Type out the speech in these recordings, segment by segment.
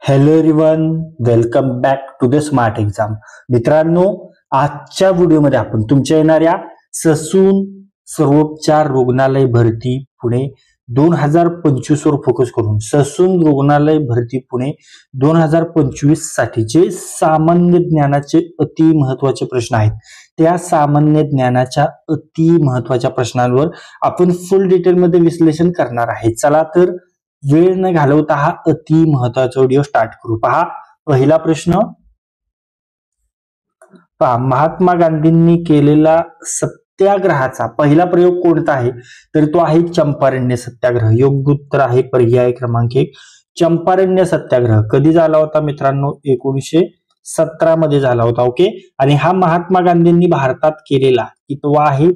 Hello everyone, welcome back to the smart exam. मित्रांनो, आजच्या व्हिडिओमध्ये आपण तुमच्या येणाऱ्या ससून सर्वोपचार रुग्णालय भरती पुणे 2025 वर फोकस करून ससून रुग्णालय भरती पुणे 2025 साठी जे सामान्य ज्ञानाचे अति महत्वाचे प्रश्न आहेत, त्या सामान्य ज्ञानाच्या अति महत्वाच्या प्रश्नांवर आपण फुल डिटेलमध्ये विश्लेषण करणार आहे. चला तर वेळ न घालवता हा अति महत्वाचा व्हिडिओ स्टार्ट करू. पहा, पहिला प्रश्न पहा, महात्मा गांधींनी केलेला सत्याग्रहाचा पहिला प्रयोग कोणता आहे? तर तो आहे चंपारण्य सत्याग्रह. योग्य उत्तर आहे पर्याय क्रमांक 1 चंपारण्य सत्याग्रह. कधी झाला होता मित्रांनो? 1917 मध्ये झाला होता. ओके, आणि हा महात्मा गांधींनी भारतात केलेला कितवा आहे?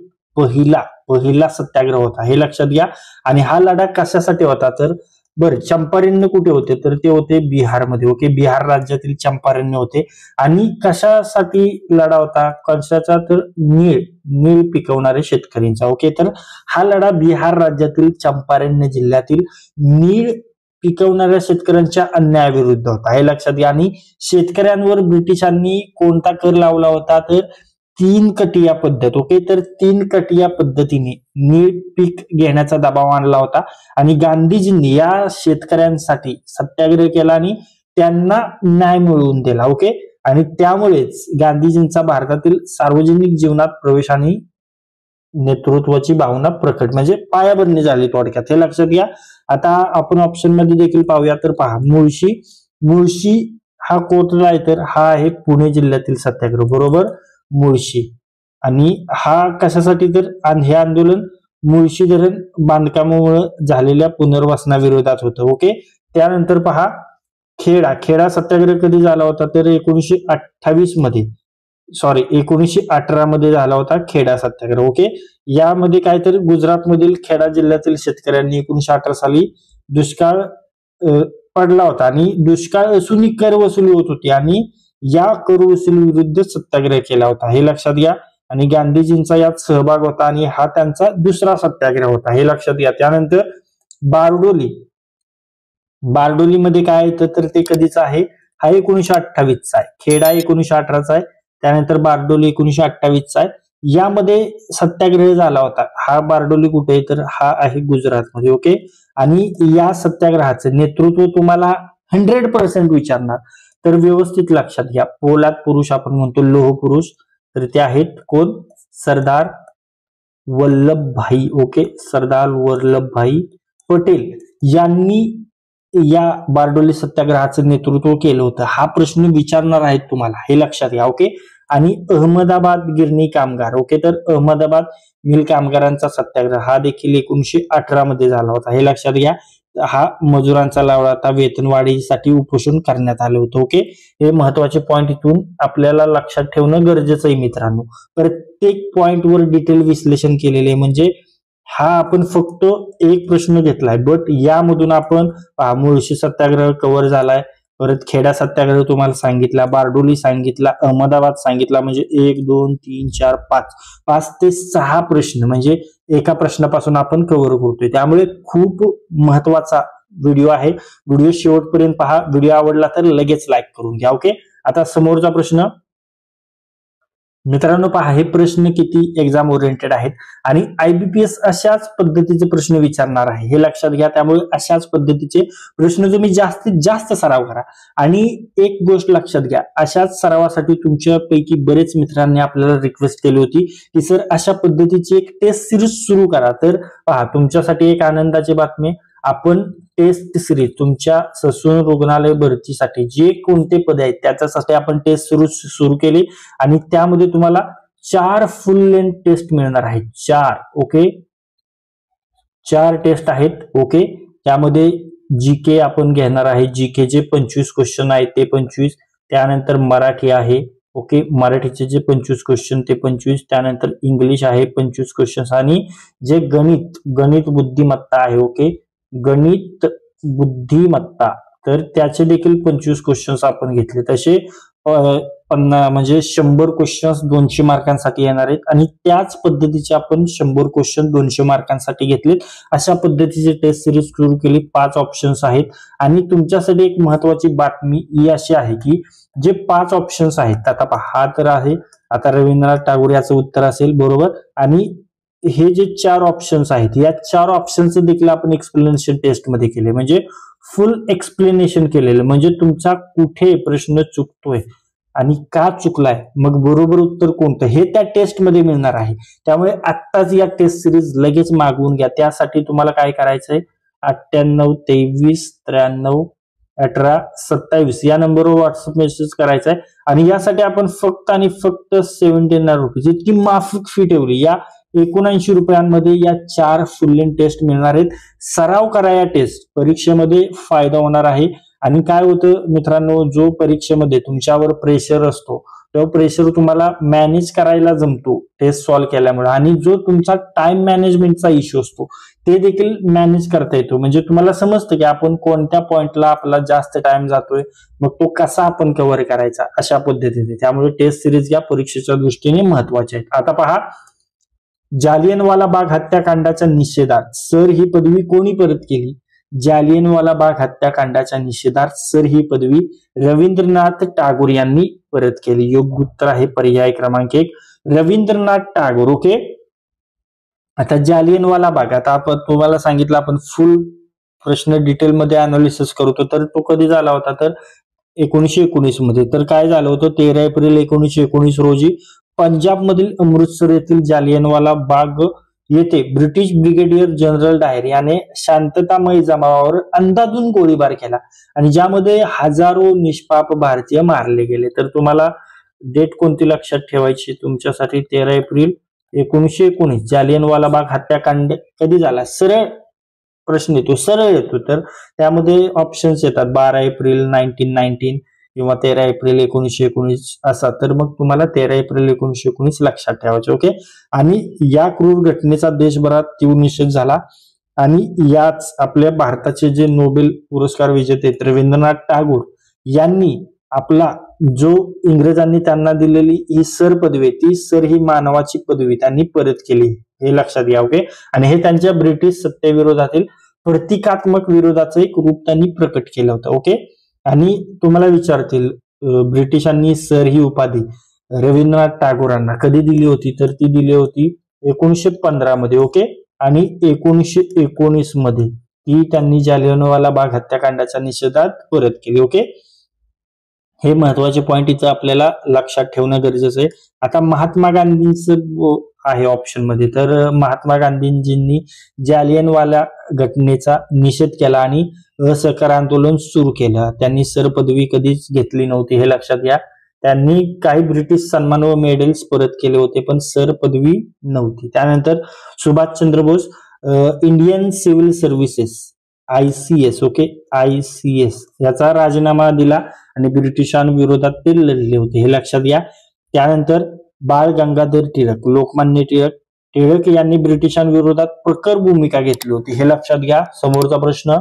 पहिला सत्याग्रह होता, हे लक्षात घ्या. आणि हा लढा कशासाठी होता? तर बरं, चंपारण्य कुठे होते? तर ते होते बिहारमध्ये. ओके, बिहार राज्यातील चंपारण्य होते. आणि कशासाठी लढा होता? कशाचा? तर नीळ पिकवणारे शेतकऱ्यांचा. ओके, तर हा लढा बिहार राज्यातील चंपारण्य जिल्ह्यातील नीळ पिकवणाऱ्या शेतकऱ्यांच्या अन्यायाविरुद्ध होता, हे लक्षात घ्या. आणि शेतकऱ्यांवर ब्रिटिशांनी कोणता कर लावला होता? तर 3 कटिया पद्धत. ओके, तर 3 कटिया पद्धतीने नीळ पीक घेण्याचा दबाव आणला होता. आणि गांधीजींनी या शेतकऱ्यांसाठी सत्याग्रह केला आणि त्यांना न्याय मिळवून दिला. ओके, आणि त्यामुळेच गांधीजींचा भारतातील सार्वजनिक जीवनात प्रवेश आणि नेतृत्वाची भावना प्रकट म्हणजे पायाभरणी झाली थोडक्यात, हे लक्षात घ्या. आता आपण ऑप्शन मध्ये देखील पाहूया. तर पहा, मुळशी हा कोठला आहे? तर हा आहे पुणे जिल्ह्यातील सत्याग्रह. बरोबर, मुळशी. आणि हा कशासाठी? तर हे आंदोलन मुळशी धरण बांधकामामुळे झालेल्या पुनर्वसनाविरोधात होतं. ओके, त्यानंतर पहा, खेडा सत्याग्रह कधी झाला होता? तर 1918 मध्ये झाला होता खेडा सत्याग्रह. ओके, यामध्ये काय? तर गुजरात मधील खेडा जिल्ह्यातील शेतकऱ्यांनी 1918 साली दुष्काळ पडला होता आणि दुष्काळ असूनही कर वसुली होत होती आणि या कर वसुली विरुद्ध सत्याग्रह केला होता, हे लक्षात घ्या. आणि गांधीजींचा यात सहभाग होता आणि हा त्यांचा दुसरा सत्याग्रह होता, हे लक्षात घ्या. त्यानंतर बारडोली मध्ये काय येतं? तर ते कधीचा आहे? हा 1928 चा आहे. खेडा 1918 चा आहे. त्यानंतर बारडोली 1928 चा आहे. यामध्ये सत्याग्रह झाला होता. हा बारडोली कुठे आहे? तर हा आहे गुजरातमध्ये. ओके, आणि या सत्याग्रहाचं नेतृत्व तुम्हाला 100% विचारणार, तर व्यवस्थित लक्षात घ्या. पोलाद पुरुष आपण म्हणतो, लोह पुरुष, तर ते आहेत कोण? सरदार वल्लभभाई. ओके, सरदार वल्लभभाई पटेल यांनी या बारडोली सत्याग्रहाचं नेतृत्व केलं होतं. हा प्रश्न विचारणार आहेत तुम्हाला, हे लक्षात घ्या. ओके, आणि अहमदाबाद गिरणी कामगार. ओके, तर अहमदाबाद मिल कामगारांचा सत्याग्रह हा देखील 1918 मध्ये झाला होता, हे लक्षात घ्या. हा मजुरांचा लावला होता, वेतनवाढीसाठी उपोषण करण्यात आलं होतं. ओके, हे महत्वाचे पॉइंट इथून आपल्याला लक्षात ठेवणं गरजेचं आहे मित्रांनो. प्रत्येक पॉइंट वर डिटेल विश्लेषण केलेले, म्हणजे हा आपण फक्त एक प्रश्न घेतलाय, बट यामधून आपण मुळशी सत्याग्रह कव्हर झालाय, परत खेडा सत्याग्रह तुम्हाला सांगितला, बारडोली सांगितला, अहमदाबाद सांगितला, म्हणजे 1 2 3 4 5 ते 6 प्रश्न म्हणजे एका प्रश्नापासून आपण कव्हर करतोय. त्यामुळे खूप महत्वाचा व्हिडिओ आहे. व्हिडिओ शेवटपर्यंत पहा. व्हिडिओ आवडला तर लगेच लाईक करून घ्या. ओके, आता समोरचा प्रश्न मित्रांनो पहा, हे प्रश्न किती एक्झाम ओरिएंटेड आहेत आणि IBPS अशाच पद्धतीचे प्रश्न विचारणार आहे, हे लक्षात घ्या. त्यामुळे अशाच पद्धतीचे प्रश्न तुम्ही जास्तीत जास्त सराव करा. आणि एक गोष्ट लक्षात घ्या, अशाच सरावासाठी तुमच्यापैकी बरेच मित्रांनी आपल्याला रिक्वेस्ट केली होती की सर अशा पद्धतीची एक टेस्ट सिरीज सुरू करा. तर पहा, तुमच्यासाठी एक आनंदाची बातमी, आपण टेस्ट सिरीज तुमच्या ससून रुग्णालय भरतीसाठी जे कोणते पद आहेत त्याच्यासाठी आपण टेस्ट सुरू केली आणि त्यामध्ये तुम्हाला 4 फुल लेंथ टेस्ट मिळणार आहेत. 4. ओके, 4 टेस्ट आहेत. ओके, त्यामध्ये जीके आपण घेणार आहे. जीके जे 25 क्वेश्चन आहेत ते 25. त्यानंतर मराठी आहे. ओके, मराठीचे जे 25 क्वेश्चन ते 25. त्यानंतर इंग्लिश आहे 25 क्वेश्चन आणि जे गणित बुद्धिमत्ता आहे. ओके, गणित बुद्धिमत्ता, तर त्याचे देखील 25 क्वेश्चन्स आपण घेतले. तसे म्हणजे 100 क्वेश्चन्स 200 मार्कांसाठी येणार आहेत आणि त्याच पद्धतीचे आपण 100 क्वेश्चन 200 मार्कांसाठी घेतलेत. अशा पद्धतीची टेस्ट सिरीज सुरू केली. 5 ऑप्शन्स आहेत आणि तुमच्यासाठी एक महत्वाची बातमी ही अशी आहे की जे 5 ऑप्शन्स आहेत, आता पहा, हा तर आहे आता रवींद्रनाथ टागोर याचं उत्तर असेल बरोबर, आणि हे जे 4 ऑप्शन्स आहेत या 4 ऑप्शनचं देखील आपण एक्सप्लेनेशन टेस्ट मध्ये केले, म्हणजे फुल एक्सप्लेनेशन केलेलं, म्हणजे तुमचा कुठे प्रश्न चुकतोय आणि का चुकलाय, मग बरोबर उत्तर कोणतं हे त्या टेस्ट मध्ये मिळणार आहे. त्यामुळे आत्ताच या टेस्ट सिरीज लगेच मागवून घ्या. त्यासाठी तुम्हाला काय करायचंय, 98 23 93 18 27 या नंबरवर व्हॉट्सअप मेसेज करायचा आहे आणि यासाठी आपण फक्त आणि फक्त 79 रुपये इतकी माफिक फी ठेवली. या 79 रुपयांमध्ये या 4 फुल लेंथ टेस्ट मिळणार आहेत. सराव करा या टेस्ट, परीक्षेमध्ये फायदा होणार आहे. आणि काय होतं मित्रांनो, जो परीक्षेमध्ये तुमच्यावर प्रेशर असतो तेव्हा प्रेशर तुम्हाला मॅनेज करायला जमतो टेस्ट सॉल्व्ह केल्यामुळे, आणि जो तुमचा टाइम मॅनेजमेंटचा इश्यू असतो ते देखील मॅनेज करता येतो. म्हणजे तुम्हाला समजतं की आपण कोणत्या पॉइंटला आपला जास्त टाइम जातोय, मग तो कसा आपण कव्हर करायचा अशा पद्धतीने. त्यामुळे टेस्ट सिरीज या परीक्षेच्या दृष्टीने महत्वाच्या आहेत. आता पहा, जालियनवाला बाग हत्याकांडाच्या निषेधार्थ सर ही पदवी कोणी परत केली? जालियनवाला बाग हत्याकांडाच्या निषेधार्थ सर ही पदवी रवींद्रनाथ टागोर यांनी परत केली. योग्य उत्तर आहे पर्याय क्रमांक 1 रवींद्रनाथ टागोर. ओके, आता जालियनवाला बाग, आता आपण तुम्हाला सांगितलं आपण फुल प्रश्न डिटेलमध्ये अनालिसिस करतो, तर तो कधी झाला होता तर 1919 मध्ये. तर काय झालं होतं, 13 एप्रिल 1919 रोजी पंजाब मधील अमृतसर येथील जालियनवाला बाग येथे ब्रिटिश ब्रिगेडियर जनरल डायर याने शांततामय जमावावर अंदाधुंद गोळीबार केला आणि ज्यामध्ये हजारो निष्पाप भारतीय मारले गेले. तर तुम्हाला डेट कोणती लक्षात ठेवायची तुमच्यासाठी, 13 एप्रिल 1919 जालियनवाला बाग हत्याकांड कधी झाला? सरळ प्रश्न येतो, सरळ येतो, तर त्यामध्ये ऑप्शन्स येतात 12 एप्रिल 1919 किंवा 13 एप्रिल 1919 असा. तर मग तुम्हाला 13 एप्रिल 1919 लक्षात ठेवायचे. ओके, आणि या क्रूर घटनेचा देशभरात तीव्र निषेध झाला आणि याच आपल्या भारताचे जे नोबेल पुरस्कार विजेते रवींद्रनाथ टागोर यांनी आपला जो इंग्रजांनी त्यांना दिलेली ही सर पदवी, ती सर ही मानवाची पदवी त्यांनी परत केली, हे लक्षात घ्या. ओके, आणि हे त्यांच्या ब्रिटिश सत्तेविरोधातील प्रतिकात्मक विरोधाचं एक रूप त्यांनी प्रकट केलं होतं. ओके, आणि तुम्हाला विचारतील ब्रिटिशांनी सर ही उपाधी रवींद्रनाथ टागोरांना कधी दिली होती, तर ती दिली होती 1915 मध्ये. ओके, आणि 1919 मध्ये ती त्यांनी जालियनवाला बाग हत्याकांडाच्या निषेधात परत केली. ओके, हे महत्वाचे पॉइंट इथं आपल्याला लक्षात ठेवणं गरजेचं आहे. आता महात्मा गांधींचं आहे ऑप्शन मध्ये, तर महात्मा गांधींजींनी जालियनवाला घटनेचा निषेध केला आणि असहकार आंदोलन सुरू केलं. त्यांनी सर पदवी कधीच घेतली नव्हती, हे लक्षात घ्या. त्यांनी काही ब्रिटिश सन्मान व मेडल्स परत केले होते पण सर पदवी नव्हती. त्यानंतर Subhashchandra Bose Indian civil services ICS, okay, ICS याचा राजीनामा दिला आणि ब्रिटिशांविरोधात ते लढले होते, हे लक्षात घ्या. त्यानंतर बाळ गंगाधर टिळक, लोकमान्य टिळक यांनी ब्रिटिशांविरोधात प्रखर भूमिका घेतली होती, हे लक्षात घ्या. समोरचा प्रश्न,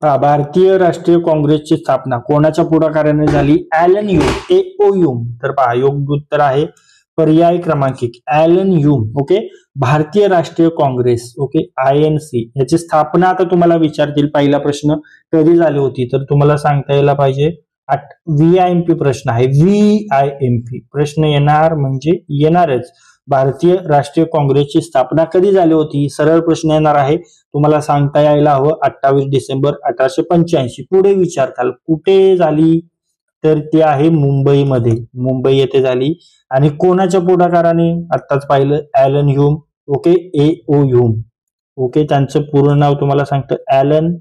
भारतीय राष्ट्रीय काँग्रेसची स्थापना कोणाच्या पुढाकाराने झाली? Allan Hume, AOHume. तर पहा, योग्य उत्तर आहे पर्याय क्रमांक 1 ॲलन ह्यूम. ओके, भारतीय राष्ट्रीय काँग्रेस, ओके, INC याची स्थापना आता तुम्हाला विचारतील. पहिला प्रश्न कधी झाली होती, तर तुम्हाला सांगता यायला पाहिजे. VIMP प्रश्न आहे, VIMP प्रश्न येणार म्हणजे येणारच. भारतीय राष्ट्रीय काँग्रेसची स्थापना कधी झाली होती? सरळ प्रश्न येणार आहे, तुम्हाला सांगता यायला हवं. 28 डिसेंबर 1885. पुढे विचारताल कुठे झाली, तर ती आहे मुंबईमध्ये, मुंबई येथे झाली. आणि कोणाच्या पुढाकाराने? आत्ताच पाहिलं, Allan Hume. Okay, AOHume. Okay, त्यांचं पूर्ण नाव तुम्हाला सांगतं, Allan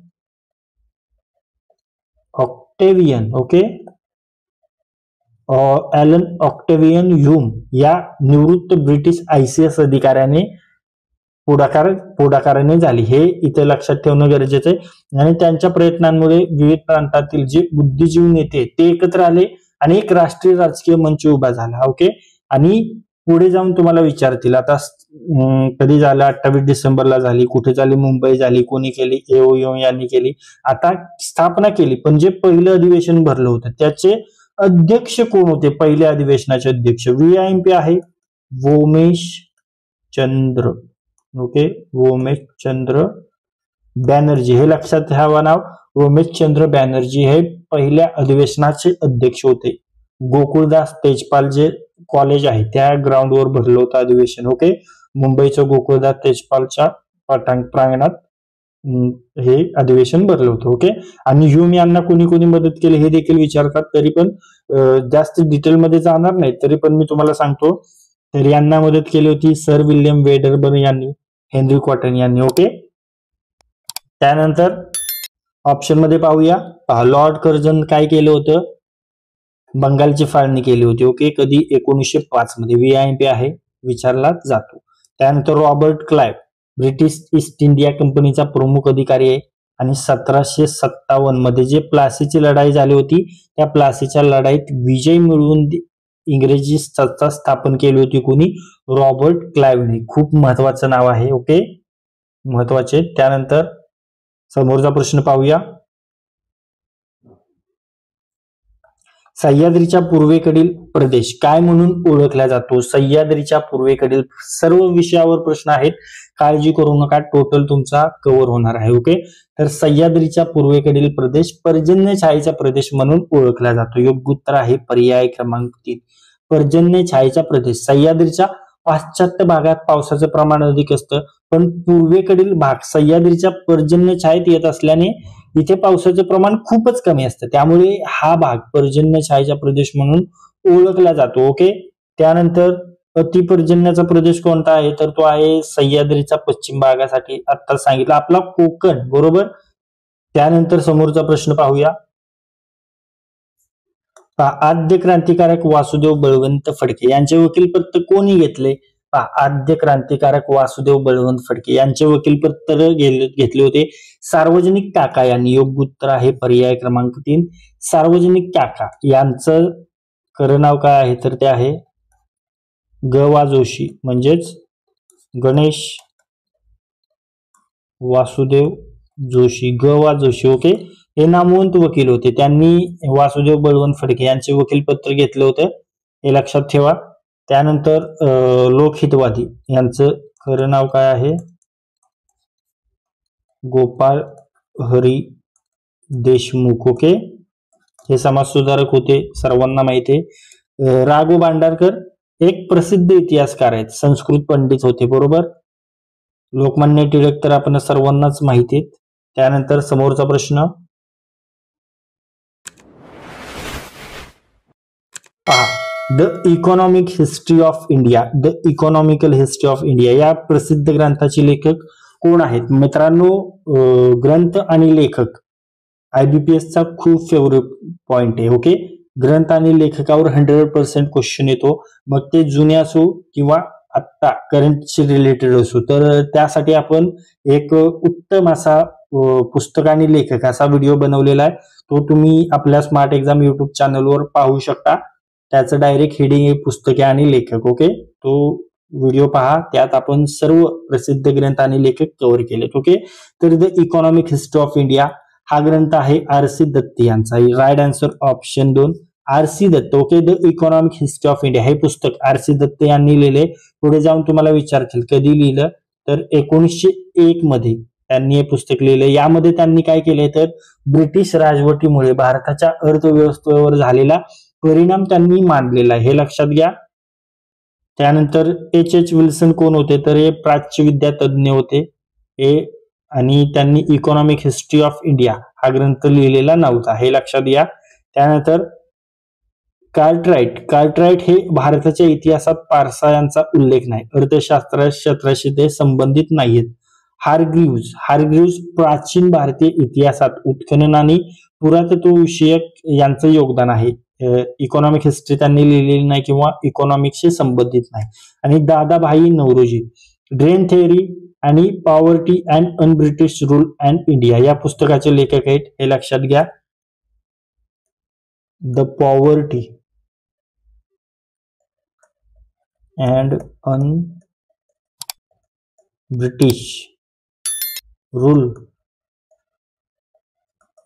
Octavian. Okay, Allan Octavian Hume या निवृत्त ब्रिटिश ICS अधिकाऱ्याने पुढाकाराने झाली, हे इथे लक्षात ठेवणं गरजेचं आहे. आणि त्यांच्या प्रयत्नांमुळे विविध प्रांतातील जे बुद्धिजीवी नेते ते एकत्र आले आणि एक राष्ट्रीय राजकीय मंच उभा झाला. ओके, आणि पुढे जाऊन तुम्हाला विचारतील आता कधी झालं? 28 डिसेंबरला झाली. कुठे झाली? मुंबई झाली. कोणी केली? एओ यांनी केली. आता स्थापना केली, पण जे पहिलं अधिवेशन भरलं होतं त्याचे अध्यक्ष कोण होते? पहिल्या अधिवेशनाचे अध्यक्ष VIMP आहे वोमेश चंद्र. ओके, वोमेश चंद्र बॅनर्जी, हे लक्षात ठेवा नाव. वोमेश चंद्र बॅनर्जी हे पहिल्या अधिवेशनाचे अध्यक्ष होते. गोकुळदास तेजपाल जे कॉलेज आहे त्या ग्राउंडवर भरलं होतं अधिवेशन. ओके, मुंबईच्या गोकुळदास तेजपालच्या प्रांगणात हे अधिवेशन भरलं होतं. ओके, आणि ह्यूम यांना कोणी कोणी मदत केली हे देखील विचारतात. तरी पण जास्त डिटेलमध्ये जाणार नाही, तरी पण मी तुम्हाला सांगतो. तर यांना मदत केली होती सर विल्यम वेडरबर्न यांनी, हेनरी कॉटन यांनी. ओके, त्यानंतर ऑप्शन मध्ये पाहूया. लॉर्ड कर्झन काय केलं होतं? बंगालची फाळणी केली होती. ओके, कधी? 1905 मध्ये. VIMP आहे, विचारला जातो. त्यानंतर Robert Clive British east India कंपनीचा प्रमुख अधिकारी आहे आणि 1757 मध्ये जे प्लासीची लढाई झाली होती त्या प्लासीच्या लढाईत विजय मिळवून इंग्रजी सत्ता स्थापन केली होती कोणी? रॉबर्ट क्लाइव्हने. खूप महत्वाचं नाव आहे. ओके, महत्वाचे. त्यानंतर समोरचा प्रश्न पाहूया. सह्याद्रीच्या पूर्वेकडील प्रदेश काय म्हणून ओळखला जातो? सह्याद्रीच्या पूर्वेकडील सर्व विषयावर प्रश्न आहेत, काळजी करू नका, टोटल तुमचा कव्हर होणार आहे. ओके, तर सह्याद्रीच्या पूर्वेकडील प्रदेश पर्जन्य छायेचा प्रदेश म्हणून ओळखला जातो. योग्य उत्तर आहे पर्याय क्रमांक 3, पर्जन्य छायेचा प्रदेश. सह्याद्रीच्या पाश्चात्य भागात पावसाचं प्रमाण अधिक असतं, पण पूर्वेकडील भाग सह्याद्रीच्या पर्जन्य छायेत येत असल्याने इथे पावसाचं प्रमाण खूपच कमी असतं, त्यामुळे हा भाग पर्जन्य छायेचा प्रदेश म्हणून ओळखला जातो. ओके, त्यानंतर अतिपर्जन्याचा प्रदेश कोणता आहे? तर तो आहे सह्याद्रीच्या पश्चिम भागासाठी आता सांगितलं आपला कोकण. बरोबर. त्यानंतर समोरचा प्रश्न पाहूया. आद्य क्रांतिकारक वासुदेव बळवंत फडके यांचे वकीलपत्र कोणी घेतले? आद्य क्रांतिकारक वासुदेव बळवंत फडके यांचे वकीलपत्र घेतले होते सार्वजनिक काका यांनी. योग्य उत्तर आहे पर्याय क्रमांक 3, सार्वजनिक काका. यांचं खरं नाव काय आहे? तर ते आहे ग.वा. जोशी, म्हणजेच गणेश वासुदेव जोशी, ग.वा. जोशी. ओके, हे नामवंत वकील होते. त्यांनी वासुदेव बळवंत फडके यांचे वकीलपत्र घेतलं होतं, हे लक्षात ठेवा. त्यानंतर लोकहितवादी यांचं खरं नाव काय आहे? गोपाळ हरी देशमुख. ओके, हे समाजसुधारक होते, सर्वांना माहिती आहे. राघव भांडारकर एक प्रसिद्ध इतिहासकार आहेत, संस्कृत पंडित होते. बरोबर. लोकमान्य टिळक तर आपण सर्वांनाच माहिती आहेत. त्यानंतर समोरचा प्रश्न पहा. The economic history of India, the economical history of India या प्रसिद्ध ग्रंथाचे लेखक कोण आहेत? मित्रांनो, ग्रंथ आणि लेखक IBPS चा खूप फेवरेट पॉइंट आहे. ओके, ग्रंथ आणि लेखकावर 100% क्वेश्चन येतो, मग ते जुने असो किंवा आत्ता करंटशी रिलेटेड असो. तर त्यासाठी आपण एक उत्तम असा पुस्तक आणि लेखक असा व्हिडिओ बनवलेला आहे, तो तुम्ही आपल्या स्मार्ट एक्झाम युट्यूब चॅनलवर पाहू शकता. त्याचं डायरेक्ट हेडिंग आहे पुस्तके आणि लेखक. ओके, तो व्हिडिओ पहा, त्यात आपण सर्व प्रसिद्ध ग्रंथ आणि लेखक कव्हर केलेत. ओके, तर the economic history of India हा ग्रंथ आहे RC दत्त यांचा. Right answer option 2, RC Dutt. Okay, the economic history of India हे पुस्तक RC दत्त यांनी लिहिले. पुढे जाऊन तुम्हाला विचारतील कधी लिहिलं, तर 1901 मध्ये त्यांनी हे पुस्तक लिहिलं. यामध्ये त्यांनी काय केले, तर ब्रिटिश राजवटीमुळे भारताच्या अर्थव्यवस्थेवर झालेला परिणाम त्यांनी मांडलेला आहे, हे लक्षात घ्या. त्यानंतर H विल्सन कोण होते? तर हे प्राच्यविद्या तज्ज्ञ होते हे, आणि त्यांनी इकॉनॉमिक हिस्ट्री ऑफ इंडिया हा ग्रंथ लिहिलेला नव्हता, हे लक्षात घ्या. त्यानंतर कार्टराइट हे भारताच्या इतिहासात फारसा यांचा उल्लेख नाही, अर्थशास्त्र क्षेत्राशी ते संबंधित नाहीत. हारग्रीव्ज प्राचीन भारतीय इतिहासात उत्खनन आणि पुरातत्व विषयक यांचं योगदान आहे. इकॉनॉमिक हिस्ट्री त्यांनी लिहिलेली नाही किंवा इकॉनॉमिक्सशी संबंधित नाही. आणि दादाभाई नौरोजी ड्रेन थेअरी आणि poverty and un-British rule and India या पुस्तकाचे लेखक आहेत, हे लक्षात घ्या. The poverty and British rule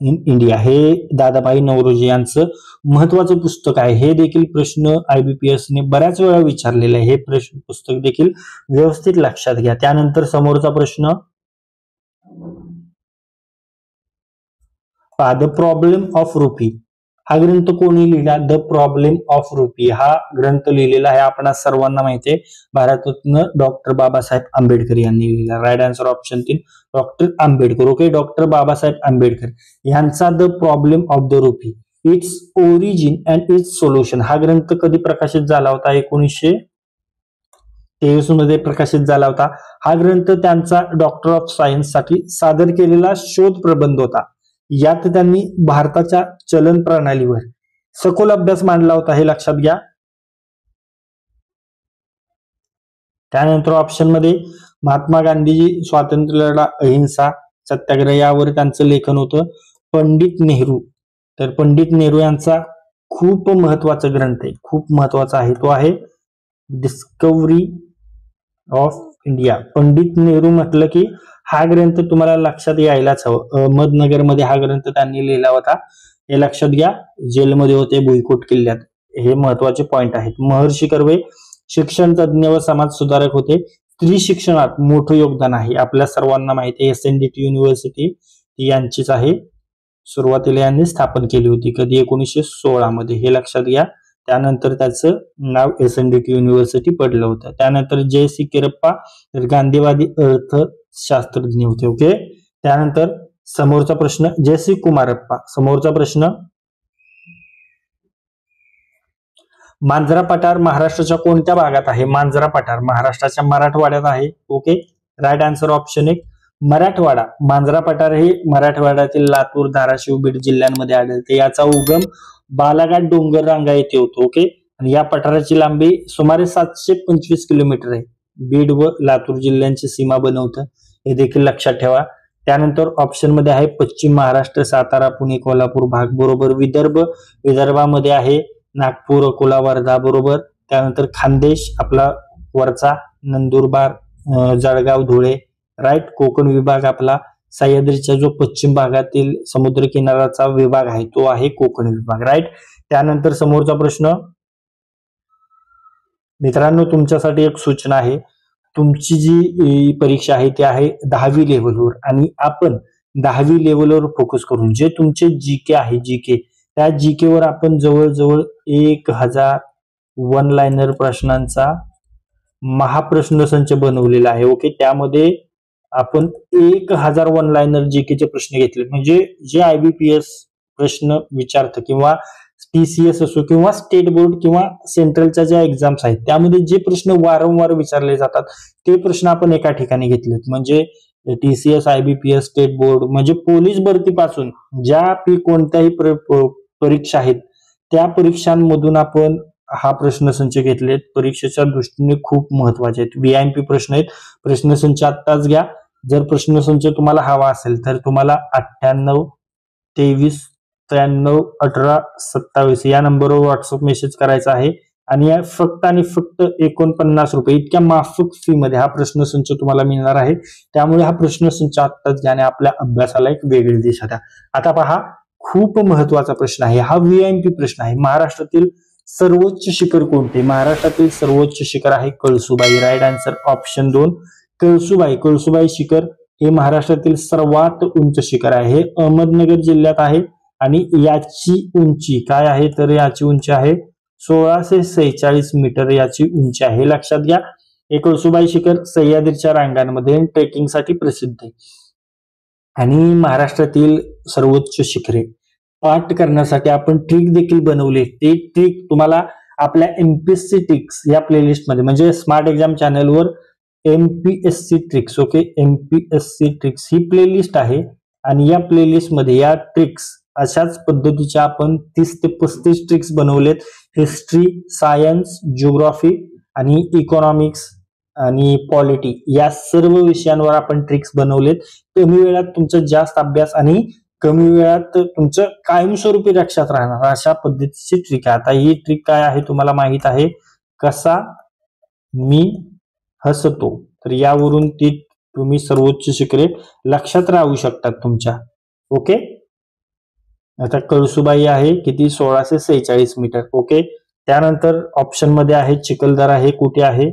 in India हे दादाभाई नौरोजी यांचं महत्वाचं पुस्तक आहे. हे देखील प्रश्न IBPS ने बऱ्याच वेळा विचारलेला आहे. हे प्रश्न पुस्तक देखील व्यवस्थित लक्षात घ्या. त्यानंतर समोरचा प्रश्न द प्रॉब्लेम ऑफ रुपी हा ग्रंथ कोणी लिहिला? द प्रॉब्लेम ऑफ रुपी हा ग्रंथ लिहिलेला आहे आपणा सर्वांना माहिती आहे भारतरत्न डॉक्टर बाबासाहेब आंबेडकर यांनी लिहिला. Right answer option 3 doctor Ambedkar. Okay, doctor Babasaheb Ambedkar यांचा the problem of the rupee its origin and its solution हा ग्रंथ कधी प्रकाशित झाला होता? 1923 मध्ये प्रकाशित झाला होता. हा ग्रंथ त्यांचा डॉक्टर ऑफ सायन्स साठी सादर केलेला शोध प्रबंध होता. यात त्यांनी भारताच्या चलन प्रणालीवर सखोल अभ्यास मांडला होता, हे लक्षात घ्या. त्यानंतर ऑप्शन मध्ये महात्मा गांधीजी, स्वातंत्र्य लढा, अहिंसा, सत्याग्रह यावर त्यांचं लेखन होतं. पंडित नेहरू, तर पंडित नेहरू यांचा खूप महत्वाचा ग्रंथ आहे, खूप महत्वाचा आहे, तो आहे discovery of India. Pandit Nehru म्हटलं की हा ग्रंथ तुम्हाला लक्षात यायलाच हवं. अहमदनगरमध्ये हा ग्रंथ त्यांनी लिहिला होता, हे लक्षात घ्या. जेलमध्ये होते भुईकोट किल्ल्यात, हे महत्वाचे पॉइंट आहेत. महर्षी कर्वे शिक्षण तज्ज्ञ व समाज सुधारक होते. स्त्री शिक्षणात मोठं योगदान आहे, आपल्या सर्वांना माहिती आहे. SNDT युनिव्हर्सिटी यांचीच आहे, सुरुवातीला यांनी स्थापन केली होती. कधी? 1916 मध्ये, हे लक्षात घ्या. त्यानंतर त्याचं नाव SNDT युनिव्हर्सिटी पडलं होतं. त्यानंतर JC किरप्पा तर गांधीवादी अर्थशास्त्रज्ञ होते. ओके, त्यानंतर समोरचा प्रश्न JC कुमारप्पा. समोरचा प्रश्न मांजरा पठार महाराष्ट्राच्या कोणत्या भागात आहे? मांजरा पठार महाराष्ट्राच्या मराठवाड्यात आहे. Okay, right answer option 1 Marathwada. Manjara पठार हे मराठवाड्यातील लातूर, धाराशिव, बीड जिल्ह्यांमध्ये आढळते. याचा उगम बालाघाट डोंगर रांगा येथे होतो. ओके, आणि या पठाराची लांबी सुमारे 725 किलोमीटर आहे. बीड व लातूर जिल्ह्यांची सीमा बनवतं, हे देखील लक्षात ठेवा. त्यानंतर ऑप्शन मध्ये आहे पश्चिम महाराष्ट्र, सातारा, पुणे, कोल्हापूर भाग बरोबर. विदर्भामध्ये आहे नागपूर, अकोला, वर्धा बरोबर. त्यानंतर खानदेश आपला वरचा, नंदुरबार, जळगाव, धुळे. राईट. कोकण विभाग आपला सह्याद्रीच्या जो पश्चिम भागातील समुद्र किनाऱ्याचा विभाग आहे तो आहे कोकण विभाग. राईट. त्यानंतर समोरचा प्रश्न मित्रांनो, तुमच्यासाठी एक सूचना आहे. तुमची जी परीक्षा आहे ती आहे 10वी लेवलवर, आणि आपण 10वी लेवलवर फोकस करून जे तुमचे जीके आहे, त्या जीके वर आपण जवळजवळ 1000 वन लाइनर प्रश्नांचा महाप्रश्न संच बनवलेला आहे. ओके, त्यामध्ये आपण 1000 वन लाइनर जीकेचे प्रश्न घेतले. म्हणजे जे IBPS प्रश्न विचारतं किंवा TCS असो किंवा स्टेट बोर्ड किंवा सेंट्रलच्या ज्या एक्झाम्स आहेत त्यामध्ये जे प्रश्न वारंवार विचारले जातात ते प्रश्न आपण एका ठिकाणी घेतलेत. म्हणजे TCS, IBPS, स्टेट बोर्ड म्हणजे पोलीस भरतीपासून ज्या कोणत्याही परीक्षा आहेत त्या परीक्षांमधून आपण हा प्रश्नसंच घेतलेत. परीक्षेच्या दृष्टीने खूप महत्वाचे आहेत. VIP प्रश्न आहेत. प्रश्नसंच आत्ताच घ्या. जर प्रश्नसंच तुम्हाला हवा असेल तर तुम्हाला 98 23 93 18 27 या नंबरवर व्हॉट्सअप मेसेज करायचा आहे, आणि या फक्त आणि फक्त 49 रुपये इतक्या माफक फी मध्ये हा प्रश्नसंच तुम्हाला मिळणार आहे. त्यामुळे हा प्रश्नसंच आत्ताच घ्या आणि आपल्या अभ्यासाला एक वेगळी दिशा द्या. आता पहा, खूप महत्वाचा प्रश्न आहे हा. VIP प्रश्न आहे. महाराष्ट्रातील सर्वोच्च शिखर कोणते? महाराष्ट्रातील सर्वोच्च शिखर आहे Kalsubai. Right answer option 2 Kalsubai शिखर हे महाराष्ट्रातील सर्वात उंच शिखर आहे. हे अहमदनगर जिल्ह्यात आहे आणि याची उंची काय आहे तर याची उंची आहे 1646 मीटर याची उंची आहे. हे लक्षात घ्या. हे कळसुबाई शिखर सह्याद्रीच्या रांगांमध्ये ट्रेकिंगसाठी प्रसिद्ध आहे. आणि महाराष्ट्रातील सर्वोच्च शिखरे पाठ करण्यासाठी आपण ट्रिक देखील बनवले. ते ट्रिक तुम्हाला आपल्या MPSC ट्रिक्स या प्लेलिस्ट मध्ये म्हणजे स्मार्ट एक्झाम चॅनलवर MPSC tricks, okay, MPSC tricks ही प्लेलिस्ट आहे. आणि या प्लेलिस्ट मध्ये या ट्रिक्स अशाच पद्धतीच्या आपण 30 ते 35 ट्रिक्स बनवलेत. हिस्ट्री, सायन्स, जिओग्राफी आणि इकॉनॉमिक्स आणि पॉलिटी या सर्व विषयांवर आपण ट्रिक्स बनवलेत. कमी वेळात तुमचा जास्त अभ्यास आणि कमी वेळात तुमचं कायमस्वरूपी लक्षात राहणार अशा पद्धतीची ट्रिक आहे. आता ही ट्रिक काय आहे तुम्हाला माहित आहे. कसा मी हसतो, तर यावरून ती तुम्ही सर्वोच्च शिखरे लक्षात राहू शकतात तुमच्या. ओके. आता कळसुबाई आहे किती 1646 मीटर. ओके. त्यानंतर ऑप्शन मध्ये आहे चिखलदरा, हे कुठे आहे?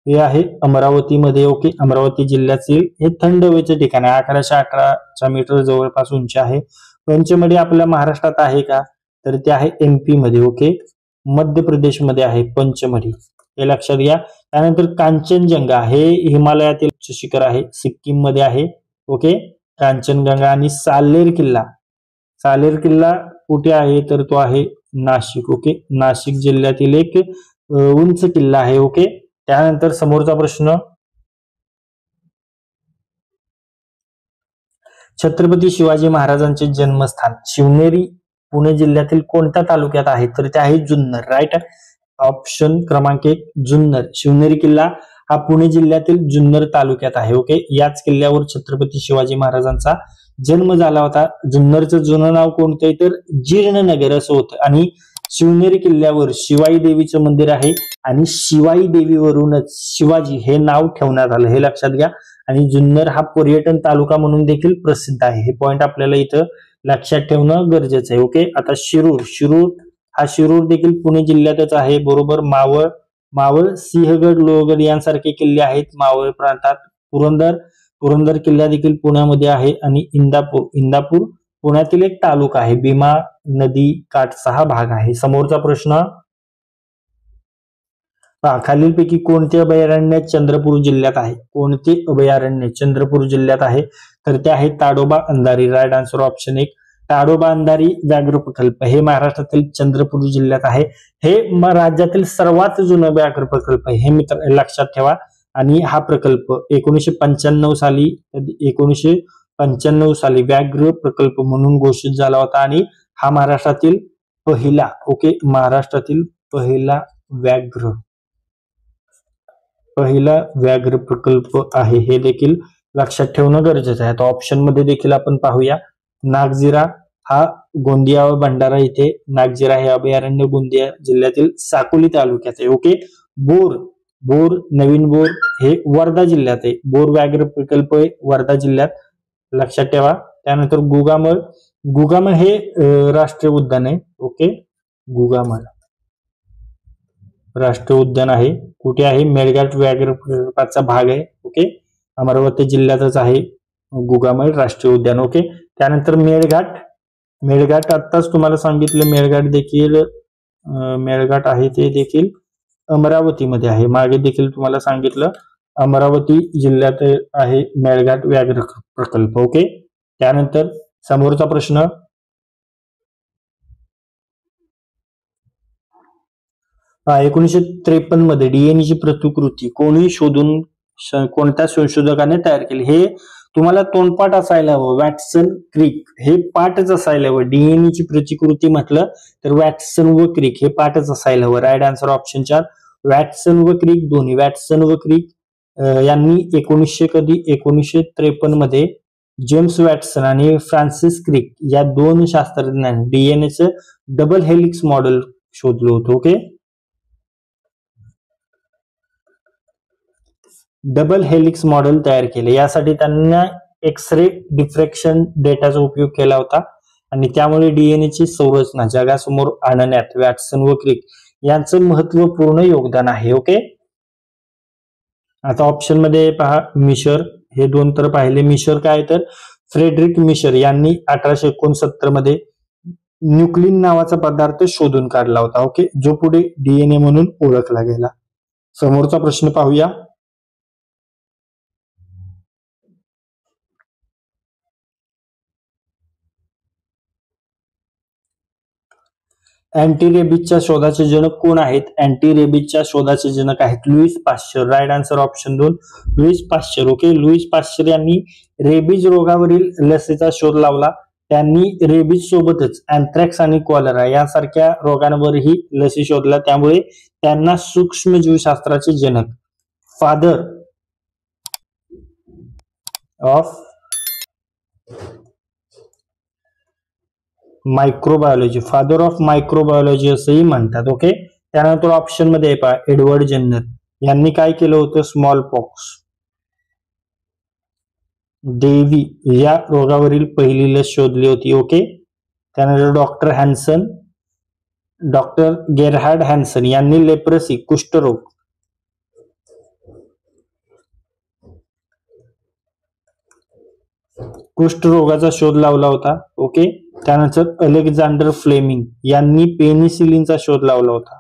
हे आहे अमरावतीमध्ये. ओके. अमरावती जिल्ह्यातील हे थंड हवेचे ठिकाण आहे. 1118 मीटर जवळपास उंची आहे. पंचमढी आपल्या महाराष्ट्रात आहे का? तर ते आहे MP मध्ये. ओके. मध्य प्रदेशमध्ये आहे पंचमढी, हे लक्षात घ्या. त्यानंतर कांचनजंगा हे हिमालयातील उच्च शिखर आहे, सिक्कीम मध्ये आहे. ओके. कांचनजंगा. आणि साल्लेर किल्ला, सालेर किल्ला कुठे आहे? तर तो आहे नाशिक. ओके. नाशिक जिल्ह्यातील एक उंच किल्ला आहे. ओके. त्यानंतर समोरचा प्रश्न, छत्रपती शिवाजी महाराजांचे जन्मस्थान शिवनेरी पुणे जिल्ह्यातील कोणत्या तालुक्यात आहे? तर ते आहे जुन्नर. राईट. ऑप्शन क्रमांक 1 जुन्नर. शिवनेरी किल्ला हा पुणे जिल्ह्यातील जुन्नर तालुक्यात आहे. ओके. याच किल्ल्यावर छत्रपती शिवाजी महाराजांचा जन्म झाला होता. जुन्नरचं जुनं नाव कोणतं आहे? तर जीर्णनगर असं होतं. आणि शिवनेरी किल्ल्यावर शिवाई देवीचं मंदिर आहे आणि शिवाई देवीवरूनच शिवाजी हे नाव ठेवण्यात आलं, हे लक्षात घ्या. आणि जुन्नर हा पर्यटन तालुका म्हणून देखील प्रसिद्ध आहे. हे पॉइंट आपल्याला इथं लक्षात ठेवणं गरजेचं आहे. ओके. आता शिरूर, शिरूर हा शिरूर देखील पुणे जिल्ह्यातच आहे. बरोबर. मावळ, मावळ, सिंहगड, लोहगड यांसारखे किल्ले आहेत मावळ प्रांतात. पुरंदर, पुरंदर किल्ला देखील पुण्यामध्ये आहे. आणि इंदापूर, इंदापूर पुण्यातील एक तालुका आहे. भीमा नदी काठचा हा भाग आहे. समोरचा प्रश्न, खालीलपैकी कोणते अभयारण्य चंद्रपूर जिल्ह्यात आहे? कोणते अभयारण्य चंद्रपूर जिल्ह्यात आहे? तर ते आहे Tadoba Andhari. Right answer option 1 Tadoba Andhari व्याघ्र प्रकल्प हे महाराष्ट्रातील चंद्रपूर जिल्ह्यात आहे. हे राज्यातील सर्वात जुनं व्याघ्र प्रकल्प आहे, हे मित्र लक्षात ठेवा. आणि हा प्रकल्प 1995 साली 1995 साली व्याघ्र प्रकल्प म्हणून घोषित झाला होता. आणि हा महाराष्ट्रातील पहिला, ओके, महाराष्ट्रातील पहिला व्याघ्र प्रकल्प आहे, हे देखील लक्षात ठेवणं गरजेचं आहे. आता ऑप्शन मध्ये देखील आपण पाहूया. नागझिरा हा गोंदिया व भंडारा इथे नागझिरा हे अभयारण्य गोंदिया जिल्ह्यातील साकोली तालुक्यात आहे. ओके. बोर, बोर, नवीन बोर हे वर्धा जिल्ह्यात आहे. बोर व्याघ्र प्रकल्प आहे वर्धा जिल्ह्यात, लक्षात ठेवा. त्यानंतर गुगामळ, गुगामळ हे राष्ट्रीय उद्यान आहे. ओके. गुगामळ राष्ट्रीय उद्यान आहे. कुठे आहे? मेळघाट व्याघ्र प्रकल्पाचा भाग आहे. ओके. अमरावती जिल्ह्यातच आहे गुगामळ राष्ट्रीय उद्यान. ओके. त्यानंतर मेळघाट, मेळघाट आत्ताच तुम्हाला सांगितलं, मेळघाट देखील मेळघाट आहे ते देखील अमरावतीमध्ये आहे. मागे देखील तुम्हाला सांगितलं अमरावती जिल्ह्यात आहे मेळघाट व्याघ्र प्रकल्प. ओके. त्यानंतर समोरचा प्रश्न, 1953 मध्ये डीएनएची प्रतिकृती कोणी शोधून, कोणत्या संशोधकाने तयार केली? हे तुम्हाला तोंडपाठ असायला हवं. वॅटसन क्रिक हे पाठच असायला हवं. डीएनएची प्रतिकृती म्हटलं तर वॅटसन व क्रिक हे पाठच असायला हवं. राईट आन्सर ऑप्शन 4 वॅटसन व क्रिक दोन्ही. वॅटसन व क्रिक यांनी 1953 मध्ये जेम्स वॅटसन आणि फ्रान्सिस क्रिक या दोन शास्त्रज्ञांनी डीएनएचं डबल हेलिक्स मॉडेल शोधलं होतं. ओके. डबल हेलिक्स मॉडेल तयार केले. यासाठी त्यांना एक्स-रे डिफ्रॅक्शन डेटाचा उपयोग केला होता आणि त्यामुळे डीएनएची संरचना जगासमोर आणण्यात वॅटसन व क्रिक यांचं महत्वपूर्ण योगदान आहे. ओके. आता ऑप्शन मध्ये पहा, मिशर हे दोन तर पाहिले. मिशर काय? तर फ्रेडरिक मिशर यांनी 1869 मध्ये न्यूक्लिन नावाचा पदार्थ शोधून काढला होता. ओके. जो पुढे डीएनए म्हणून ओळखला गेला. समोरचा प्रश्न पाहूया. अँटी रेबीजच्या शोधाचे जनक कोण आहेत? अँटी रेबीजच्या शोधाचे जनक आहेत Louis Pasteur. Right answer option 2 Louis Pasteur. Okay. Louis Pasteur यांनी रेबीज रोगावरील लसीचा शोध लावला. त्यांनी रेबीज सोबतच अँथ्रॅक्स आणि कॉलरा यासारख्या रोगांवरही लसी शोधल्या. त्यामुळे त्यांना सूक्ष्मजीवशास्त्राचे जनक, father of microbiology, father of microbiology असंही म्हणतात. ओके. त्यानंतर ऑप्शन मध्ये पहा, एडवर्ड जेन्नर यांनी काय केलं होतं? Small pox. देवी या रोगावरील पहिली लस शोधली होती. ओके. त्यानंतर डॉक्टर गेरहार्ड हॅन्सन यांनी लेप्रसी कुष्ठरोगाचा शोध लावला होता. ओके. त्यानंतर अलेक्झांडर फ्लेमिंग यांनी पेनिसिलिनचा शोध लावला होता.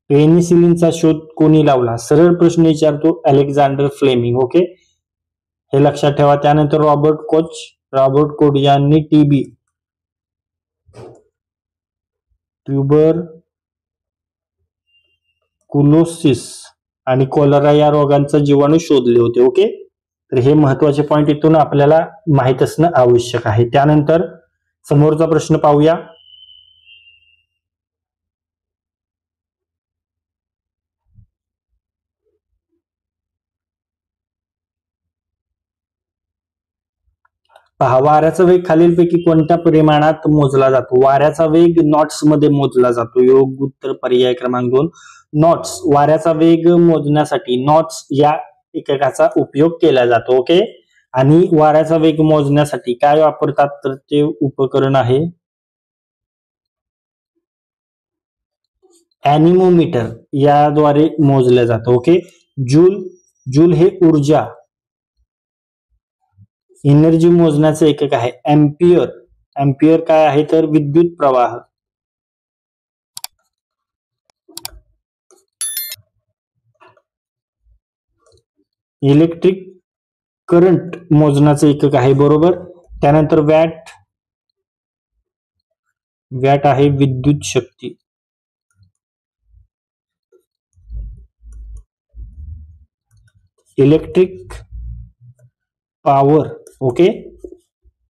पेनिसिलिनचा शोध कोणी लावला? सरळ प्रश्न विचारतो, अलेक्झांडर फ्लेमिंग. ओके, हे लक्षात ठेवा. त्यानंतर रॉबर्ट कोच यांनी टीबी, ट्युबरकुलोसिस आणि कोलेरा या रोगांचा जीवाणू शोधले होते. ओके, तर हे महत्वाचे पॉइंट इथून आपल्याला माहित असणं आवश्यक आहे. त्यानंतर समोरचा प्रश्न पाहूया. पहा, वाऱ्याचा वेग खालीलपैकी कोणत्या परिमाणात मोजला जातो? वाऱ्याचा वेग नॉट्स मध्ये मोजला जातो. योग्य उत्तर पर्याय क्रमांक 2 नॉट्स. वाऱ्याचा वेग मोजण्यासाठी नॉट्स या एककाचा उपयोग केला जातो. ओके, आणि वाऱ्याचा वेग मोजण्यासाठी काय वापरतात? तर ते उपकरण आहे ॲनिमोमीटर, याद्वारे मोजलं जातं. ओके, जूल हे ऊर्जा एनर्जी मोजण्याचं एकक आहे. एम्पियर काय आहे? तर विद्युत प्रवाह. इलेक्ट्रिक करंट मोजण्याचं एकक आहे. बरोबर. त्यानंतर वॅट आहे विद्युत शक्ती. Electric power. ओके,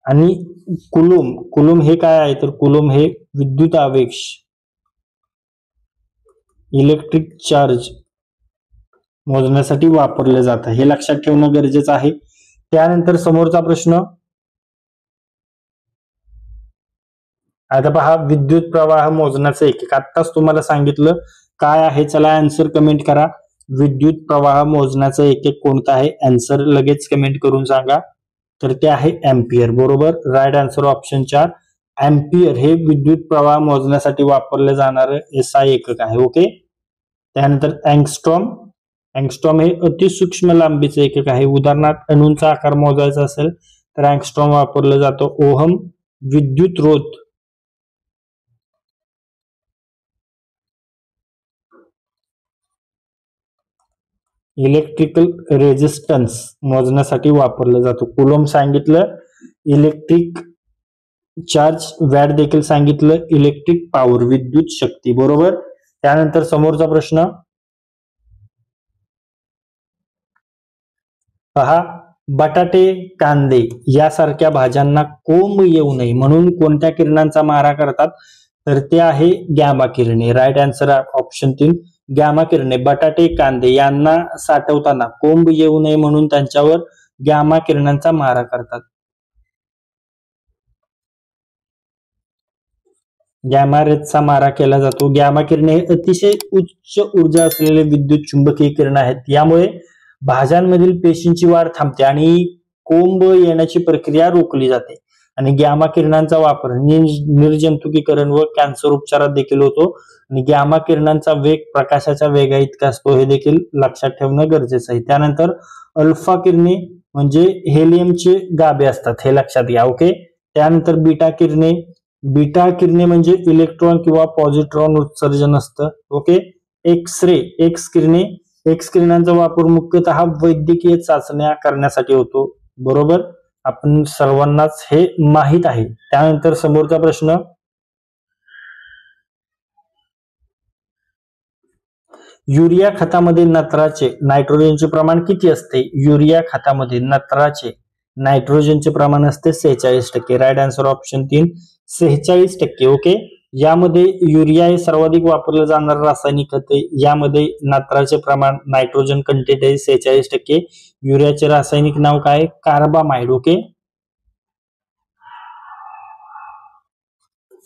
आणि कुलूम हे काय आहे? तर कुलूम हे विद्युत आवेश, इलेक्ट्रिक चार्ज मोजण्यासाठी वापरले जातं. हे लक्षात ठेवणं गरजेचं आहे. त्यानंतर समोरचा प्रश्न. आता पहा, विद्युत प्रवाह मोजण्याचं एकक आत्ताच तुम्हाला सांगितलं काय आहे. चला आन्सर कमेंट करा. विद्युत प्रवाह मोजण्याचं एकक कोणतं आहे? आन्सर लगेच कमेंट करून सांगा. तर ते आहे एम्पियर. बरोबर, राईट आन्सर ऑप्शन 4. एम्पियर हे विद्युत प्रवाह मोजण्यासाठी वापरले जाणारे एसआय एकक आहे. ओके. त्यानंतर अँगस्ट्रॉम हे अतिसूक्ष्म लांबीचे एकक आहे. उदाहरणार्थ अणूंचा आकार मोजायचा असेल तर अँगस्ट्रॉम वापरलं जातं. ओहम विद्युत रोध, इलेक्ट्रिकल रेजिस्टन्स मोजण्यासाठी वापरलं जातो. कुलॉम सांगितलं, इलेक्ट्रिक चार्ज. वॅट देखील सांगितलं, इलेक्ट्रिक पॉवर विद्युत शक्ती. बरोबर. त्यानंतर समोरचा प्रश्न पहा, बटाटे, कांदे यासारख्या भाज्यांना कोंब येऊ नये म्हणून कोणत्या किरणांचा मारा करतात? तर ते आहे गॅमा किरणे. राईट आन्सर ऑप्शन 3 गॅमा किरणे. बटाटे, कांदे यांना साठवताना कोंब येऊ नये म्हणून त्यांच्यावर गॅमा किरणांचा मारा करतात. गॅमा रेजचा मारा केला जातो. गॅमा किरणे हे अतिशय उच्च ऊर्जा असलेले विद्युत चुंबकीय किरण आहेत. यामुळे भाज्यांमधील पेशींची वाढ थांबते आणि कोंब येण्याची प्रक्रिया रोखली जाते. आणि गॅमा किरणांचा वापर निर्जंतुकीकरण व कॅन्सर उपचारात देखील होतो. आणि गॅमा किरणांचा वेग प्रकाशाच्या वेगा इतका असतो, हे देखील लक्षात ठेवणं गरजेचं आहे. त्यानंतर अल्फा किरणे म्हणजे हेलियमचे गाभे असतात, हे लक्षात घ्या. ओके. त्यानंतर बीटा किरणे म्हणजे इलेक्ट्रॉन किंवा पॉझिट्रॉन उत्सर्जन असतं. ओके. एक्स किरणांचा वापर मुख्यतः वैद्यकीय चाचण्या करण्यासाठी होतो. बरोबर, आपण सर्वांनाच हे माहित आहे. त्यानंतर समोरचा प्रश्न. युरिया खतामध्ये नायट्रोजनचे प्रमाण किती असते? युरिया खतामध्ये नायट्रोजनचे प्रमाण असते 46%. Right answer option 3 46%. ओके. यामध्ये युरिया हे सर्वाधिक वापरलं जाणारं रासायनिक खत आहे. यामध्ये नायट्राचे प्रमाण, नायट्रोजन कंटेंट आहे 46%. युरियाचे रासायनिक नाव काय? कार्बामाइड. ओके,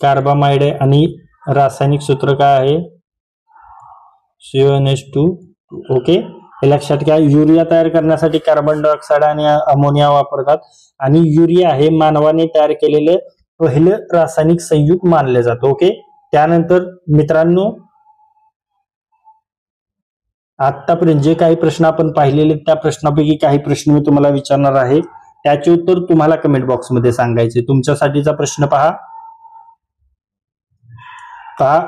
कार्बामाइड आहे. आणि रासायनिक सूत्र काय आहे? CnH2 okay. हे लक्षात घ्या. युरिया तयार करण्यासाठी कार्बन डायऑक्साइड आणि अमोनिया वापरतात आणि युरिया हे मानवाने तयार केलेले पहिले रासायनिक संयुग मानले जाते. ओके. त्यानंतर मित्रांनो आतापर्यंत जे काही प्रश्न आपण पाहिलेले त्या प्रश्नापैकी काही प्रश्न मी तुम्हाला विचारणार आहे, त्याचे उत्तर तुम्हाला कमेंट बॉक्स मध्ये सांगायचे. तुमच्यासाठीचा प्रश्न पहा.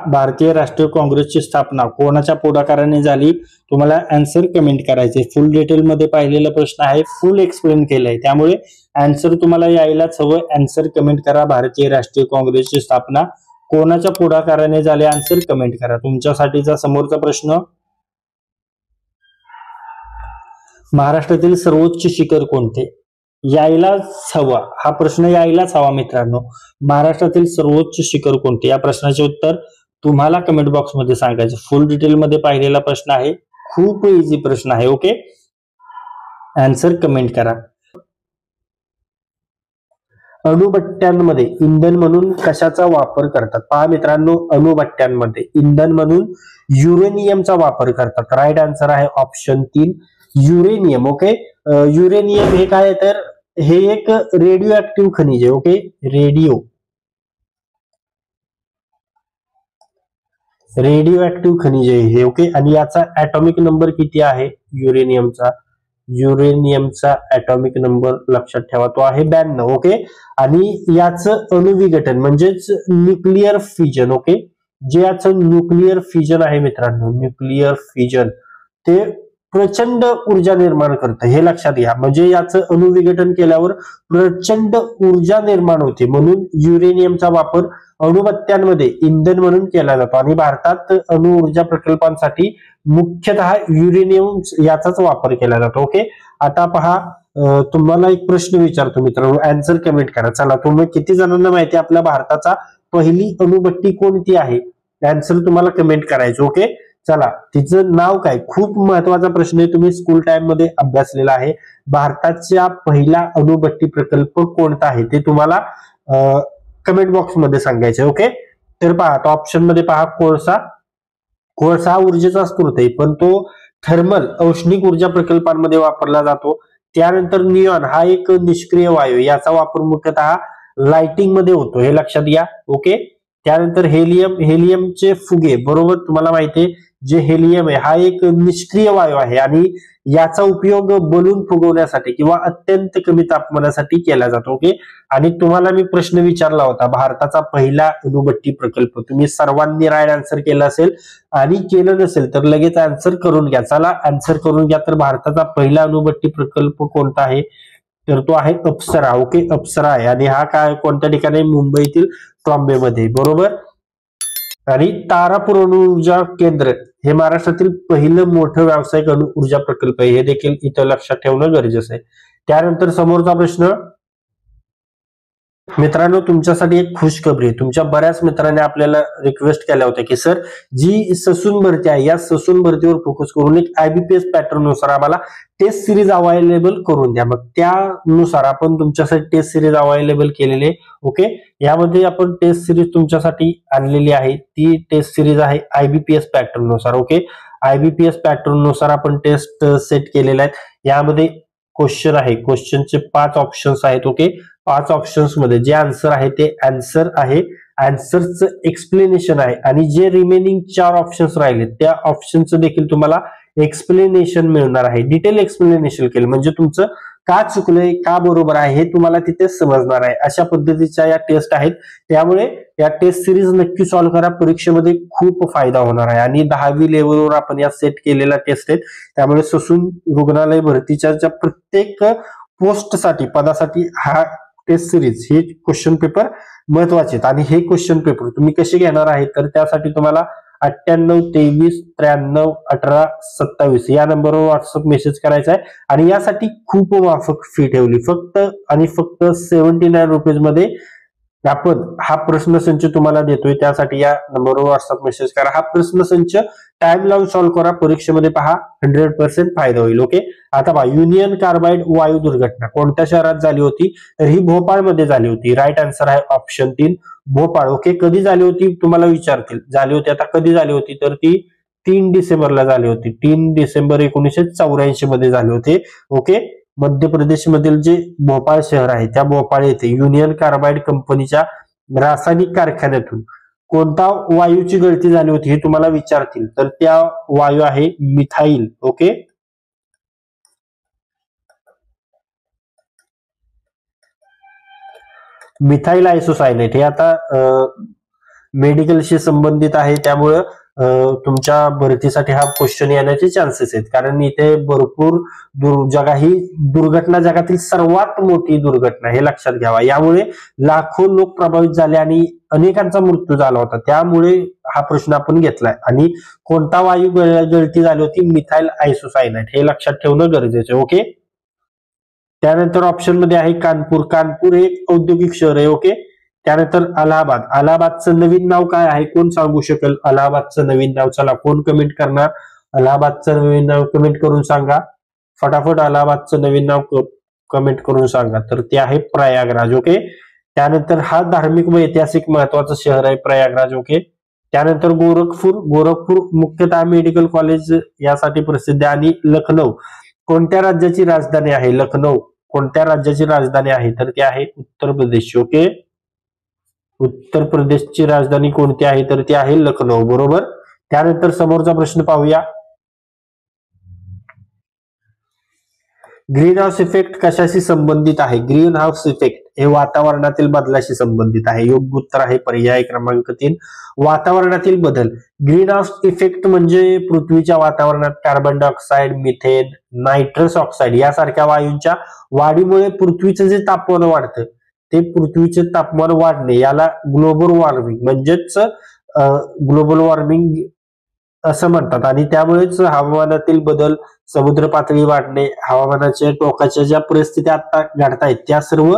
भारतीय राष्ट्रीय काँग्रेसची स्थापना कोणाच्या पुढाकाराने झाली? तुम्हाला आन्सर कमेंट करायचे. फुल डिटेल मध्ये पाहिलेला प्रश्न आहे, फुल एक्सप्लेन केलाय, त्यामुळे आन्सर तुम्हाला यायलाच हवं. आन्सर कमेंट करा. भारतीय राष्ट्रीय काँग्रेसची स्थापना कोणाच्या पुढाकाराने झाली? आन्सर कमेंट करा. तुमच्यासाठीचा समोरचा प्रश्न, महाराष्ट्रातील सर्वोच्च शिखर कोणते? यायलाच हवा, हा प्रश्न यायलाच हवा मित्रांनो. महाराष्ट्रातील सर्वोच्च शिखर कोणते? या प्रश्नाचे उत्तर तुम्हाला कमेंट बॉक्स मध्ये सांगायचे. फुल डिटेल मध्ये पाहिलेला प्रश्न आहे, खूप इझी प्रश्न आहे. ओके. आन्सर कमेंट करा. अणुभट्ट्यांमध्ये इंधन म्हणून कशाचा वापर करतात? पहा मित्रांनो, अणुभट्ट्यांमध्ये इंधन म्हणून युरेनियमचा वापर करतात. राईट आन्सर आहे ऑप्शन 3 युरेनियम. ओके. युरेनियम हे काय तर हे एक रेडिओ ऍक्टिव्ह खनिज आहे. ओके. रेडिओ ऍक्टिव्ह खनिज आहे हे. ओके. आणि याचा ऍटॉमिक नंबर किती आहे? युरेनियमचा ऍटॉमिक नंबर लक्षात ठेवा, तो आहे 92. ओके. आणि याचं अणुविघटन म्हणजेच न्यूक्लिअर फिजन. ओके. जे याचं न्यूक्लिअर फिजन आहे मित्रांनो, न्यूक्लिअर फिजन ते प्रचंड ऊर्जा निर्माण करतं, हे लक्षात घ्या. म्हणजे याचं अणुविघटन केल्यावर प्रचंड ऊर्जा निर्माण होते, म्हणून युरेनियमचा वापर अणुभट्ट्यांमध्ये इंधन म्हणून केला जातो. आणि भारतात अणुऊर्जा प्रकल्पांसाठी मुख्यतः युरेनियम याचाच वापर केला जातो. ओके. आता पहा, तुम्हाला एक प्रश्न विचारतो मित्रांनो, आन्सर कमेंट करा. चला, तुम्ही किती जणांना माहिती आपल्या भारताचा पहिली अणुभट्टी कोणती आहे? आन्सर तुम्हाला कमेंट करायचं. ओके. चला, तिचं नाव काय? खूप महत्वाचा प्रश्न आहे, तुम्ही स्कूल टाइम मध्ये अभ्यासलेला आहे. भारताचा पहिला अणुभट्टी प्रकल्प कोणता आहे ते तुम्हाला कमेंट बॉक्स मध्ये सांगायचे. ओके. तर पहा, तो ऑप्शन मध्ये पहा, कोळसा हा ऊर्जेचा स्रोत आहे, पण तो थर्मल औष्णिक ऊर्जा प्रकल्पांमध्ये वापरला जातो. त्यानंतर निऑन हा एक निष्क्रिय वायू, याचा वापर मुख्यतः लाइटिंग मध्ये होतो, हे लक्षात घ्या. ओके. त्यानंतर हेलियमचे फुगे, बरोबर तुम्हाला माहितीये, जे हेलियम आहे हा एक निष्क्रिय वायू आहे आणि याचा उपयोग बलून फुगवण्यासाठी किंवा अत्यंत कमी तापमानासाठी केला जातो. ओके. आणि तुम्हाला मी प्रश्न विचारला होता, भारताचा पहिला अणुभट्टी प्रकल्प, तुम्ही सर्वांनी राईट आन्सर केला असेल आणि केलं नसेल तर लगेच आन्सर करून घ्या. चला, आन्सर करून घ्या. तर भारताचा पहिला अणुभट्टी प्रकल्प कोणता आहे? तर तो आहे अप्सरा. ओके. अप्सरा आहे. आणि हा काय कोणत्या ठिकाणी? मुंबईतील ट्रॉम्बेमध्ये, बरोबर. आणि तारापूर अणुऊर्जा केंद्र हे महाराष्ट्रातील पहिलं मोठं व्यावसायिक अणु ऊर्जा प्रकल्प आहे, हे देखील इथं लक्षात ठेवणं गरजेचं आहे. त्यानंतर समोरचा प्रश्न मित्रांनो, तुमच्यासाठी एक खुशखबरी आहे. तुमच्या बऱ्याच मित्रांनी आपल्याला रिक्वेस्ट केल्या होत्या की सर, जी ससून भरती आहे या ससून भरतीवर फोकस करून एक IBPS पॅटर्न नुसार आम्हाला टेस्ट सिरीज अवेलेबल करून द्या. मग त्यानुसार आपण तुमच्यासाठी टेस्ट सिरीज अवेलेबल केलेली आहे. ओके. यामध्ये आपण टेस्ट सिरीज तुमच्यासाठी आणलेली आहे. ती टेस्ट सिरीज आहे IBPS पॅटर्न नुसार. ओके. IBPS पॅटर्न नुसार आपण टेस्ट सेट केलेल्या आहेत. यामध्ये क्वेश्चन आहे, क्वेश्चनचे 5 ऑप्शन्स आहेत. ओके. 5 ऑप्शन्स मध्ये जे आन्सर आहे ते आन्सर आहे, आन्सरचं एक्सप्लेनेशन आहे, आणि जे रिमेनिंग 4 ऑप्शन्स राहिले त्या ऑप्शनचं देखील तुम्हाला एक्सप्लेनेशन मिळणार आहे. डिटेल एक्सप्लेनेशन केलं म्हणजे तुमचं का चुकलंय, का बरोबर आहे हे तुम्हाला तिथे समजणार आहे. अशा पद्धतीच्या या टेस्ट आहेत. त्यामुळे या टेस्ट सिरीज नक्की सॉल्व्ह करा, परीक्षेमध्ये खूप फायदा होणार आहे. आणि 10वी लेवलवर आपण या सेट केलेल्या टेस्ट आहेत. त्यामुळे ससून रुग्णालय भरतीच्या प्रत्येक पोस्टसाठी, पदासाठी हा टेस्ट सिरीज हे क्वेश्चन पेपर महत्वाचे आहेत. आणि हे क्वेश्चन पेपर तुम्ही कसे घेणार आहे, तर त्यासाठी तुम्हाला 98 23 93 18 27 या नंबरवर व्हॉट्सअप मेसेज करायचा आहे. आणि यासाठी खूप माफक फी ठेवली, फक्त आणि फक्त 79 रुपीज मध्ये आपण हा प्रश्नसंच तुम्हाला देतोय. त्यासाठी या नंबरवर व्हॉट्सअप मेसेज करा. हा प्रश्नसंच टाइम लावून सॉल्व्ह करा, परीक्षेमध्ये पहा 100% फायदा होईल. ओके. आता पहा, युनियन कार्बाइड वायू दुर्घटना कोणत्या शहरात झाली होती? तर ही भोपाळमध्ये झाली होती. राईट आन्सर आहे ऑप्शन 3 भोपाळ. ओके. कधी झाली होती तुम्हाला विचारतील, झाली होती. आता कधी झाली होती? तर ती 3 डिसेंबरला झाली होती. 3 डिसेंबर 1984 मध्ये झाले होते. ओके. मध्य प्रदेश मधील जे भोपाळ शहर आहे त्या भोपाळ येथे युनियन कार्बाइड कंपनीच्या रासायनिक कारखान्यातून कोणता वायूची गळती झाली होती हे तुम्हाला विचारतील, तर त्या वायू आहे मिथाईल. ओके. मिथाईल आयसोसायनेट हे आता मेडिकलशी संबंधित आहे, त्यामुळं तुमच्या भरतीसाठी हा क्वेश्चन येण्याचे चान्सेस आहेत, कारण इथे भरपूर दुर्घटना, जगातील सर्वात मोठी दुर्घटना हे लक्षात घ्यावा. यामुळे लाखो लोक प्रभावित झाले आणि अनेकांचा मृत्यू झाला होता, त्यामुळे हा प्रश्न आपण घेतलाय. आणि कोणता वायू गळती झाली होती? मिथाईल आयसोसायनेट, हे लक्षात ठेवणं गरजेचं आहे. ओके. त्यानंतर ऑप्शन मध्ये आहे कानपूर. कानपूर हे एक औद्योगिक शहर आहे. ओके. त्यानंतर अलाहाबाद. अलाहाबादचं नवीन नाव काय आहे? कोण सांगू शकेल अलाहाबादचं नवीन नाव? चला, कोण कमेंट करणार? अलाहाबादचं नवीन नाव कमेंट करून सांगा फटाफट. अलाहाबादचं नवीन नाव कमेंट करून सांगा. तर ते आहे प्रयागराज. ओके. त्यानंतर हा धार्मिक व ऐतिहासिक महत्वाचं शहर आहे प्रयागराज. ओके. त्यानंतर गोरखपूर. गोरखपूर मुख्यतः मेडिकल कॉलेज यासाठी प्रसिद्ध आहे. आणि लखनौ कोणत्या राज्याची राजधानी आहे? लखनौ कोणत्या राज्याची राजधानी आहे? तर ती आहे उत्तर प्रदेश. ओके. उत्तर प्रदेशची राजधानी कोणती आहे? तर ती आहे लखनौ. बरोबर. त्यानंतर समोरचा प्रश्न पाहूया. ग्रीन हाऊस इफेक्ट कशाशी संबंधित आहे? ग्रीन हाऊस इफेक्ट हे वातावरणातील बदलाशी संबंधित आहे. योग्य उत्तर आहे पर्याय क्रमांक 3, वातावरणातील बदल. ग्रीन हाऊस इफेक्ट म्हणजे पृथ्वीच्या वातावरणात carbon dioxide, methane, nitrous oxide यासारख्या वायूंच्या वाढीमुळे पृथ्वीचं जे तापमान वाढतं, ते पृथ्वीचे तापमान वाढणे याला ग्लोबल वॉर्मिंग म्हणजेच ग्लोबल वॉर्मिंग असं म्हणतात. आणि त्यामुळेच हवामानातील बदल, समुद्र पातळी वाढणे, हवामानाच्या टोकाच्या ज्या परिस्थिती आता घडतायत त्या सर्व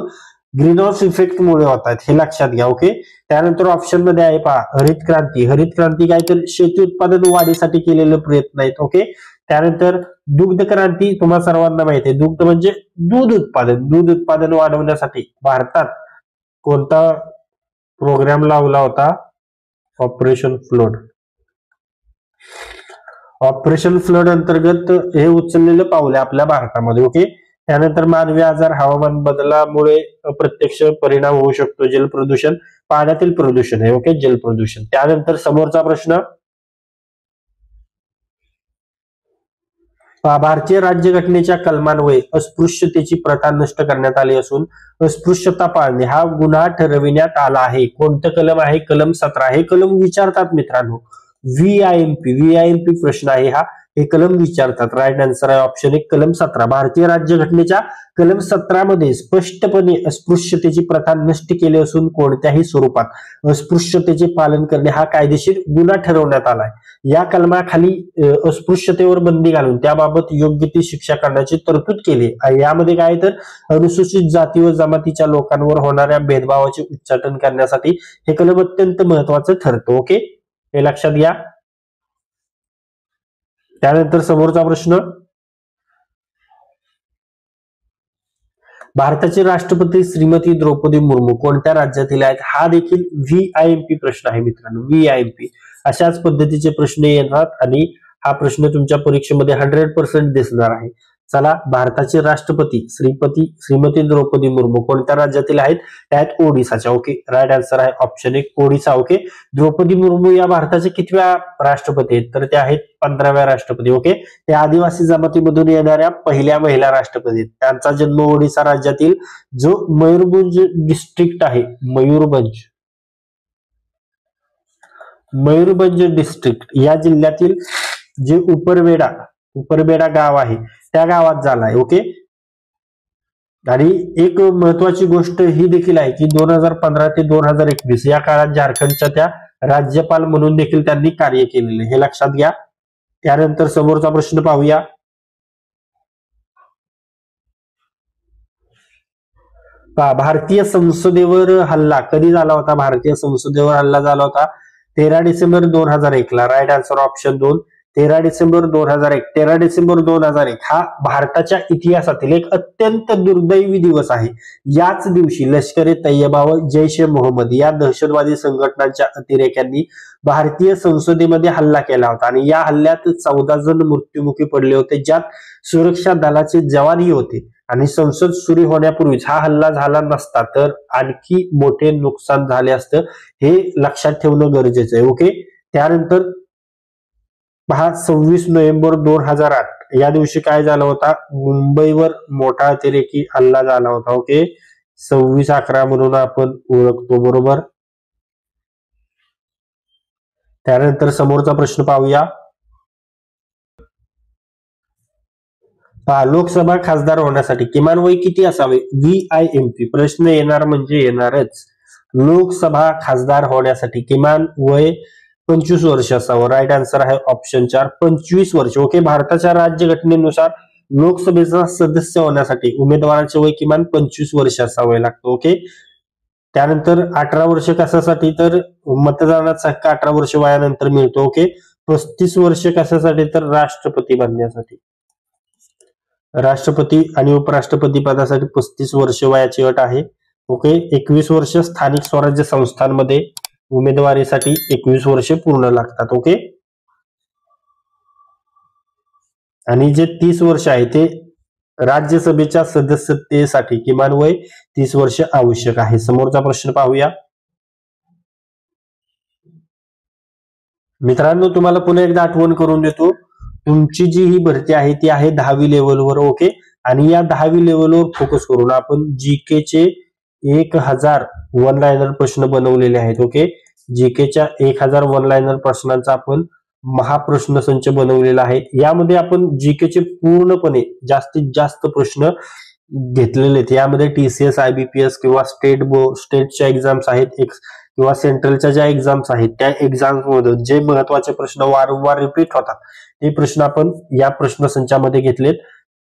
ग्रीन हाऊस इफेक्ट मुळे होत आहेत, हे लक्षात घ्या. ओके. त्यानंतर ऑप्शन मध्ये आहे पहा हरित क्रांती. हरित क्रांती काय? तर शेती उत्पादन वाढीसाठी केलेले प्रयत्न आहेत. ओके. त्यानंतर दुग्ध क्रांती. तुम्हाला सर्वांना माहिती आहे, दुग्ध म्हणजे दूध उत्पादन. दूध उत्पादन वाढवण्यासाठी भारतात कोणता प्रोग्राम लावला होता? Operation flood. ऑपरेशन फ्लड अंतर्गत हे उचललेलं पाऊल आहे आपल्या भारतामध्ये. ओके. त्यानंतर मानवी आजार. हवामान बदलामुळे अप्रत्यक्ष परिणाम होऊ शकतो. जल प्रदूषण, पाण्यातील प्रदूषण आहे. ओके. जल प्रदूषण. त्यानंतर समोरचा प्रश्न, भारतीय राज्यघटनेच्या कलमान्वये अस्पृश्यतेची प्रथा नष्ट करण्यात आली असून अस्पृश्यता पाळणे हा गुन्हा ठरविण्यात आला आहे. कोणतं कलम आहे? कलम 17. हे कलम विचारतात मित्रांनो. व्हीआयएमपी प्रश्न आहे हा. हे कलम विचारतात. राईट आन्सर आहे ऑप्शन 1 कलम 17. भारतीय राज्यघटनेच्या कलम 17 मध्ये स्पष्टपणे अस्पृश्यतेची प्रथा नष्ट केली असून कोणत्याही स्वरूपात अस्पृश्यतेचे पालन करणे हा कायदेशीर गुन्हा ठरवण्यात आलाय. या कलमाखाली अस्पृश्यतेवर बंदी घालून त्याबाबत योग्य ती शिक्षा करण्याची तरतूद केली. यामध्ये काय तर अनुसूचित जाती व जमातीच्या लोकांवर होणाऱ्या भेदभावाचे उच्चाटन करण्यासाठी हे कलम अत्यंत महत्वाचं ठरतं. ओके. हे लक्षात घ्या. त्यानंतर समोरचा प्रश्न, भारताचे राष्ट्रपती श्रीमती द्रौपदी मुर्मू कोणत्या राज्यातील आहेत? हा देखील व्हीआयएमपी प्रश्न आहे मित्रांनो. व्हीआयएमपी अशाच पद्धतीचे प्रश्न येतात आणि हा प्रश्न तुमच्या परीक्षेमध्ये 100% दिसणार आहे. चला, भारताचे राष्ट्रपती श्रीमती द्रौपदी मुर्मू कोणत्या राज्यातील आहेत? त्यात ओडिसाच्या. ओके. राईट आन्सर आहे ऑप्शन 1 ओडिसा. ओके. द्रौपदी मुर्मू या भारताचे कितव्या राष्ट्रपती आहेत? तर ते आहेत 15व्या राष्ट्रपती. ओके. ते आदिवासी जमातीमधून येणाऱ्या पहिल्या महिला राष्ट्रपती आहेत. त्यांचा जन्म ओडिसा राज्यातील जो मयूरभंज डिस्ट्रिक्ट आहे, मयूरभंज डिस्ट्रिक्ट या जिल्ह्यातील जे उपरबेडा गाव आहे त्या गावात झालाय. ओके. आणि एक महत्वाची गोष्ट ही देखील आहे की 2015 ते 2021 या काळात झारखंडच्या त्या राज्यपाल म्हणून देखील त्यांनी कार्य केलेले, हे लक्षात घ्या. त्यानंतर समोरचा प्रश्न पाहूया. भारतीय संसदेवर हल्ला कधी झाला होता? भारतीय संसदेवर हल्ला झाला होता 13 डिसेंबर 2001 ला. Right answer option 2 13 December 2001 13 December 2001 हा भारताच्या इतिहासातील एक अत्यंत दुर्दैवी दिवस आहे. याच दिवशी लष्कर ए तैयबा व जैश ए मोहम्मद या दहशतवादी संघटनांच्या अतिरेक्यांनी भारतीय संसदेमध्ये हल्ला केला होता आणि या हल्ल्यात 14 जण मृत्युमुखी पडले होते, ज्यात सुरक्षा दलाचे जवानही होते. आणि संसद सुरू होण्यापूर्वीच हा हल्ला झाला नसता तर आणखी मोठे नुकसान झाले असतं, हे लक्षात ठेवणं गरजेचं आहे. ओके, त्यानंतर पहा 26 नोव्हेंबर 2008 या दिवशी काय झालं होता, मुंबईवर मोठा अतिरेकी हल्ला झाला होता. ओके, 26/11 म्हणून आपण ओळखतो, बरोबर. त्यानंतर समोरचा प्रश्न पाहूया. लोकसभा खासदार होण्यासाठी किमान वय किती असावे? VIMP प्रश्न येणार म्हणजे येणारच. लोकसभा खासदार होण्यासाठी किमान वय 25 वर्ष असावं. राईट आन्सर आहे ऑप्शन 4 25 वर्ष. ओके, भारताच्या राज्यघटनेनुसार लोकसभेचा सदस्य होण्यासाठी उमेदवाराचे वय किमान 25 वर्ष असावे लागतं. ओके, त्यानंतर 18 वर्ष कशासाठी, तर मतदानाचा हक्क 18 वर्ष वयानंतर मिळतो. ओके, 35 वर्ष कशासाठी, तर राष्ट्रपती बनण्यासाठी. राष्ट्रपती आणि उपराष्ट्रपती पदासाठी 35 वर्ष वयाची अट आहे. ओके, 21 वर्ष स्थानिक स्वराज्य संस्थांमध्ये उमेदवारीसाठी 21 वर्ष पूर्ण लागतात. ओके, आणि जे 30 वर्ष आहे ते राज्यसभेच्या सदस्यतेसाठी किमान वय 30 वर्ष आवश्यक आहे. समोरचा प्रश्न पाहूया. मित्रांनो, तुम्हाला पुन्हा एकदा आठवण करून देतो, तुमची जी ही भरती आहे ती आहे 10वी लेवलवर. ओके, आणि या 10वी लेवलवर फोकस करून आपण जीकेचे 1000 वन लायनर प्रश्न बनवलेले आहेत. ओके, जीकेच्या 1000 वन लायनर प्रश्नांचा आपण महाप्रश्न संच बनवलेला आहे. यामध्ये आपण जीकेचे पूर्णपणे जास्तीत जास्त प्रश्न घेतलेले आहेत. यामध्ये TCS, IBPS किंवा स्टेटच्या एक्झाम्स आहेत किंवा सेंट्रलच्या ज्या एक्झाम्स आहेत त्या एक्झाम्स मधून जे महत्वाचे प्रश्न वारंवार रिपीट होतात ते प्रश्न आपण या प्रश्नसंचामध्ये घेतलेत.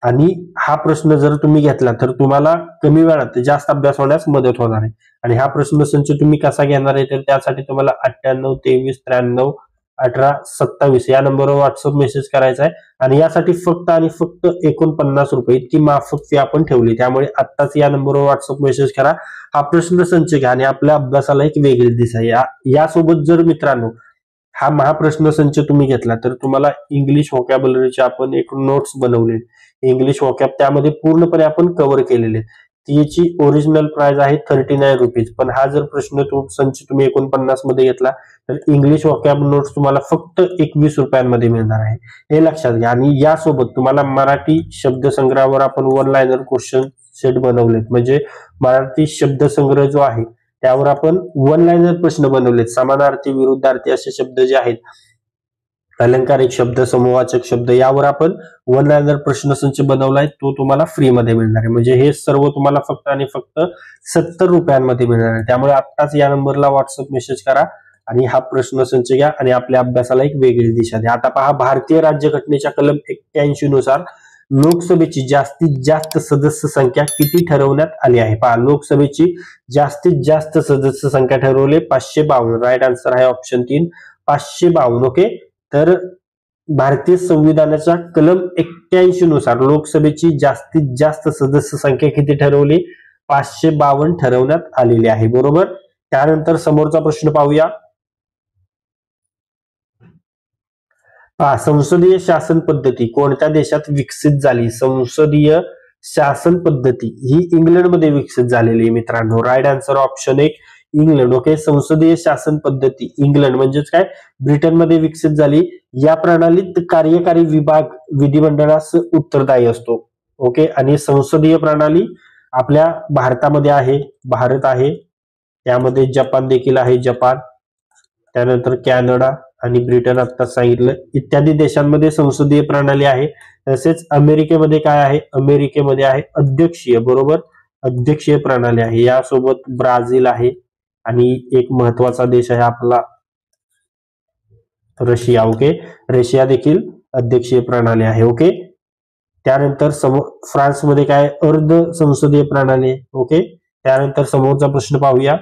आणि हा प्रश्न जर तुम्ही घेतला तर तुम्हाला कमी वेळात जास्त अभ्यास होण्यास मदत होणार आहे. आणि हा प्रश्नसंच तुम्ही कसा घेणार आहे, तर त्यासाठी तुम्हाला 98 23 93 18 27 या नंबरवर व्हॉट्सअप मेसेज करायचा आहे. आणि यासाठी फक्त आणि फक्त 49 रुपये इतकी माफक फी आपण ठेवली. त्यामुळे आत्ताच या नंबरवर व्हॉट्सअप मेसेज करा, हा प्रश्नसंच घ्या आणि आपल्या अभ्यासाला एक वेगळी दिशा. यासोबत जर मित्रांनो हा महाप्रश्न संच तुम्ही घेतला तर तुम्हाला इंग्लिश व्होकॅब्युलरीचे आपण एक नोट्स बनवले, इंग्लिश व्होकॅब त्यामध्ये पूर्णपणे आपण कव्हर केलेले. त्याची ओरिजिनल प्राइस आहे 39 रुपीज. पण हा जर प्रश्न संच तुम्ही 49 मध्ये घेतला तर इंग्लिश व्होकॅब नोट्स तुम्हाला फक्त 21 रुपयांमध्ये मिळणार आहे, हे लक्षात घ्या. आणि यासोबत तुम्हाला मराठी शब्दसंग्रहावर आपण वन लायनर क्वेश्चन सेट बनवलेत, म्हणजे मराठी शब्दसंग्रह जो आहे त्यावर आपण वन लायनर प्रश्न बनवलेत. समानार्थी, विरुद्धार्थी असे शब्द जे आहेत, अलंकारिक शब्द, समूहवाचक शब्द, यावर आपण वन लायनर प्रश्नसंच बनवलाय, तो तुम्हाला फ्री मध्ये मिळणार आहे. म्हणजे हे सर्व तुम्हाला फक्त आणि फक्त 70 रुपयांमध्ये मिळणार आहे. त्यामुळे आत्ताच या नंबरला व्हॉट्सअप मेसेज करा आणि हा प्रश्नसंच घ्या आणि आपल्या अभ्यासाला एक वेगळी दिशा द्या. आता पहा, भारतीय राज्यघटनेच्या कलम 81 नुसार लोकसभेची जास्तीत जास्त सदस्य संख्या किती ठरवण्यात आली आहे? पहा, लोकसभेची जास्तीत जास्त सदस्य संख्या ठरवली 552. राईट आन्सर आहे ऑप्शन 3 552. ओके, तर भारतीय संविधानाच्या कलम 81 नुसार लोकसभेची जास्तीत जास्त सदस्य संख्या किती ठरवली? 552 ठरवण्यात आलेली आहे, बरोबर. त्यानंतर समोरचा प्रश्न पाहूया. संसदीय शासन पद्धती कोणत्या देशात विकसित झाली? संसदीय शासन पद्धती ही इंग्लंडमध्ये विकसित झालेली मित्रांनो. Right answer option 1 England. Okay, संसदीय शासन पद्धती इंग्लंड म्हणजेच काय, ब्रिटनमध्ये विकसित झाली. या प्रणालीत कार्यकारी विभाग विधिमंडळास उत्तरदायी असतो. ओके, आणि संसदीय प्रणाली आपल्या भारतामध्ये आहे, भारत आहे, त्यामध्ये जपान देखील आहे, जपान, त्यानंतर कॅनडा आणि ब्रिटन आत्ताच सांगितलं, इत्यादी देशांमध्ये संसदीय प्रणाली आहे. तसेच अमेरिकेमध्ये काय आहे? अमेरिकेमध्ये आहे अध्यक्षीय, बरोबर, अध्यक्षीय प्रणाली आहे. यासोबत ब्राझील आहे आणि एक महत्वाचा देश आहे आपला रशिया. ओके, रशिया देखील अध्यक्षीय प्रणाली आहे. ओके, त्यानंतर फ्रान्समध्ये काय, अर्ध संसदीय प्रणाली. ओके, त्यानंतर समोरचा प्रश्न पाहूया.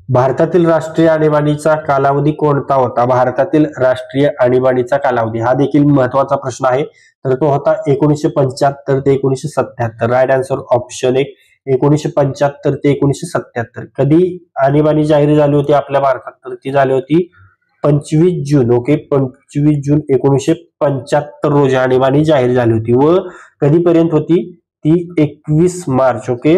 भारतातील राष्ट्रीय आणीबाणीचा कालावधी कोणता होता? भारतातील राष्ट्रीय आणीबाणीचा कालावधी हा देखील महत्वाचा प्रश्न आहे. तर तो होता 1975 ते 1977. राईट आन्सर ऑप्शन 1 1975 ते 1977. कधी आणीबाणी जाहीर झाली होती आपल्या भारतात? तर ती झाली होती 25 जून. ओके, 25 जून 1975 रोजी आणीबाणी जाहीर झाली होती. व कधीपर्यंत होती ती? 21 मार्च. ओके,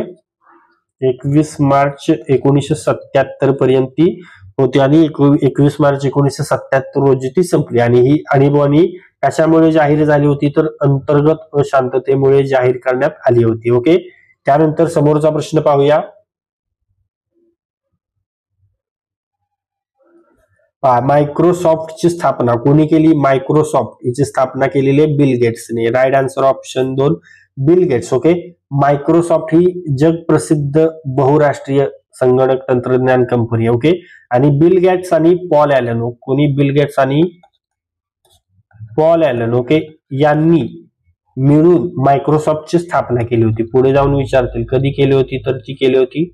21 मार्च 1977 पर्यंत ती होती आणि 21 मार्च 1977 रोजी ती संपली. आणि ही आणीबाणी कशामुळे जाहीर झाली होती? तर अंतर्गत अशांततेमुळे जाहीर करण्यात आली होती. ओके, त्यानंतर समोरचा प्रश्न पाहूया. मायक्रोसॉफ्टची स्थापना कोणी केली? मायक्रोसॉफ्ट हिची स्थापना केलेली आहे बिल गेट्सने. Right answer option 2 Bill Gates. Okay, Microsoft ही जगप्रसिद्ध बहुराष्ट्रीय संगणक तंत्रज्ञान कंपनी. ओके, आणि बिल गेट्स आणि पॉल ॲलन, कोणी? बिल गेट्स आणि पॉल ॲलन, ओके, यांनी मिळून मायक्रोसॉफ्टची स्थापना केली होती. पुढे जाऊन विचारतील कधी केली होती? तर ती केली होती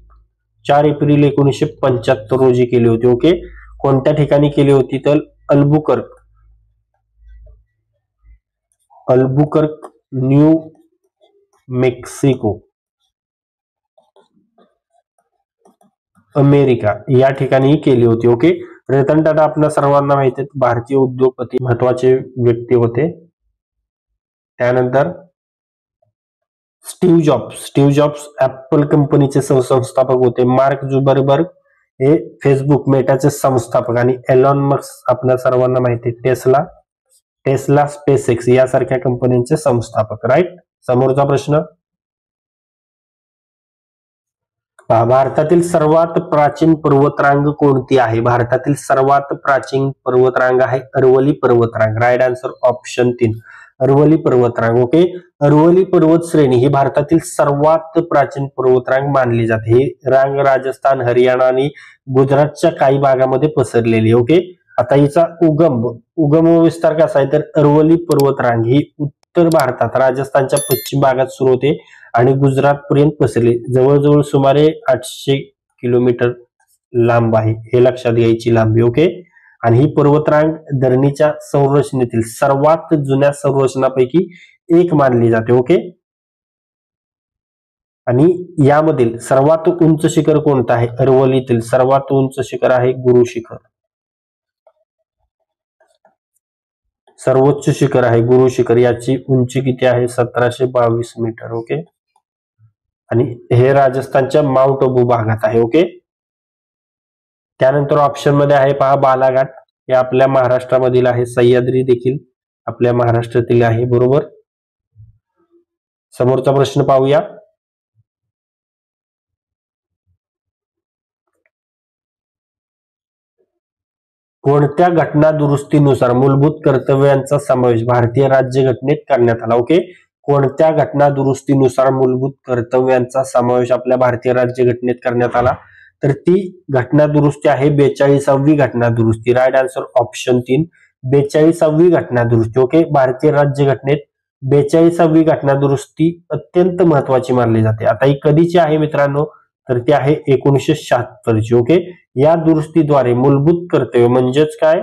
4 एप्रिल 1975 रोजी केली होती. ओके, कोणत्या ठिकाणी केली होती? तर अल्बुकर्क न्यू मेक्सिको, अमेरिका या ठिकाणी केली होती. ओके, रतन टाटा आपल्या सर्वांना माहिती आहेत, भारतीय उद्योगपती महत्वाचे व्यक्ती होते. त्यानंतर स्टीव्ह जॉब्स ऍपल कंपनीचे संस्थापक होते. मार्क झुकरबर्ग हे फेसबुक मेटाचे संस्थापक. आणि एलॉन मस्क आपल्या सर्वांना माहिती आहे, टेस्ला स्पेसएक्स यासारख्या कंपन्यांचे संस्थापक. राईट. समोरचा प्रश्न, भारतातील सर्वात प्राचीन पर्वतरांग कोणती आहे? भारतातील सर्वात प्राचीन पर्वतरांग आहे अरवली पर्वतरांग. राईट आन्सर ऑप्शन 3 अरवली पर्वतरांग. ओके, अरवली पर्वत श्रेणी ही भारतातील सर्वात प्राचीन पर्वतरांग मानली जाते. ही रांग राजस्थान, हरियाणा आणि गुजरातच्या काही भागामध्ये पसरलेली. ओके, आता हिचा उगम विस्तार कसा आहे? तर अरवली पर्वतरांग ही उत्तर भारतात राजस्थानच्या पश्चिम भागात सुरू होते आणि गुजरात पर्यंत पसरली. जवळजवळ सुमारे 800 किलोमीटर लांब आहे, हे लक्षात घ्यायची लांबी. ओके, आणि ही पर्वतरांग धरणीच्या संरचनेतील सर्वात जुन्या संरचनापैकी एक मानली जाते. ओके, आणि यामधील सर्वात उंच शिखर कोणतं आहे? अरवलीतील सर्वात उंच शिखर आहे गुरु शिखर. सर्वोच्च शिखर आहे गुरु शिखर. याची उंची किती आहे? 1722 मीटर. ओके, आणि हे राजस्थानच्या माउंट अबू भागात आहे. ओके, त्यानंतर ऑप्शन मध्ये आहे पहा बालाघाट, हे आपल्या महाराष्ट्रामधील आहे. सह्याद्री देखील आपल्या महाराष्ट्रातील आहे. बरोबर. समोरचा प्रश्न पाहूया. कोणत्या घटना दुरुस्तीनुसार मूलभूत कर्तव्यांचा समावेश भारतीय राज्यघटनेत करण्यात आला? ओके, कोणत्या घटना दुरुस्तीनुसार मूलभूत कर्तव्यांचा समावेश आपल्या भारतीय राज्यघटनेत करण्यात आला? तर ती घटना दुरुस्ती आहे 42वी घटना दुरुस्ती. राईट आन्सर ऑप्शन 3 42वी घटना दुरुस्ती. ओके, भारतीय राज्यघटनेत 42वी घटना दुरुस्ती अत्यंत महत्वाची मानली जाते. आता ही कधीची आहे मित्रांनो? तर ती आहे 1976 ची. ओके, या दुरुस्तीद्वारे मूलभूत कर्तव्य म्हणजेच काय?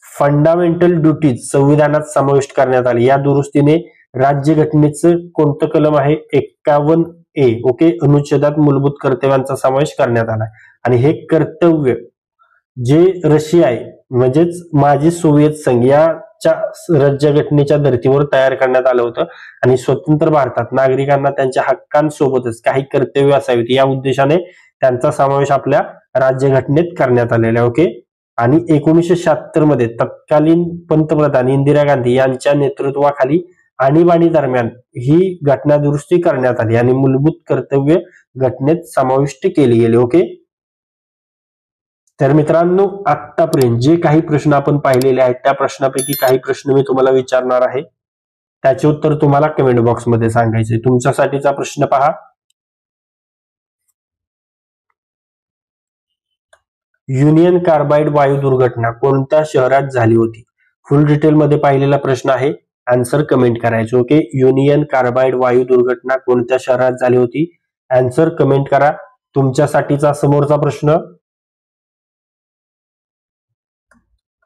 फंडामेंटल ड्युटीज संविधानात समाविष्ट करण्यात आली. या दुरुस्तीने राज्यघटनेचं कोणतं कलम आहे? 51A. ओके, अनुच्छेदात मूलभूत कर्तव्यांचा समावेश करण्यात आला. आणि हे कर्तव्य जे रशिया आहे म्हणजेच माजी सोव्हिएत संघ याच्या राज्यघटनेच्या धर्तीवर तयार करण्यात आलं होतं. आणि स्वतंत्र भारतात नागरिकांना त्यांच्या हक्कांसोबतच काही कर्तव्य असावीत या उद्देशाने त्यांचा समावेश आपल्या राज्यघटनेत करण्यात आलेला आहे. ओके, आणि 1976 मध्ये तत्कालीन पंतप्रधान इंदिरा गांधी यांच्या नेतृत्वाखाली आणीबाणी दरम्यान ही घटना दुरुस्ती करण्यात आली आणि मूलभूत कर्तव्य घटनेत समाविष्ट केली गेली. ओके, तर मित्रांनो आतापर्यंत जे काही प्रश्न आपण पाहिलेले आहेत त्या प्रश्नापैकी काही प्रश्न मी तुम्हाला विचारणार आहे, त्याचे उत्तर तुम्हाला कमेंट बॉक्समध्ये सांगायचे. तुमच्यासाठीचा प्रश्न पहा. युनियन कार्बाइड वायू दुर्घटना कोणत्या शहरात झाली होती? फुल डिटेल मध्ये पाहिलेला प्रश्न आहे. आन्सर कमेंट करायचं. ओके, युनियन कार्बाइड वायू दुर्घटना कोणत्या शहरात झाली होती? आन्सर कमेंट करा. तुमच्यासाठीचा समोरचा प्रश्न,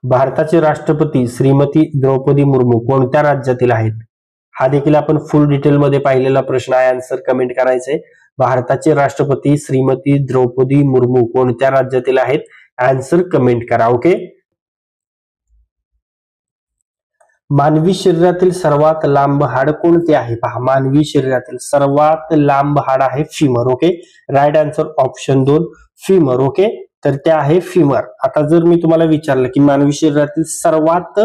भारताचे राष्ट्रपती श्रीमती द्रौपदी मुर्मू कोणत्या राज्यातील आहेत? हा देखील आपण फुल डिटेल मध्ये पाहिलेला प्रश्न आहे. आन्सर कमेंट करायचंय. भारताचे राष्ट्रपती श्रीमती द्रौपदी मुर्मू कोणत्या राज्यातील आहेत? आन्सर कमेंट करा. ओके, मानवी शरीरातील सर्वात लांब हाड कोणते आहे? पहा, मानवी शरीरातील सर्वात लांब हाड आहे femur. Okay, right answer option 2 femur. Okay, तर ते आहे फिमर. आता जर मी तुम्हाला विचारलं की मानवी शरीरातील सर्वात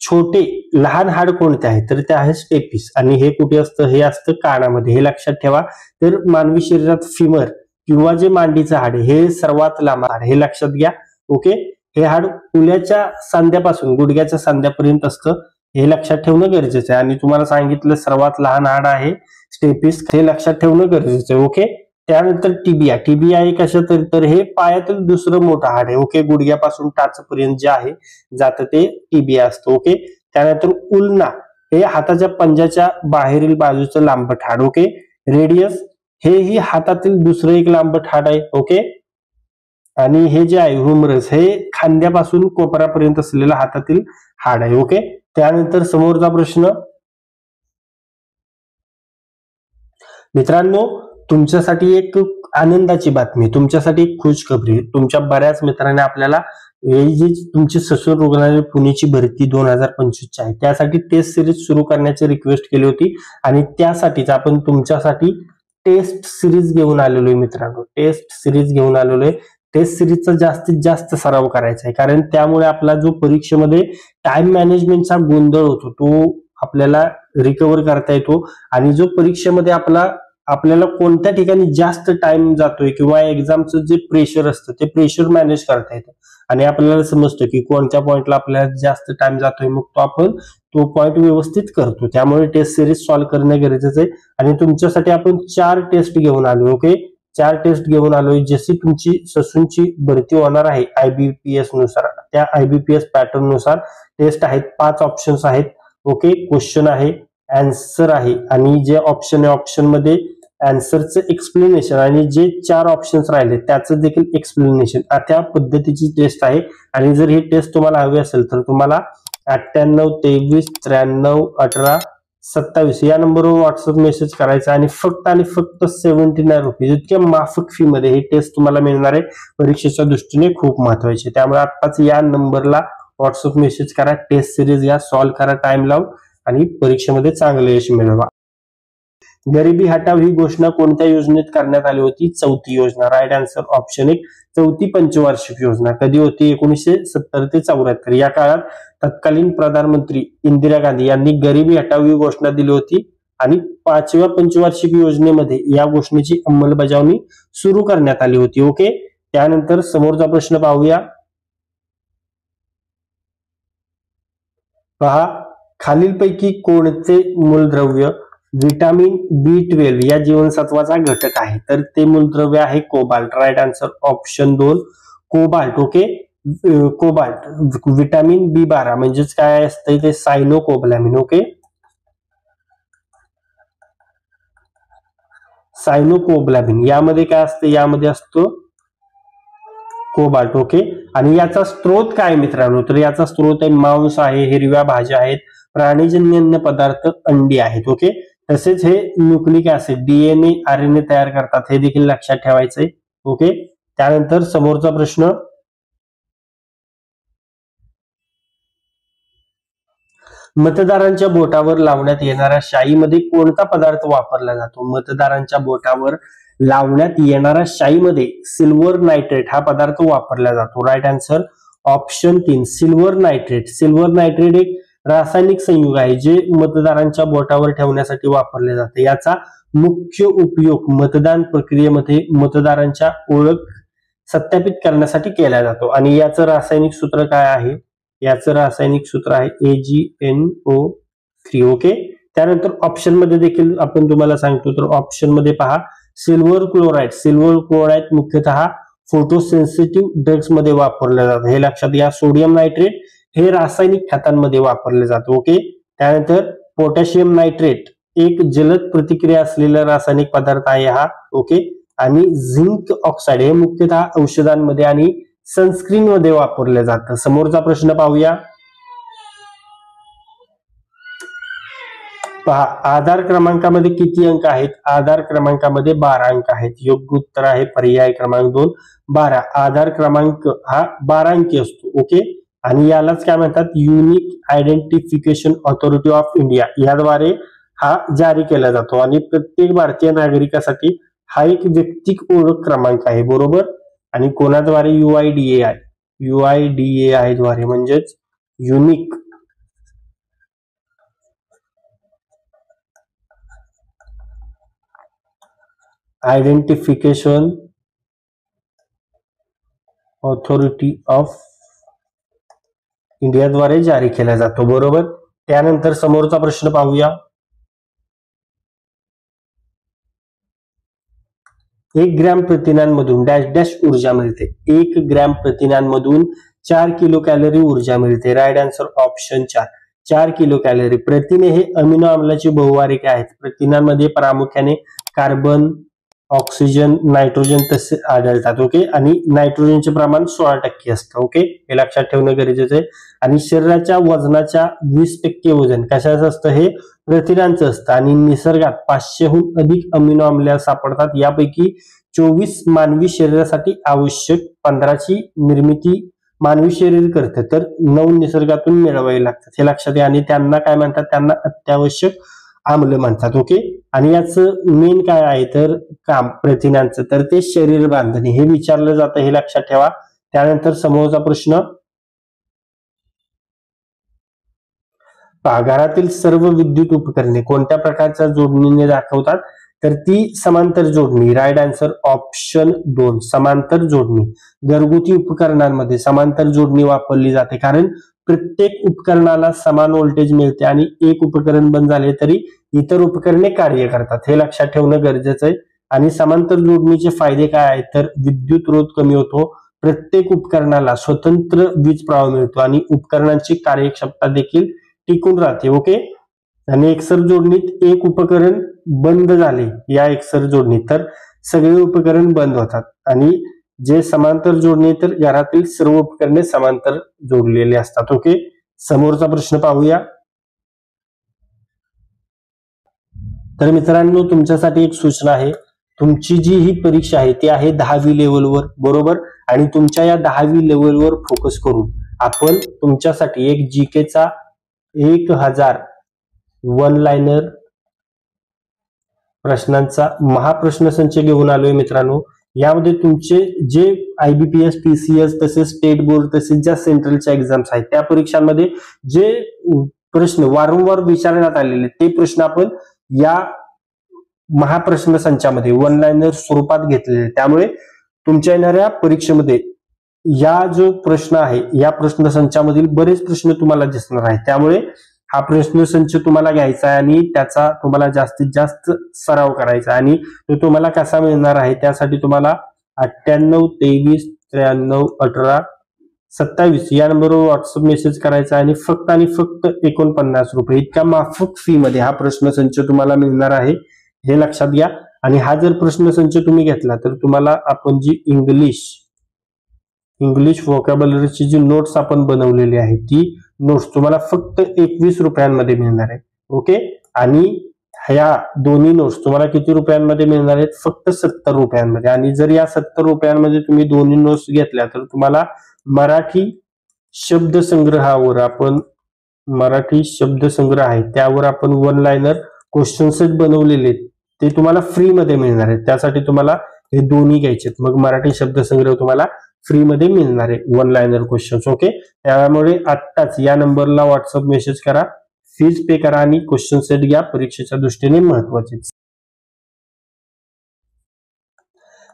छोटे लहान हाड कोणते आहे, तर ते आहे स्टेपिस. आणि हे कुठे असतं? हे असतं कानामध्ये. हे लक्षात ठेवा. तर मानवी शरीरात फिमर किंवा जे मांडीचं हाड हे सर्वात लांब हाड, हे लक्षात घ्या. ओके, हे हाड उल्याच्या सांध्यापासून गुडघ्याच्या सांध्यापर्यंत असतं, हे लक्षात ठेवणं गरजेचं आहे. आणि तुम्हाला सांगितलं सर्वात लहान हाड आहे स्टेपिस, हे लक्षात ठेवणं गरजेचं आहे. ओके, त्यानंतर टिबिया. टिबिया आहे कशात? तर हे पायातील दुसरं मोठं हाड आहे. ओके, गुडघ्यापासून टाचपर्यंत जे आहे जातं ते टिबिया असतं. ओके, त्यानंतर उल्ना हे हाताच्या पंजाच्या बाहेरील बाजूचं लांबट हाड. ओके, रेडियस हेही हातातील दुसरं एक लांबट हाड आहे. ओके, आणि हे जे आहे ह्युमरस हे खांद्यापासून कोपरापर्यंत असलेलं हातातील हाड आहे. ओके, त्यानंतर समोरचा प्रश्न, मित्रांनो तुमच्यासाठी एक आनंदाची बातमी, तुमच्यासाठी एक खुशखबरी. तुमच्या बऱ्याच मित्रांनी आपल्याला जी तुमची ससून रुग्णालय पुणेची भरती 2025 आहे त्यासाठी टेस्ट सिरीज सुरू करण्याची रिक्वेस्ट केली होती. आणि त्यासाठीच आपण तुमच्यासाठी टेस्ट सिरीज घेऊन आलेलो आहे मित्रांनो. टेस्ट सिरीज घेऊन आलेलो आहे. टेस्ट सिरीजचा जास्तीत जास्त सराव करायचा आहे, कारण त्यामुळे आपला जो परीक्षेमध्ये टाइम मॅनेजमेंटचा गोंधळ होतो तो आपल्याला रिकव्हर करता येतो. आणि जो परीक्षेमध्ये आपल्याला कोणत्या ठिकाणी जास्त टाइम जातोय किंवा एक्झामचं जे प्रेशर असतं ते प्रेशर मॅनेज करता येतं. आणि आपल्याला समजतं की कोणत्या पॉइंटला आपल्याला जास्त टाइम जातोय, मग तो आपण तो पॉइंट व्यवस्थित करतो. त्यामुळे टेस्ट सिरीज सॉल्व्ह करणे गरजेचं आहे. आणि तुमच्यासाठी आपण 4 टेस्ट घेऊन आलो. ओके, 4 टेस्ट घेऊन आलोय. जशी तुमची ससूनची भरती होणार आहे IBPS नुसार, त्या IBPS पॅटर्न नुसार टेस्ट आहेत. 5 ऑप्शन्स आहेत. ओके, क्वेश्चन आहे, आन्सर आहे, आणि जे ऑप्शन आहे ऑप्शन मध्ये आन्सरचं एक्सप्लेनेशन, आणि जे 4 ऑप्शन्स राहिले त्याचं देखील एक्सप्लेनेशन, त्या पद्धतीची टेस्ट आहे. आणि जर ही टेस्ट तुम्हाला हवी असेल तर तुम्हाला 98 23 93 18 27 या नंबरवर व्हॉट्सअप मेसेज करायचा. आणि फक्त 79 रुपीज इतक्या माफक फी मध्ये ही टेस्ट तुम्हाला मिळणार आहे. परीक्षेच्या दृष्टीने खूप महत्वाची. त्यामुळे आताच या नंबरला व्हॉट्सअप मेसेज करा, टेस्ट सिरीज या सॉल्व्ह करा टाइम लावून, आणि परीक्षेमध्ये चांगले यश मिळवा. गरिबी हटाव ही घोषणा कोणत्या योजनेत करण्यात आली होती? 4थी योजना. राईट आन्सर ऑप्शन 1 4थी पंचवार्षिक योजना. कधी होती? 1970 ते 74. या काळात तत्कालीन प्रधानमंत्री इंदिरा गांधी यांनी गरिबी हटाव ही घोषणा दिली होती. आणि 5व्या पंचवार्षिक योजनेमध्ये या घोषणेची अंमलबजावणी सुरू करण्यात आली होती. ओके, त्यानंतर समोरचा प्रश्न पाहूया. पहा, खालीलपैकी कोणते मूलद्रव्य विटामिन B12 या जीवनसत्वाचा घटक आहे? तर ते मूलद्रव्य आहे cobalt. Right answer option 2 cobalt. Okay, cobalt. Vitamin B12 म्हणजेच काय असतं? ते सायनोकोबॅलामिन. ओके, सायनोकोबॅलामिन यामध्ये काय असतं? यामध्ये असतो कोबाल्ट. ओके, आणि याचा स्रोत काय मित्रांनो? तर याचा स्रोत आहे मांस आहे, हिरव्या भाज्या आहेत, प्राणीजन्य अन्न पदार्थ, अंडी आहेत. ओके, तसेच हे न्यूक्लिक ऍसिड DNA RNA तयार करतात, हे देखील लक्षात ठेवायचंय. ओके, त्यानंतर समोरचा प्रश्न, मतदारांच्या बोटावर लावण्यात येणाऱ्या शाईमध्ये कोणता पदार्थ वापरला जातो? मतदारांच्या बोटावर लावण्यात येणाऱ्या शाईमध्ये सिल्वर नायट्रेट हा पदार्थ वापरला जातो. Right answer option 3 silver nitrate. Silver nitrate एक रासायनिक संयुग आहे जे मतदारांच्या बोटावर ठेवण्यासाठी वापरले जाते. याचा मुख्य उपयोग मतदान प्रक्रियेमध्ये मतदारांच्या ओळख सत्यापित करण्यासाठी केला जातो. आणि याचं रासायनिक सूत्र काय आहे? याचं रासायनिक सूत्र आहे AgNO3. ओके, त्यानंतर ऑप्शन मध्ये देखील आपण तुम्हाला सांगतो. तर ऑप्शन मध्ये पहा, सिल्वर क्लोराईड. सिल्वर क्लोराईड मुख्यतः फोटोसेन्सिटिव्ह ड्रग्स मध्ये वापरले जातात, हे लक्षात घ्या. सोडियम नायट्रेट हे रासायनिक खतांमध्ये वापरले जातं. ओके. त्यानंतर पोटॅशियम नायट्रेट एक जलद प्रतिक्रिया असलेला रासायनिक पदार्थ आहे हा. ओके. आणि झिंक ऑक्साईड हे मुख्यतः औषधांमध्ये आणि सनस्क्रीन मध्ये वापरले जातं. समोरचा प्रश्न पाहूया. पहा, आधार क्रमांकामध्ये किती अंक आहेत? आधार क्रमांकामध्ये 12 अंक आहेत. योग्य उत्तर आहे पर्याय क्रमांक 2 12. आधार क्रमांक हा 12 अंकी असतो. ओके. आणि यालाच काय म्हणतात? Unique identification authority of India याद्वारे हा जारी केला जातो आणि प्रत्येक भारतीय नागरिकासाठी हा एक व्यक्तिक ओळख क्रमांक आहे. बरोबर. आणि कोणाद्वारे? UIDAI द्वारे म्हणजेच युनिक आयडेंटिफिकेशन ऑथॉरिटी ऑफ इंडियाद्वारे जारी केला जातो. बरोबर. त्यानंतर समोरचा प्रश्न पाहूया. 1 ग्रॅम प्रथिनांमधून डॅश डॅश ऊर्जा मिळते. 1 ग्रॅम प्रथिनांमधून 4 किलो कॅलरी ऊर्जा मिळते. Right answer option 4. 4 kilo calorie. प्रथिने हे अमिनो आम्लाची बहुवार्यिके आहेत. प्रथिनांमध्ये प्रामुख्याने कार्बन, ऑक्सिजन, नायट्रोजन तसे आढळतात. ओके. आणि नायट्रोजनचे प्रमाण 16% असतं. ओके. हे लक्षात ठेवणं गरजेचं आहे. आणि शरीराच्या वजनाच्या 20% वजन कशाचं असतं? हे प्रथिनांचं असतं. आणि निसर्गात 500हून अधिक अमिनो आम्ल सापडतात. यापैकी 24 मानवी शरीरासाठी आवश्यक, 15ची निर्मिती मानवी शरीर करते, तर 9 निसर्गातून मिळवावे लागतात. हे लक्षात घ्या. आणि त्यांना काय म्हणतात? त्यांना अत्यावश्यक आम्ल म्हणतात. ओके. आणि याचं मेन काय आहे तर काम प्रथिनांचं, तर ते शरीर बांधणे हे विचारलं जातं. हे लक्षात ठेवा. त्यानंतर समोरचा प्रश्न. घरातील सर्व विद्युत उपकरणे कोणत्या प्रकारच्या जोडणीने दाखवतात? तर ती समांतर जोडणी. राईट आन्सर ऑप्शन 2 समांतर जोडणी. घरगुती उपकरणांमध्ये समांतर जोडणी वापरली जाते कारण प्रत्येक उपकरणाला समान व्होल्टेज मिळते आणि एक उपकरण बंद झाले तरी इतर उपकरणे कार्य करतात. हे लक्षात ठेवणं गरजेचं आहे. आणि समांतर जोडणीचे फायदे काय आहेत तर विद्युत रोध कमी होतो, प्रत्येक उपकरणाला स्वतंत्र वीज प्रवाह मिळतो आणि उपकरणांची कार्यक्षमता देखील टिकून राहते. ओके. आणि एकसर जोडणीत एक उपकरण बंद झाले या एकसर जोडणीत तर सगळे उपकरण बंद होतात. आणि जे समांतर जोडणी तर घरातील सर्व उपकरणे समांतर जोडलेले असतात. ओके. समोरचा प्रश्न पाहूया. तर मित्रांनो, तुमच्यासाठी एक सूचना आहे. तुमची जी ही परीक्षा आहे ती आहे 10वी लेवलवर. बरोबर. आणि तुमच्या या 10वी लेवलवर फोकस करून आपण तुमच्यासाठी एक जीकेचा 1000 वन लाइनर प्रश्नांचा महाप्रश्नसंच घेऊन आलोय मित्रांनो. यामध्ये तुमचे जे IBPS, PCS तसेच स्टेट बोर्ड तसेच ज्या सेंट्रलच्या एक्झाम्स आहेत त्या परीक्षांमध्ये जे प्रश्न वारंवार विचारण्यात आलेले ते प्रश्न आपण या महाप्रश्न संचामध्ये वन लाइनर स्वरूपात घेतलेले. त्यामुळे तुमच्या येणाऱ्या परीक्षेमध्ये या जो प्रश्न आहे या प्रश्न संचामधील बरेच प्रश्न तुम्हाला दिसणार आहेत. त्यामुळे हा प्रश्न संच तुम्हाला घ्यायचा आहे आणि त्याचा तुम्हाला जास्तीत जास्त सराव करायचा. आणि तो तुम्हाला कसा मिळणार आहे त्यासाठी तुम्हाला 98 23 93 18 27 या नंबरवर व्हॉट्सअप मेसेज करायचा आणि फक्त 49 रुपये इतक्या माफक फी मध्ये हा प्रश्न संच तुम्हाला मिळणार आहे. हे लक्षात घ्या. आणि हा जर प्रश्न संच तुम्ही घेतला तर तुम्हाला आपण जी इंग्लिश व्होकॅब्युलरीची जी नोट्स आपण बनवलेली आहे ती नोट्स तुम्हाला फक्त 21 रुपयांमध्ये मिळणार आहे. ओके. आणि ह्या दोन्ही नोट्स तुम्हाला किती रुपयांमध्ये मिळणार आहेत? फक्त 70 रुपयांमध्ये. आणि जर या 70 रुपयांमध्ये तुम्ही दोन्ही नोट्स घेतल्या तर तुम्हाला मराठी शब्दसंग्रहावर मराठी शब्दसंग्रह आहे त्यावर आपण वन लाइनर क्वेश्चन सेट बनवलेले ते तुम्हाला फ्री मध्ये मिळणार आहे. त्यासाठी तुम्हाला हे दोन्ही घ्यायचे. मग मराठी शब्दसंग्रह तुम्हाला फ्री मध्ये मिळणार आहे वन लाइनर क्वेश्चन्स. ओके. त्यामुळे आत्ताच या नंबरला व्हॉट्सअप मेसेज करा, फीज पे करा आणि क्वेश्चन सेट घ्या. परीक्षेच्या दृष्टीने महत्वाचे.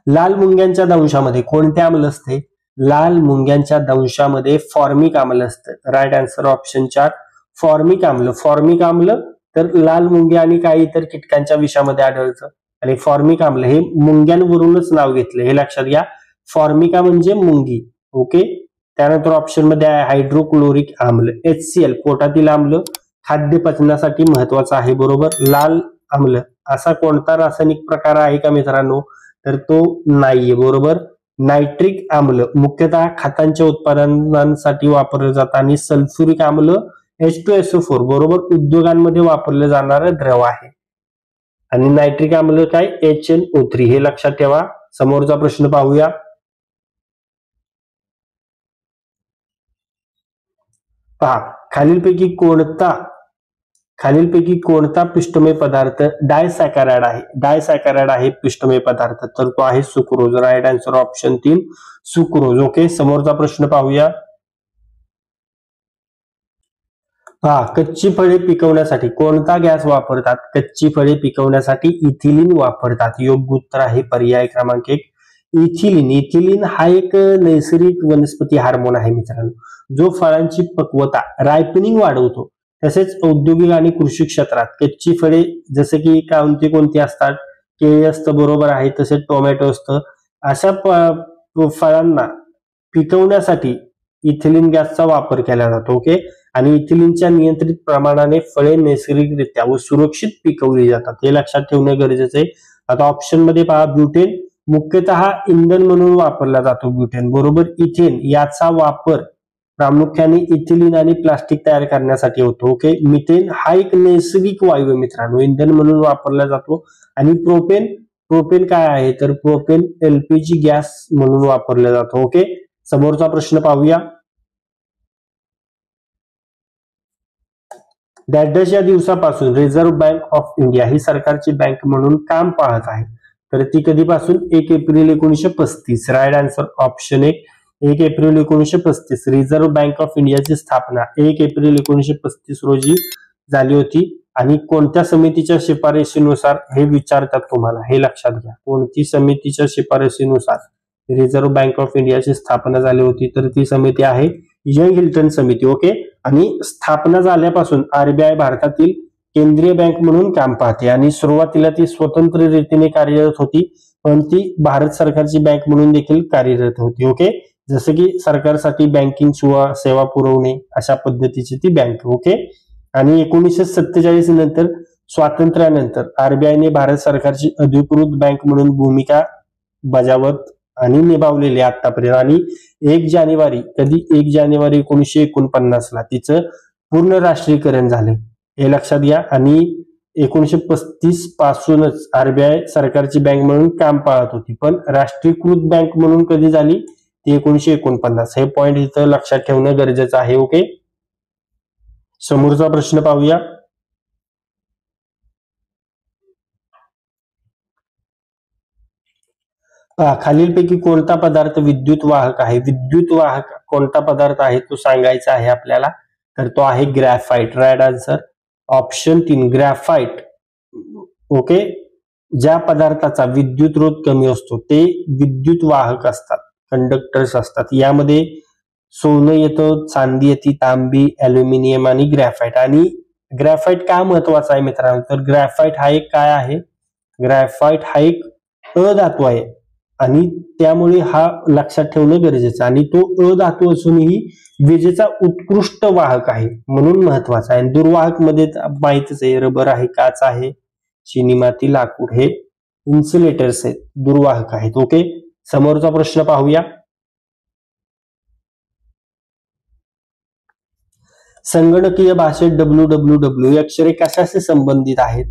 लाल मुंग्यांच्या दंशामध्ये कोणते आम्ल असते? लाल मुंग्यांच्या दंशामध्ये फॉर्मिक आम्ल असतं. राईट आन्सर ऑप्शन 4 फॉर्मिक आम्ल. फॉर्मिक आम्ल तर लाल मुंग्या आणि काही इतर कीटकांच्या विषामध्ये आढळतं. आणि फॉर्मिक आम्ल हे मुंग्यांवरूनच नाव घेतलं. हे लक्षात घ्या. फॉर्मिका म्हणजे मुंगी. ओके. त्यानंतर ऑप्शन मध्ये आहे हायड्रोक्लोरिक आम्ल, HCl पोटातील आम्ल खाद्य पचनासाठी महत्वाचा आहे, बरोबर. लाल आम्ल असा कोणता रासायनिक प्रकार आहे का मित्रांनो, तर तो नाहीये, बरोबर. नायट्रिक आम्ल मुख्यतः खतांच्या उत्पादनांसाठी वापरले जातात आणि सल्फ्युरिक आम्ल H2SO4 बरोबर उद्योगांमध्ये वापरले जाणारे द्रव आहे. आणि नायट्रिक आम्ल काय HNO3 हे लक्षात ठेवा. समोरचा प्रश्न पाहूया. पहा खालीलपैकी कोणता पिष्टमय पदार्थ डायसॅकराइड आहे. डायसॅकराइड आहे पिष्टमय पदार्थ, तर तो आहे sucrose. Right answer option 3 sucrose. Okay, समोरचा प्रश्न पाहूया. कच्ची फळे पिकवण्यासाठी कोणता गॅस वापरतात. कच्ची फळे पिकवण्यासाठी इथिलीन वापरतात. योग्य उत्तर आहे पर्याय क्रमांक 1 इथिलीन. इथिलीन हा एक नैसर्गिक वनस्पती हार्मोन आहे मित्रांनो, जो फळांची पक्वता रायपनिंग वाढवतो. तसेच औद्योगिक आणि कृषी क्षेत्रात कच्ची फळे जसे की कोणती असतात, केळी असतं, बरोबर आहे, तसेच टोमॅटो असतं, अशा फळांना पिकवण्यासाठी इथिलीन गॅसचा वापर केला जातो. ओके, आणि इथिलीनच्या नियंत्रित प्रमाणाने फळे नैसर्गिकरित्या व सुरक्षित पिकवली जातात, हे लक्षात ठेवणं गरजेचं आहे. आता ऑप्शन मध्ये पहा, ब्युटेन मुख्यतः इंधन म्हणून वापरला जातो. ब्युटेन बरोबर. इथेन याचा वापर प्रामुख्याने इथिलीन आणि प्लास्टिक तयार करण्यासाठी होतो. ओके, मिथेन हा एक नैसर्गिक वायू आहे मित्रांनो, इंधन म्हणून वापरला जातो. आणि प्रोपेन काय आहे, तर प्रोपेन LPG गॅस म्हणून वापरला जातो. ओके, समोरचा प्रश्न पाहूया. डॅश या दिवसापासून रिझर्व्ह बँक ऑफ इंडिया ही सरकारची बँक म्हणून काम पाहत आहे, तर ती कधीपासून 1 April 1935. Right answer option 1 April 1935. Reserve bank of इंडियाची स्थापना 1 एप्रिल 1935 रोजी झाली होती. आणि कोणत्या समितीच्या शिफारशीनुसार हे विचारतात तुम्हाला, हे लक्षात घ्या. कोणती समितीच्या शिफारशीनुसार रिझर्व्ह बँक ऑफ इंडियाची स्थापना झाली होती, तर ती समिती आहे यंग हिल्टन समिती. ओके, आणि स्थापना झाल्यापासून RBI भारतातील केंद्रीय बँक म्हणून काम पाहते आणि सुरुवातीला ती स्वतंत्र रीतीने कार्यरत होती, पण ती भारत सरकारची बँक म्हणून देखील कार्यरत होती. ओके, जसं की सरकारसाठी बँकिंग सेवा पुरवणे अशा पद्धतीची ती बँक. ओके, आणि 1947 नंतर स्वातंत्र्यानंतर RBI ने भारत सरकारची अधिकृत बँक म्हणून भूमिका बजावत आणि निभावलेली आतापर्यंत. आणि 1 जानेवारी 1949 ला तिचं पूर्ण राष्ट्रीयकरण झाले, हे लक्षात घ्या. आणि 1935 पासूनच RBI सरकारची बँक म्हणून काम पाहत होती, पण राष्ट्रीयकृत बँक म्हणून कधी झाली, ती 1949. हे पॉइंट इथं लक्षात ठेवणं गरजेचं आहे. ओके, समोरचा प्रश्न पाहूया. खालीलपैकी कोणता पदार्थ विद्युत वाहक आहे. विद्युत वाहक कोणता पदार्थ आहे तो सांगायचा आहे आपल्याला, तर तो आहे graphite. Right answer option 3 graphite. Okay, ज्या पदार्थाचा विद्युत रोध कमी असतो ते विद्युत वाहक असतात, कंडक्टर्स असतात. यामध्ये सोनं येतं, चांदी येते, तांबी, अल्युमिनियम आणि ग्रॅफाइट. आणि ग्रॅफाइट का महत्वाचा आहे मित्रांनो, तर ग्रॅफाइट हा एक काय आहे, ग्रॅफाइट हा एक अधातू आहे आणि त्यामुळे हा लक्षात ठेवणं गरजेचं. आणि तो अधातू असूनही विजेचा उत्कृष्ट वाहक आहे म्हणून महत्वाचा आहे. दुर्वाहक मध्ये माहितीच आहे, रबर आहे, काच आहे, चिनी माती, लाकूड हे इन्सुलेटर्स आहेत, दुर्वाहक आहेत. ओके, समोरचा प्रश्न पाहूया. संगणकीय भाषेत www अक्षरे कशाशी संबंधित आहेत.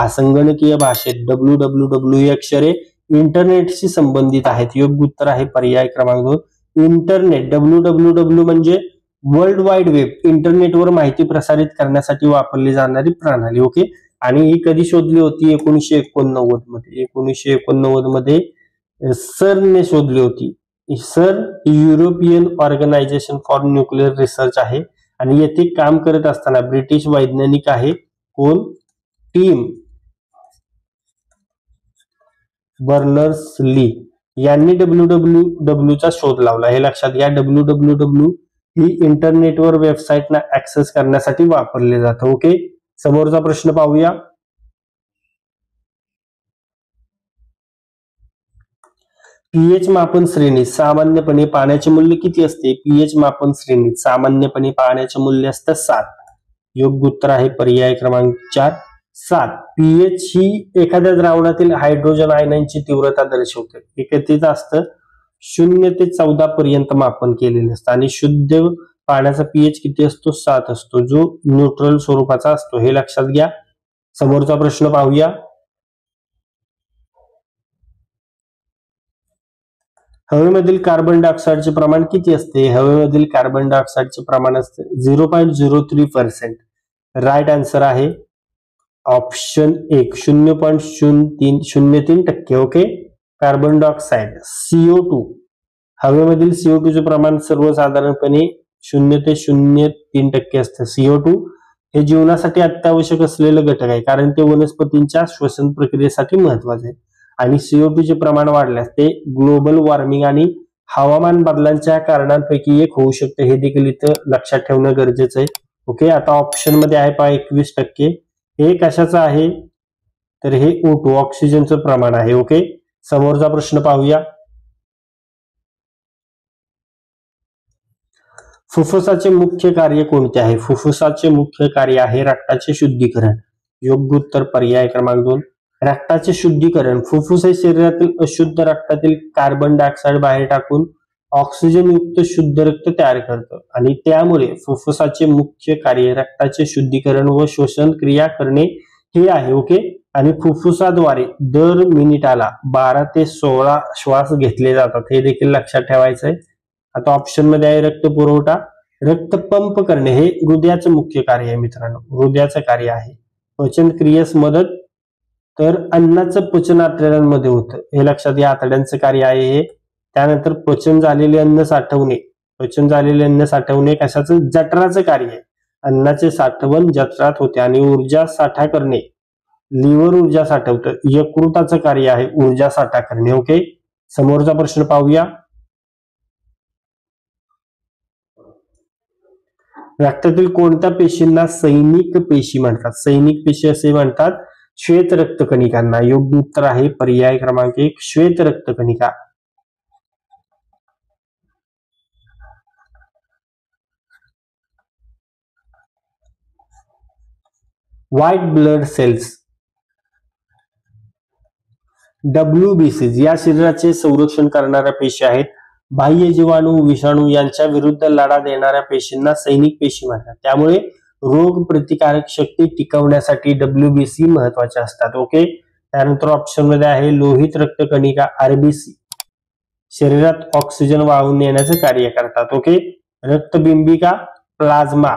संगणकीय भाषेत www अक्षरे इंटरनेटशी संबंधित आहेत. योग्य उत्तर आहे पर्याय क्रमांक 2 इंटरनेट. www म्हणजे वर्ल्ड वाईड वेब, इंटरनेटवर माहिती प्रसारित करण्यासाठी वापरली जाणारी प्रणाली. ओके, आणि ही कधी शोधली होती, 1989 मध्ये. 1989 मध्ये सरने शोधली होती. Sir European organization for nuclear research आहे आणि येथे काम करत असताना ब्रिटिश वैज्ञानिक आहे कोण, टीम बर्नर्स ली यांनी www चा शोध लावला, हे लक्षात घ्या. www ही इंटरनेटवर वेबसाईटना ऍक्सेस करण्यासाठी वापरले जातं. ओके, समोरचा प्रश्न पाहूया. पीएच मापन श्रेणीत सामान्यपणे पाण्याचे मूल्य किती असते? पीएच मापन श्रेणीत सामान्यपणे पाण्याचे मूल्य असतं 7. योग्य उत्तर आहे पर्याय क्रमांक 4 7. पीएच ही एखाद्या द्रावणातील हायड्रोजन आयनांची तीव्रता दर्शवते. एकत्रित असतं 0 ते 14 पर्यंत मापन केलेलं असतं आणि शुद्ध पाण्याचा पीएच किती असतो? 7 असतो, जो न्यूट्रल स्वरूपाचा असतो. हे लक्षात घ्या. समोरचा प्रश्न पाहूया. हवेमधील कार्बन डायऑक्साईडचे प्रमाण किती असते? हवेमधील कार्बन डायऑक्साईडचे प्रमाण असते 0.03%. राईट आन्सर आहे option 1 0.03%. Okay. Carbon dioxide CO2 हवेमधील CO2 चे प्रमाण सर्वसाधारणपणे 0 ते 0.03% असते. CO2 हे जीवनासाठी अत्यावश्यक असलेलं घटक आहे, कारण ते वनस्पतींच्या श्वसन प्रक्रियेसाठी महत्वाचे आहे. आणि CO2 चे प्रमाण वाढल्यास ते ग्लोबल वॉर्मिंग आणि हवामान बदलांच्या कारणांपैकी एक होऊ शकते. हे देखील इथं लक्षात ठेवणं गरजेचं आहे. ओके. आता ऑप्शन मध्ये आहे पहा 21%. हे कशाचं आहे? तर हे O2 ऑक्सिजनचं प्रमाण आहे. ओके. समोरचा प्रश्न पाहूया. फुफ्फुसाचे मुख्य कार्य कोणते आहे? फुफ्फुसाचे मुख्य कार्य आहे रक्ताचे शुद्धीकरण. योग्य उत्तर पर्याय क्रमांक 2 रक्ताचे शुद्धीकरण. फुफ्फुस हे शरीरातील अशुद्ध रक्तातील कार्बन डायऑक्साईड बाहेर टाकून ऑक्सिजन युक्त शुद्ध रक्त तयार करतं आणि त्यामुळे फुफ्फुसाचे मुख्य कार्य रक्ताचे शुद्धीकरण व श्वसन क्रिया करणे हे आहे. ओके. आणि फुफ्फुसाद्वारे दर मिनिटाला 12 ते 16 श्वास घेतले जातात. हे देखील लक्षात ठेवायचं आहे. आता ऑप्शन मध्ये आहे रक्त पुरवठा. रक्त पंप करणे हे हृदयाचं मुख्य कार्य आहे मित्रांनो, हृदयाचं कार्य आहे. पचन क्रियेस मदत, तर अन्नाचं पचन आतड्यांमध्ये होतं. हे लक्षात घ्या. आतड्यांचं कार्य आहे हे. त्यानंतर पचन झालेले अन्न साठवणे. पचन झालेले अन्न साठवणे कशाचं? जठराचं कार्य आहे. अन्नाचे साठवण जठरात होते आणि ऊर्जा साठा करणे लिव्हर ऊर्जा साठवतं. यकृताचं कार्य आहे ऊर्जा साठा करणे. ओके. समोरचा प्रश्न पाहूया. रक्तातील कोणत्या पेशींना सैनिक पेशी म्हणतात? सैनिक पेशी असे म्हणतात श्वेत रक्तकणिकांना. योग्य उत्तर आहे पर्याय क्रमांक 1 श्वेत रक्तकणिका. व्हाईट ब्लड सेल्स WBCs या शरीराचे संरक्षण करणाऱ्या पेशी आहेत. बाह्य जीवाणू विषाणू यांच्या विरुद्ध लढा देणाऱ्या पेशींना सैनिक पेशी म्हणतात. त्यामुळे रोग प्रतिकारक शक्ती टिकवण्यासाठी WBC महत्वाचे असतात. ओके. त्यानंतर ऑप्शन मध्ये आहे लोहित रक्तकणिका RBC शरीरात ऑक्सिजन वाहून नेण्याचे कार्य करतात. ओके. रक्तबिंबिका प्लाझ्मा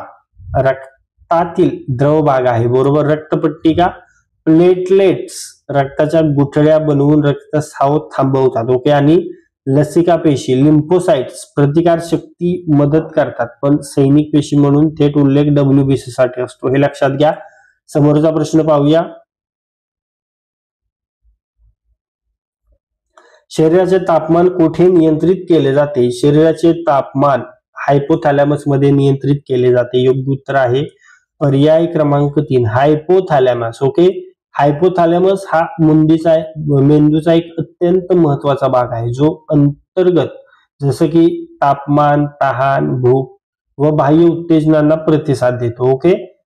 रक्तातील द्रव भाग आहे. बरोबर. रक्तपट्टिका प्लेटलेट्स रक्ताच्या गुठळ्या बनवून रक्तस्राव थांबवतात. ओके. आणि लसिका पेशी लिम्फोसाइट्स प्रतिकार शक्ती मदत करतात, पण सैनिक पेशी म्हणून थेट उल्लेख WBC साठी असतो. हे लक्षात घ्या. समोरचा प्रश्न पाहूया. शरीराचे तापमान कुठे नियंत्रित केले जाते? शरीराचे तापमान हायपोथॅलॅमस मध्ये नियंत्रित केले जाते. योग्य उत्तर आहे पर्याय क्रमांक 3 हायपोथॅलॅमस. ओके. हायपोथॅलॅमस हा मेंदूचा एक अत्यंत महत्वाचा भाग आहे, जो अंतर्गत जसं की तापमान, तहान, भूक व बाह्य उत्तेजनांना प्रतिसाद देतो. ओके.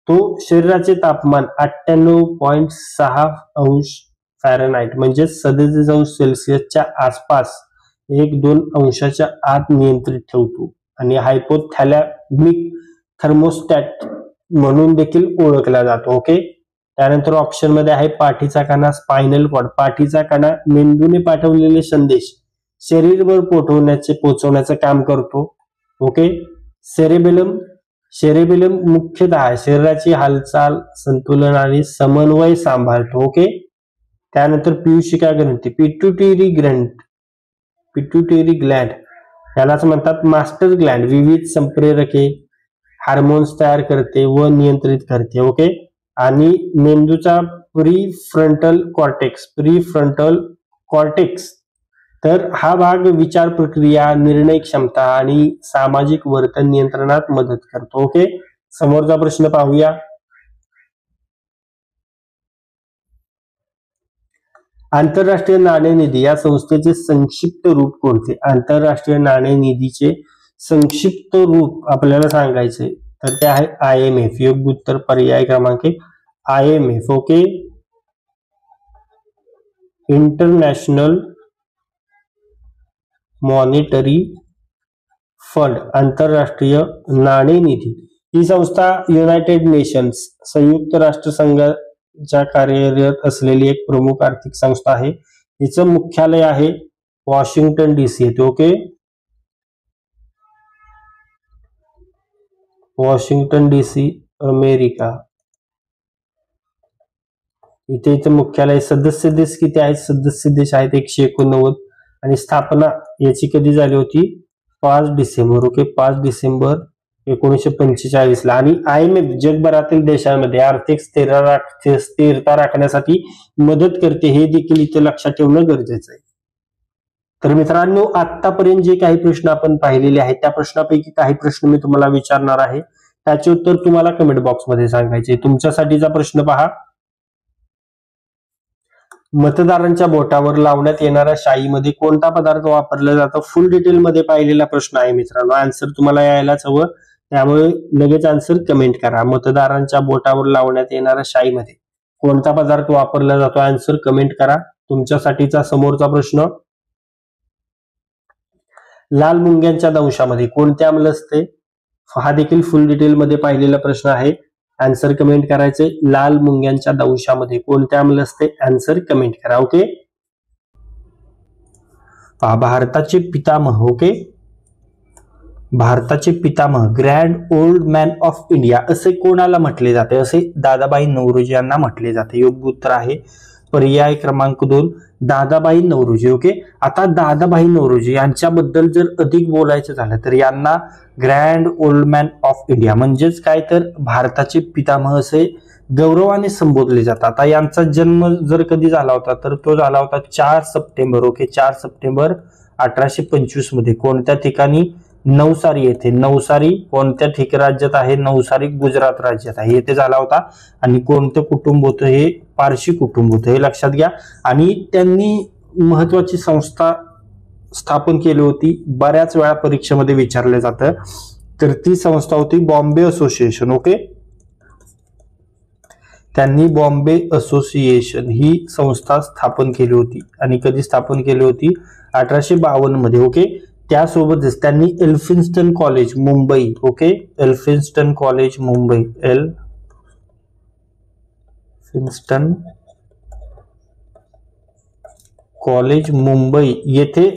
तो शरीराचे तापमान 98.6 अंश फॅरनहाइट म्हणजे 37 अंश सेल्सिअसच्या आसपास 1-2 अंशाच्या आत नियंत्रित ठेवतो आणि हायपोथॅलॅमिक थर्मोस्टॅट म्हणून देखील ओळखला जातो. ओके. त्यानंतर ऑप्शन मध्ये आहे पाठीचा कणा स्पायनल कॉर्ड. पाठीचा कणा मेंदूने पाठवलेले संदेश शरीरभर पोहोचवण्याचं काम करतो. ओके. सेरेबेलम मुख्यतः शरीराची हालचाल, संतुलन आणि समन्वय सांभाळतो. ओके. त्यानंतर पीयूषिका ग्रंथी पिट्युटरी ग्लॅंड यालाच म्हणतात मास्टर ग्लॅंड. विविध संप्रेरके हार्मोन्स तयार करते व नियंत्रित करते. ओके. आणि मेंदूचा प्रीफ्रंटल कॉर्टेक्स तर हा भाग विचार प्रक्रिया, निर्णय क्षमता आणि सामाजिक वर्तन नियंत्रणात मदत करतो. ओके. समोरचा प्रश्न पाहूया. आंतरराष्ट्रीय नाणेनिधी या संस्थेचे संक्षिप्त रूप कोणते? आंतरराष्ट्रीय नाणेनिधीचे संक्षिप्त रूप आपल्याला सांगायचे तर ते आहे IMF. योग्य उत्तर पर्याय क्रमांक 1 IMF. Okay, international monetary fund, आंतरराष्ट्रीय नाणेनिधी ही संस्था युनायटेड नेशन्स संयुक्त राष्ट्रसंघाच्या कार्यरत असलेली एक प्रमुख आर्थिक संस्था आहे. हिचं मुख्यालय आहे वॉशिंग्टन DC येथे. ओके, वॉशिंग्टन DC अमेरिका इथे इथं मुख्यालय. सदस्य देश किती आहेत? सदस्य देश आहेत 189 आणि स्थापना याची कधी झाली होती? 5 डिसेंबर. ओके, 5 डिसेंबर 1945 ला. आणि IMF जगभरातील देशांमध्ये आर्थिक स्थिरता राखण्यासाठी मदत करते, हे देखील इथे लक्षात ठेवणं गरजेचं आहे. तर मित्रांनो, आतापर्यंत जे काही प्रश्न आपण पाहिलेले आहेत त्या प्रश्नापैकी काही प्रश्न मी तुम्हाला विचारणार आहे, त्याचे उत्तर तुम्हाला कमेंट बॉक्समध्ये सांगायचे. तुमच्यासाठीचा प्रश्न पहा. मतदारांच्या बोटावर लावण्यात येणाऱ्या शाईमध्ये कोणता पदार्थ वापरला जातो? फुल डिटेल मध्ये पाहिलेला प्रश्न आहे मित्रांनो. आन्सर तुम्हाला यायलाच हवं, त्यामुळे लगेच आन्सर कमेंट करा. मतदारांच्या बोटावर लावण्यात येणाऱ्या शाईमध्ये कोणता पदार्थ वापरला जातो? आन्सर कमेंट करा. तुमच्यासाठीचा समोरचा प्रश्न. लाल मुंग्यांच्या दंशामध्ये कोणते आम्ल असते? हा देखील फुल डिटेल मध्ये पाहिलेला प्रश्न आहे. आन्सर कमेंट करायचे. लाल मुंग्यांच्या दंशामध्ये कोणते आम्ल असते? आन्सर कमेंट करा. ओके, भारताचे पितामह. ओके, भारताचे पितामह grand old man of India असे कोणाला म्हटले जाते? असे दादाबाई नौरोजी यांना म्हटले जाते. योग्य उत्तर आहे पर्याय क्रमांक 2 दादाबाई नौरोजी. ओके, आता दादाबाई नौरोजी यांच्याबद्दल जर अधिक बोलायचं झालं तर यांना grand old man of India म्हणजेच काय तर भारताचे पितामह असे गौरवाने संबोधले जातात. आता यांचा जन्म जर कधी झाला होता तर तो झाला होता 4 सप्टेंबर. ओके, 4 सप्टेंबर 1825 मध्ये. कोणत्या ठिकाणी? नवसारी येथे. नवसारी कोणत्या राज्यात आहे? नवसारी गुजरात राज्यात आहे, येथे झाला होता. आणि कोणतं कुटुंब होतं? हे पारशी कुटुंब होतं, हे लक्षात घ्या. आणि त्यांनी महत्वाची संस्था स्थापन केली होती, बऱ्याच वेळा परीक्षेमध्ये विचारलं जातं, तर ती संस्था होती बॉम्बे असोसिएशन. ओके, त्यांनी बॉम्बे असोसिएशन ही संस्था स्थापन केली होती. आणि कधी स्थापन केली होती? 1852 मध्ये. ओके, त्यासोबतच त्यांनी Elphinstone college Mumbai. Okay, Elphinstone college Mumbai, Elphinstone college Mumbai येथे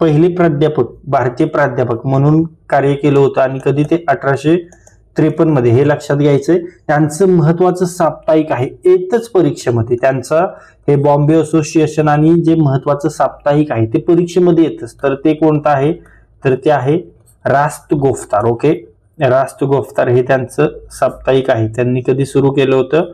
पहिले प्राध्यापक, भारतीय प्राध्यापक म्हणून कार्य केलं होतं. आणि कधी? ते 1853 मध्ये, हे लक्षात घ्यायचंय. त्यांचं महत्वाचं साप्ताहिक आहे येतच परीक्षेमध्ये. त्यांचं हे बॉम्बे असोसिएशन आणि जे महत्वाचं साप्ताहिक आहे ते परीक्षेमध्ये येतच. तर ते कोणतं आहे? तर ते आहे रास्त गोफ्तार. ओके, रास्त गोफ्तार हे त्यांचं साप्ताहिक आहे. त्यांनी कधी सुरू केलं होतं?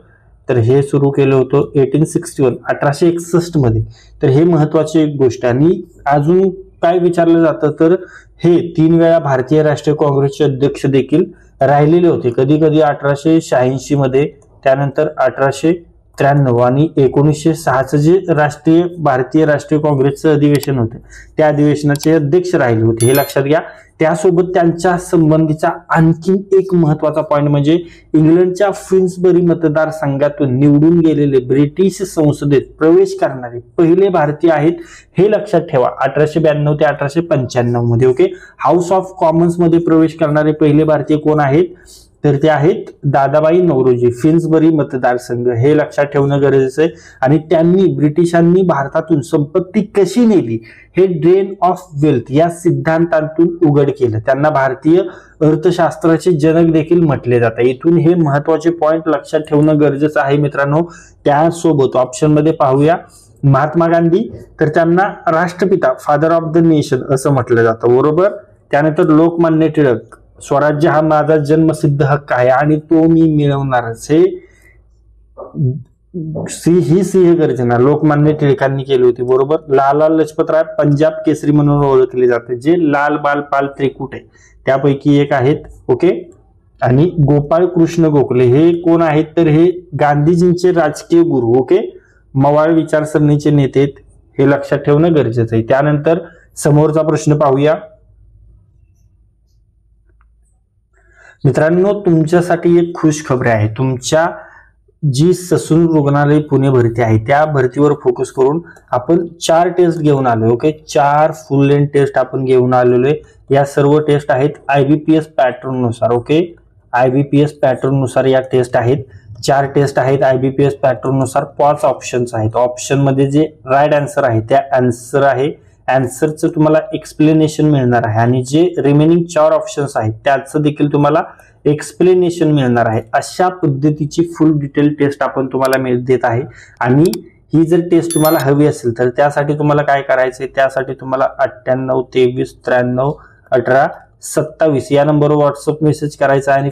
तर हे सुरू केलं होतं 1861 मध्ये. तर हे महत्वाची एक गोष्ट. आणि अजून काय विचारलं जातं तर हे 3 वेळा भारतीय राष्ट्रीय काँग्रेसचे अध्यक्ष देखील राहिलेले होते. कधी कधी 1886 मध्ये, त्यानंतर 1893 आणि 1906चं जे भारतीय राष्ट्रीय काँग्रेसचं अधिवेशन होतं त्या अधिवेशनाचे अध्यक्ष राहिले होते, हे लक्षात घ्या. त्यासोबत त्यांच्या संबंधीचा आणखी एक महत्वाचा पॉइंट म्हणजे इंग्लंडच्या फिन्सबरी मतदारसंघातून निवडून गेलेले ब्रिटिश संसदेत प्रवेश करणारे पहिले भारतीय आहेत, हे लक्षात ठेवा. 1892 ते 1895 मध्ये. ओके, हाऊस ऑफ कॉमन्स मध्ये प्रवेश करणारे पहिले भारतीय कोण आहेत? तर ते आहेत दादाबाई नौरोजी. फिन्सबरी मतदारसंघ, हे लक्षात ठेवणं गरजेचं आहे. आणि त्यांनी ब्रिटिशांनी भारतातून संपत्ती कशी नेली हे ड्रेन ऑफ वेल्थ या सिद्धांतातून उघड केलं. त्यांना भारतीय अर्थशास्त्राचे जनक देखील म्हटले जाते. इथून हे महत्वाचे पॉइंट लक्षात ठेवणं गरजेचं आहे मित्रांनो. त्यासोबत ऑप्शन मध्ये पाहूया महात्मा गांधी, तर त्यांना राष्ट्रपिता, फादर ऑफ द नेशन असं म्हटलं जातं, बरोबर. त्यानंतर लोकमान्य टिळक, स्वराज्य हा माझा जन्मसिद्ध हक्क आहे आणि तो मी मिळवणारच, हे ही सिंह गर्जना लोकमान्य टिळकांनी केली होती, बरोबर. लाला लजपतराय पंजाब केसरी म्हणून ओळखले जाते, जे लाल बाल पाल त्रिकूट आहे त्यापैकी एक आहेत. ओके, आणि गोपाळ कृष्ण गोखले हे कोण आहेत? तर हे गांधीजींचे राजकीय गुरु. ओके, मवाळ विचारसरणीचे नेते आहेत, हे लक्षात ठेवणं गरजेचं आहे. त्यानंतर समोरचा प्रश्न पाहूया मित्रांनो. तुमच्यासाठी एक खुश खबर आहे. तुमच्या जी ससून रुग्णालय पुणे भरती आहे त्या भरतीवर फोकस करून आपण 4 टेस्ट घेऊन आलो. ओके, 4 फुल लेंथ टेस्ट आपण घेऊन आलेलो आहे. या सर्व टेस्ट आहेत IBPS पॅटर्न नुसार. ओके, IBPS पॅटर्न नुसार या टेस्ट आहेत. 4 टेस्ट आहेत IBPS पॅटर्न नुसार. 5 ऑप्शन्स आहेत. ऑप्शन मध्ये जे राईट आन्सर आहे त्या आन्सर आहे, आन्सरचं तुम्हाला एक्सप्लेनेशन मिळणार आहे आणि जे रिमेनिंग 4 ऑप्शन्स आहेत त्याचं देखील तुम्हाला एक्सप्लेनेशन मिळणार आहे. अशा पद्धतीची फुल डिटेल टेस्ट आपण तुम्हाला देत आहे. आणि ही जर टेस्ट तुम्हाला हवी असेल तर त्यासाठी तुम्हाला काय करायचंय, त्यासाठी तुम्हाला 98 23 93 18 27 या नंबरवर व्हॉट्सअप मेसेज करायचा आहे आणि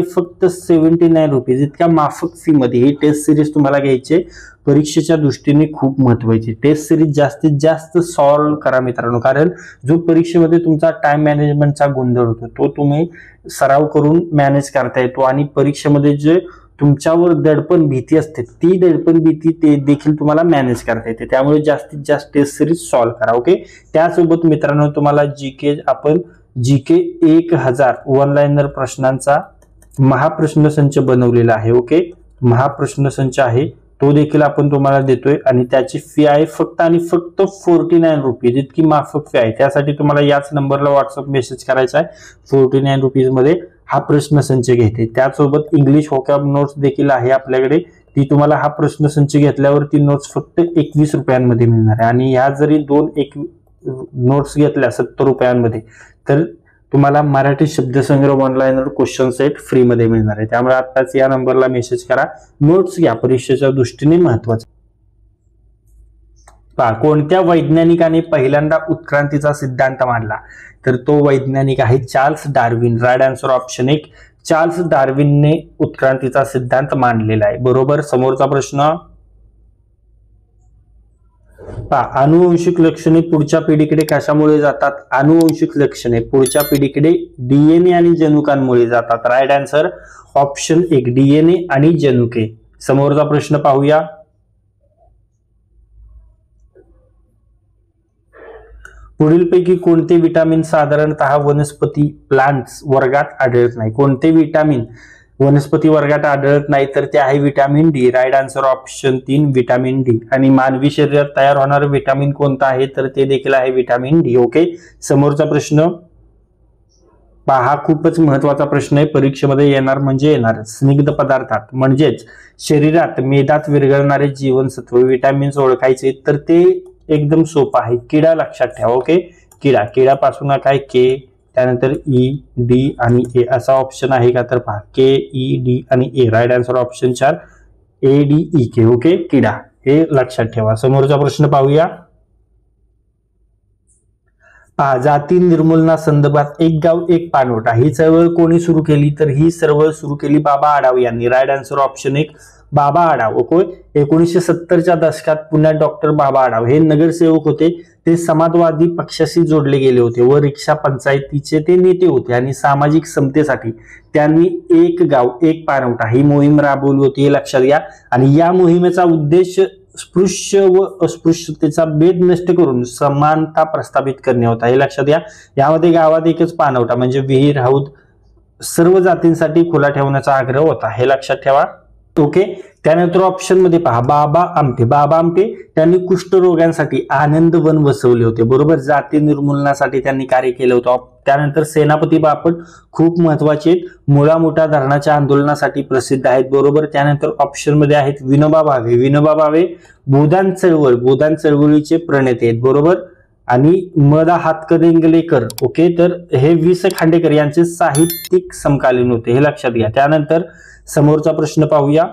फक्त 79 रुपीज इतक्या माफक फी मध्ये ही टेस्ट सिरीज तुम्हाला घ्यायची. परीक्षेच्या दृष्टीने खूप महत्वाची टेस्ट सिरीज जास्तीत जास्त सॉल्व्ह करा मित्रांनो, कारण जो परीक्षेमध्ये तुमचा टाइम मॅनेजमेंटचा गोंधळ होतो तो तुम्ही सराव करून मॅनेज करता येतो आणि परीक्षेमध्ये जे तुमच्यावर दडपण भीती असते ती दडपण भीती ते देखील तुम्हाला मॅनेज करता येते. त्यामुळे जास्तीत जास्त टेस्ट सिरीज सॉल्व्ह करा. ओके, त्यासोबत मित्रांनो तुम्हाला जीके 1000 वन लाइनर प्रश्नांचा महाप्रश्नसंच बनवलेला आहे. ओके, महाप्रश्नसंच आहे तो देखील आपण तुम्हाला देतोय आणि त्याची फी आहे फक्त आणि फक्त 49 रुपीज इतकी माफक फी आहे. त्यासाठी तुम्हाला याच नंबरला व्हॉट्सअप मेसेज करायचा आहे. 49 रुपीज मध्ये हा प्रश्नसंच घेते. त्यासोबत इंग्लिश व्होकॅब नोट्स देखील आहे आपल्याकडे. ती तुम्हाला हा प्रश्नसंच घेतल्यावर ती नोट्स फक्त 21 रुपयांमध्ये मिळणार आहे आणि ह्या जरी 2 नोट्स घेतल्या 70 रुपयांमध्ये तर तुम्हाला मराठी शब्दसंग्रह ऑनलाईन क्वेश्चन सेट फ्री मध्ये मिळणार आहे. त्यामुळे आताच या नंबरला मेसेज करा, नोट्स घ्या, परीक्षेच्या दृष्टीने महत्वाचं. पहा, कोणत्या वैज्ञानिकाने पहिल्यांदा उत्क्रांतीचा सिद्धांत मांडला, तर तो वैज्ञानिक आहे Charles Darwin. Right answer option 1, Charles डार्विनने उत्क्रांतीचा सिद्धांत मांडलेला आहे. बरोबर. समोरचा प्रश्न पहा, अनुवंशिक लक्षणे पुढच्या पिढीकडे कशामुळे जातात. अनुवंशिक लक्षणे पुढच्या पिढीकडे DNA आणि जनुकांमुळे जातात. राईट आन्सर ऑप्शन 1, DNA आणि जनुके. समोरचा प्रश्न पाहूया. पुढीलपैकी कोणते विटामिन साधारणतः वनस्पती प्लांट्स वर्गात आढळत नाही. कोणते विटामिन वनस्पती वर्गात आढळत नाही, तर ते आहे vitamin D. Right answer option 3, vitamin D. आणि मानवी शरीरात तयार होणारे विटामिन कोणतं आहे, तर ते देखील आहे विटामिन डी. ओके, समोरचा प्रश्न पहा, हा खूपच महत्वाचा प्रश्न आहे, परीक्षेमध्ये येणार म्हणजे येणार. स्निग्ध पदार्थात म्हणजेच शरीरात मेदात विरघळणारे जीवनसत्व विटामिन्स ओळखायचे तर ते एकदम सोपं आहे. किडा लक्षात ठेवा. ओके, किडापासून काय के, त्यानंतर E, D आणि A असा ऑप्शन आहे का, तर पहा K, E, D आणि A. Right answer option 4, ADEK. Okay, किडा हे लक्षात ठेवा. समोरचा प्रश्न पाहूया. पहा, जाती निर्मूलना संदर्भात एक गाव एक पाणवठा ही चळवळ कोणी सुरू केली, तर ही चळवळ सुरू केली बाबा आढाव यांनी. Right answer option 1, Baba Adhav. Okay, 1970च्या दशकात पुण्यात डॉक्टर बाबा आढाव हे नगरसेवक होते. ते समाजवादी पक्षाशी जोडले गेले होते व रिक्षा पंचायतीचे ते नेते होते आणि सामाजिक समतेसाठी त्यांनी एक गाव एक पाणवठा ही मोहीम राबवली होती, हे लक्षात घ्या. आणि या मोहिमेचा उद्देश स्पृश्य व अस्पृश्यतेचा भेद नष्ट करून समानता प्रस्थापित करणे होता, हे लक्षात घ्या. यामध्ये गावात एकच पाणवठा म्हणजे विहीर हौद सर्व जातींसाठी खुला ठेवण्याचा आग्रह होता, हे लक्षात ठेवा. ओके, त्यानंतर ऑप्शन मध्ये पहा, बाबा आमटे त्यांनी कुष्ठरोग्यांसाठी आनंद वन वसवले होते. बरोबर, जाती निर्मूलनासाठी त्यांनी कार्य केलं होतं. त्यानंतर सेनापती बापट खूप महत्वाचे आहेत, मुळा मोठा धरणाच्या आंदोलनासाठी प्रसिद्ध आहेत. बरोबर, त्यानंतर ऑप्शन मध्ये आहेत विनोबा भावे भूदान चळवळीचे प्रणेते आहेत. बरोबर, आणि मदा हातकणंगलेकर. ओके, तर हे वि.स. खांडेकर यांचे साहित्यिक समकालीन होते, हे लक्षात घ्या. त्यानंतर समोरचा प्रश्न पाहूया.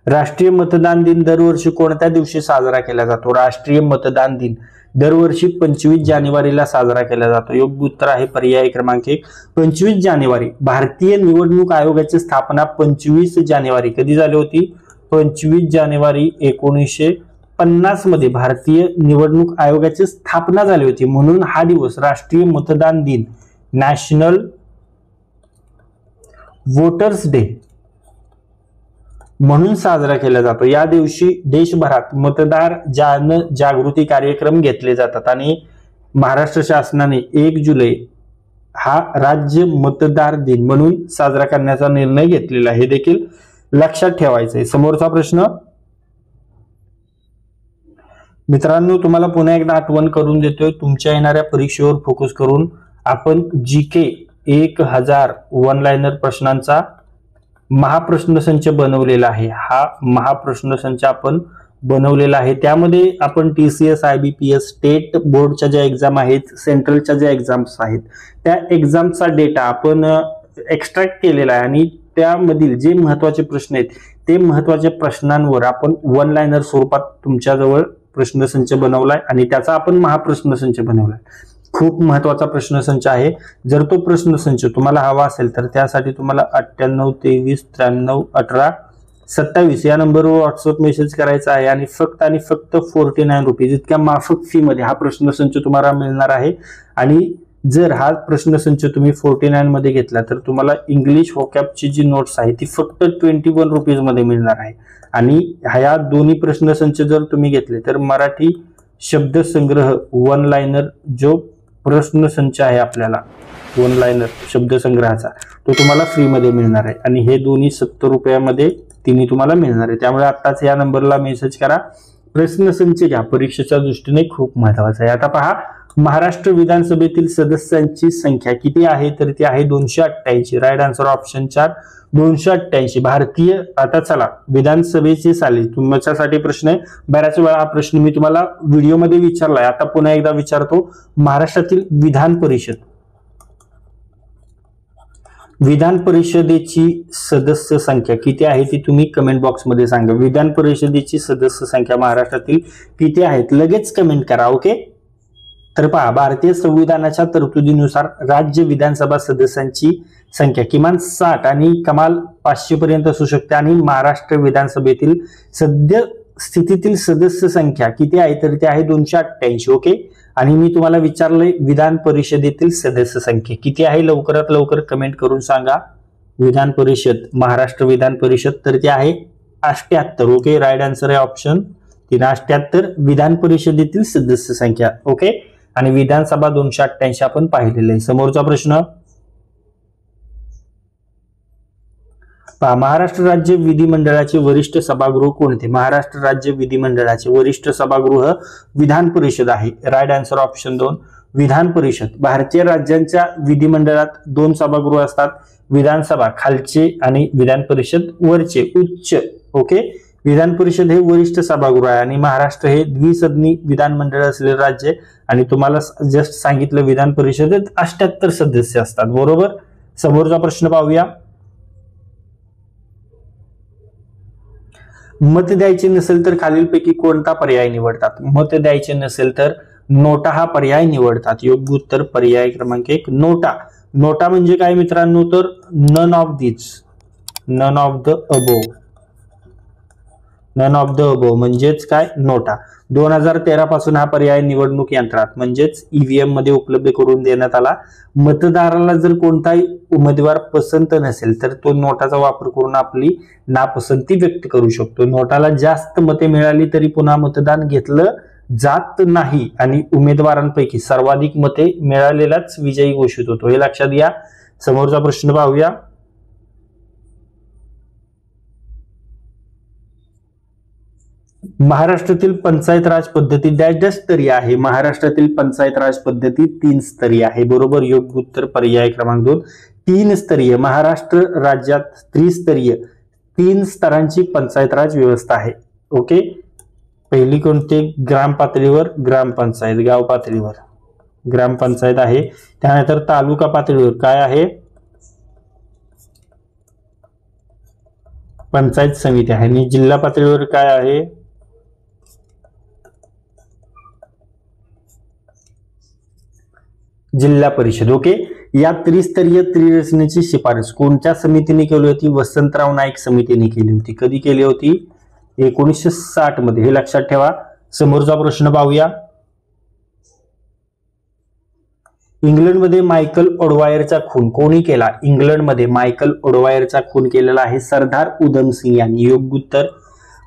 राष्ट्रीय मतदान दिन दरवर्षी कोणत्या दिवशी साजरा केला जातो. राष्ट्रीय मतदान दिन दरवर्षी 25 जानेवारीला साजरा केला जातो. योग्य उत्तर आहे पर्याय क्रमांक 1, 25 जानेवारी. भारतीय निवडणूक आयोगाची स्थापना 25 जानेवारी कधी झाली होती, 25 जानेवारी 1950 मध्ये भारतीय निवडणूक आयोगाची स्थापना झाली होती. म्हणून हा दिवस राष्ट्रीय मतदान दिन, नॅशनल वोटर्स डे म्हणून साजरा केला जातो. या दिवशी देशभरात मतदार जागृती कार्यक्रम घेतले जातात आणि महाराष्ट्र शासनाने 1 जुलै हा राज्य मतदार दिन म्हणून साजरा करण्याचा निर्णय घेतलेला आहे. हे देखील लक्षात ठेवायचं आहे. समोरचा प्रश्न मित्रांनो, तुम्हाला पुन्हा एकदा आठवण करून देतोय, तुमच्या येणाऱ्या परीक्षेवर फोकस करून आपण GK 1000 वन लाइनर प्रश्नांचा महाप्रश्नसंच बनवलेला आहे. हा महाप्रश्नसंच आपण बनवलेला आहे. त्यामध्ये आपण TCS, IBPS, स्टेट बोर्डच्या ज्या एक्झाम आहेत, सेंट्रलच्या ज्या एक्झाम्स आहेत, त्या एक्झामचा डेटा आपण एक्स्ट्रॅक्ट केलेला आहे आणि त्यामधील जे महत्त्वाचे प्रश्न आहेत ते महत्त्वाच्या प्रश्नांवर आपण वन लाइनर स्वरूपात तुमच्याजवळ प्रश्नसंच बनवलाय आणि त्याचा आपण महाप्रश्नसंच बनवलाय. खूप महत्त्वाचा प्रश्नसंच आहे. जर तो प्रश्नसंच तुम्हाला हवा असेल तर त्यासाठी तुम्हाला 98 23 93 18 27 या नंबरवर व्हॉट्सअप मेसेज करायचा आहे आणि फक्त 49 रुपीज इतक्या माफक फी मध्ये हा प्रश्नसंच तुम्हाला मिळणार आहे. आणि जर हा प्रश्नसंच तुम्ही 49 मध्ये घेतला तर तुम्हाला इंग्लिश व्होकॅबची जी नोट्स आहे ती फक्त 21 रुपीज मध्ये मिळणार आहे. आणि ह्या दोन्ही प्रश्नसंच जर तुम्ही घेतले तर मराठी शब्दसंग्रह वन लाइनर जो प्रश्नसंच आहे आपल्याला वन लाइनर शब्दसंग्रहाचा तो तुम्हाला फ्री मध्ये मिळणार आहे आणि हे दोन्ही 70 रुपयामध्ये तिन्ही तुम्हाला मिळणार आहे. त्यामुळे आताच या नंबरला मेसेज करा. प्रश्नसंच घ्या, परीक्षेच्या दृष्टीने खूप महत्वाचा आहे. आता पहा, महाराष्ट्र विधानसभेतील सदस्यांची संख्या किती आहे तर ती आहे 288. राईट आन्सर ऑप्शन 4 288 भारतीय. आता चला विधानसभेची साली तुमच्यासाठी प्रश्न आहे. बऱ्याच वेळा हा प्रश्न मी तुम्हाला व्हिडिओमध्ये विचारलाय, आता पुन्हा एकदा विचारतो. महाराष्ट्रातील विधान परिषदेची सदस्य संख्या किती आहे ती तुम्ही कमेंट बॉक्स मध्ये सांगा. विधान परिषदेची सदस्य संख्या महाराष्ट्रातील किती आहेत लगेच कमेंट करा. ओके. तर पहा, भारतीय संविधानाच्या तरतुदीनुसार राज्य विधानसभा सदस्यांची संख्या किमान 60 आणि कमाल 500 पर्यंत असू शकते. आणि महाराष्ट्र विधानसभेतील सद्य स्थितीतील सदस्य संख्या किती आहे तर ती आहे 288. ओके. आणि मी तुम्हाला विचारलंय विधान परिषदेतील सदस्य संख्या किती आहे, लवकरात लवकर कमेंट करून सांगा. विधान परिषद, महाराष्ट्र विधान परिषद तर ती आहे 78. ओके. राईट आन्सर आहे ऑप्शन 3 78 विधान परिषदेतील सदस्य संख्या. ओके. आणि विधानसभा 288 आपण पाहिलेलं आहे. समोरचा प्रश्न पहा, महाराष्ट्र राज्य विधिमंडळाचे वरिष्ठ सभागृह कोणते? महाराष्ट्र राज्य विधिमंडळाचे वरिष्ठ सभागृह विधान परिषद आहे. Right answer option 2 Vidhan Parishad. भारतीय राज्यांच्या विधिमंडळात 2 सभागृह असतात, विधानसभा खालचे आणि विधान परिषद वरचे उच्च. ओके. विधान परिषद हे वरिष्ठ सभागृह आहे आणि महाराष्ट्र हे द्विसदनी विधानमंडळ असलेले राज्य आणि तुम्हाला जस्ट सांगितलं विधान परिषदेत 78 सदस्य असतात. बरोबर. समोरचा प्रश्न पाहूया. मत द्यायचे नसेल तर खालीलपैकी कोणता पर्याय निवडतात? मत द्यायचे नसेल तर नोटा हा पर्याय निवडतात. योग्य उत्तर पर्याय क्रमांक 1 नोटा. नोटा म्हणजे काय मित्रांनो तर none of these, none of the above. None of the above म्हणजेच काय नोटा. 2013 पासून हा पर्याय निवडणूक यंत्रात म्हणजेच EVM मध्ये उपलब्ध करून देण्यात आला. मतदाराला जर कोणताही उमेदवार पसंत नसेल तर तो नोटाचा वापर करून आपली नापसंती व्यक्त करू शकतो. नोटाला जास्त मते मिळाली तरी पुन्हा मतदान घेतलं जात नाही आणि उमेदवारांपैकी सर्वाधिक मते मिळालेलाच विजयी घोषित होतो. हे लक्षात घ्या. समोरचा प्रश्न पाहूया. महाराष्ट्रातील पंचायत राज पद्धती डॅश डॅश स्तरीय आहे. महाराष्ट्रातील पंचायत राज पद्धती 3 स्तरीय आहे. बरोबर. योग्य उत्तर पर्याय क्रमांक 2 3 स्तरीय. महाराष्ट्र राज्यात त्रिस्तरीय 3 स्तरांची पंचायत राज व्यवस्था आहे. ओके. पहिली कोणते? ग्राम पातळीवर ग्रामपंचायत, गाव पातळीवर ग्रामपंचायत आहे. त्यानंतर तालुका पातळीवर काय आहे? पंचायत समिती आहे. आणि जिल्हा पातळीवर काय आहे? जिल्हा परिषद. ओके. या त्रिस्तरीय त्रिरचनेची शिफारस कोणत्या समितीने केली होती? वसंतराव नाईक समितीने केली होती. कधी केली होती? 1960 मध्ये. हे लक्षात ठेवा. समोरचा प्रश्न पाहूया. इंग्लंडमध्ये मायकल ओडवायरचा खून कोणी केला? इंग्लंडमध्ये मायकल ओडवायरचा खून केलेला आहे सरदार उधम सिंग यांनी. योग्य उत्तर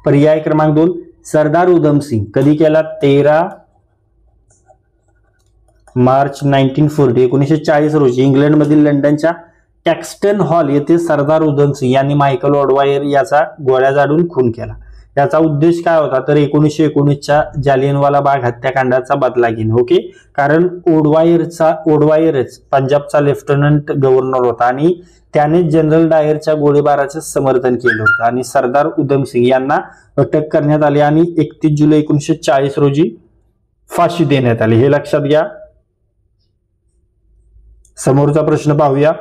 पर्याय क्रमांक 2 सरदार उधम सिंग. कधी केला? 13 मार्च 1940 1940 रोजी इंग्लंडमधील लंडनच्या टॅक्स्टन हॉल येथे सरदार उधम सिंग यांनी मायकल ओडवायर याचा गोळ्या झाडून खून केला. याचा उद्देश काय होता? तर 1919च्या जालियनवाला बाग हत्याकांडाचा बदला घेणे. ओके, कारण ओडवायरच पंजाबचा लेफ्टनंट गव्हर्नर होता आणि त्याने जनरल डायरच्या गोळीबाराचे समर्थन केलं होतं आणि सरदार उधम सिंग यांना अटक करण्यात आली आणि 31 जुलै 1940 रोजी फाशी देण्यात आली. हे लक्षात घ्या. समोरचा प्रश्न पाहूया.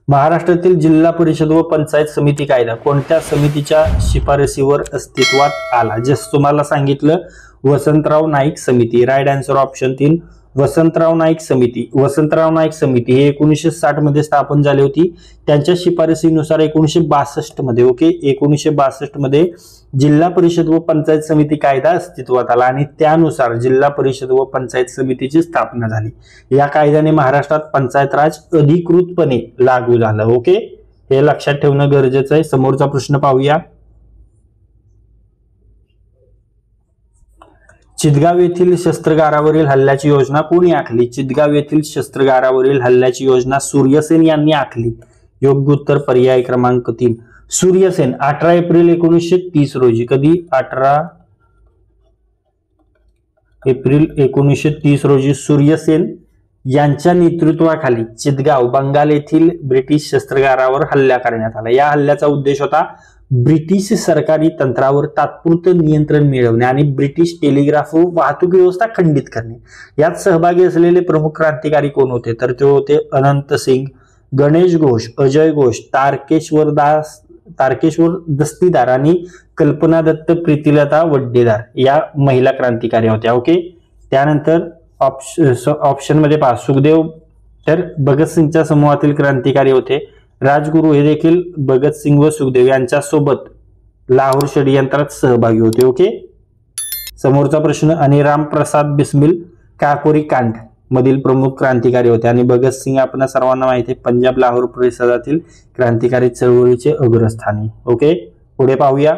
महाराष्ट्रातील जिल्हा परिषद व पंचायत समिती कायदा कोणत्या समितीच्या शिफारसीवर अस्तित्वात आला? जसं तुम्हाला सांगितलं वसंतराव नाईक समिती. Right answer option 3 Vasantrao Naik समिती. वसंतराव नाईक समिती ही 1960 मध्ये स्थापन झाली होती. त्यांच्या शिफारसीनुसार 1962 मध्ये 1962 मध्ये जिल्हा परिषद व पंचायत समिती कायदा अस्तित्वात आला आणि त्यानुसार जिल्हा परिषद व पंचायत समितीची स्थापना झाली. या कायद्याने महाराष्ट्रात पंचायत राज अधिकृतपणे लागू झालं. ओके, हे लक्षात ठेवणं गरजेचं आहे. समोरचा प्रश्न पाहूया. चितगाव येथील शस्त्रागारावरील हल्ल्याची योजना कोणी आखली? चितगाव येथील शस्त्रागारावरील हल्ल्याची योजना सूर्यसेन यांनी आखली. योग्य उत्तर पर्याय क्रमांक 3 सूर्यसेन. 18 एप्रिल 1930 रोजी. कधी? 18 एप्रिल 1930 रोजी सूर्यसेन यांच्या नेतृत्वाखाली चितगाव बंगाल येथील ब्रिटिश शस्त्रागारावर हल्ला करण्यात आला. या हल्ल्याचा उद्देश होता ब्रिटिश सरकारी तंत्रावर तात्पुरतं नियंत्रण मिळवणे आणि ब्रिटिश टेलिग्राफ व वाहतूक व्यवस्था खंडित करणे. यात सहभागी असलेले प्रमुख क्रांतिकारी कोण होते? तर ते होते अनंत सिंग, गणेश घोष, अजय घोष, तारकेश्वर दस्तीदार आणि कल्पना दत्त प्रीतिलता वड्डेदार या महिला क्रांतिकारी होत्या. ओके, त्यानंतर ऑप्शन मध्ये पहा सुखदेव तर भगतसिंगच्या समूहातील क्रांतिकारी होते. राजगुरू हे देखील भगतसिंग व सुखदेव यांच्या सोबत लाहोर षडयंत्रात सहभागी होते. ओके, समोरचा प्रश्न. आणि रामप्रसाद बिस्मिल काकोरी कांड मधील प्रमुख क्रांतिकारी होते आणि भगतसिंग आपण सर्वांना माहिती आहे पंजाब लाहोर परिषदातील क्रांतिकारी चळवळीचे अग्रस्थानी. ओके, पुढे पाहूया.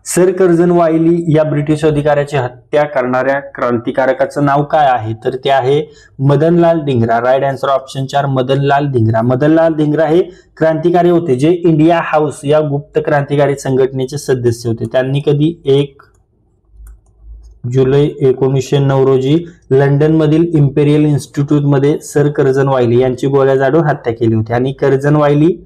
सर कर्जन वायली या ब्रिटिश अधिकाऱ्याची हत्या करणाऱ्या क्रांतिकारकाचं नाव काय आहे? तर ते आहे Madanlal Dhingra. Right answer option 4 Madanlal Dhingra. Madanlal Dhingra हे क्रांतिकारी होते जे इंडिया हाऊस या गुप्त क्रांतिकारी संघटनेचे सदस्य होते. त्यांनी कधी 1 जुलै 1909 रोजी लंडन मधील इम्पेरियल इन्स्टिट्यूट मध्ये सर कर्जन वायली यांची गोळ्या झाडून हत्या केली होती आणि कर्जन वायली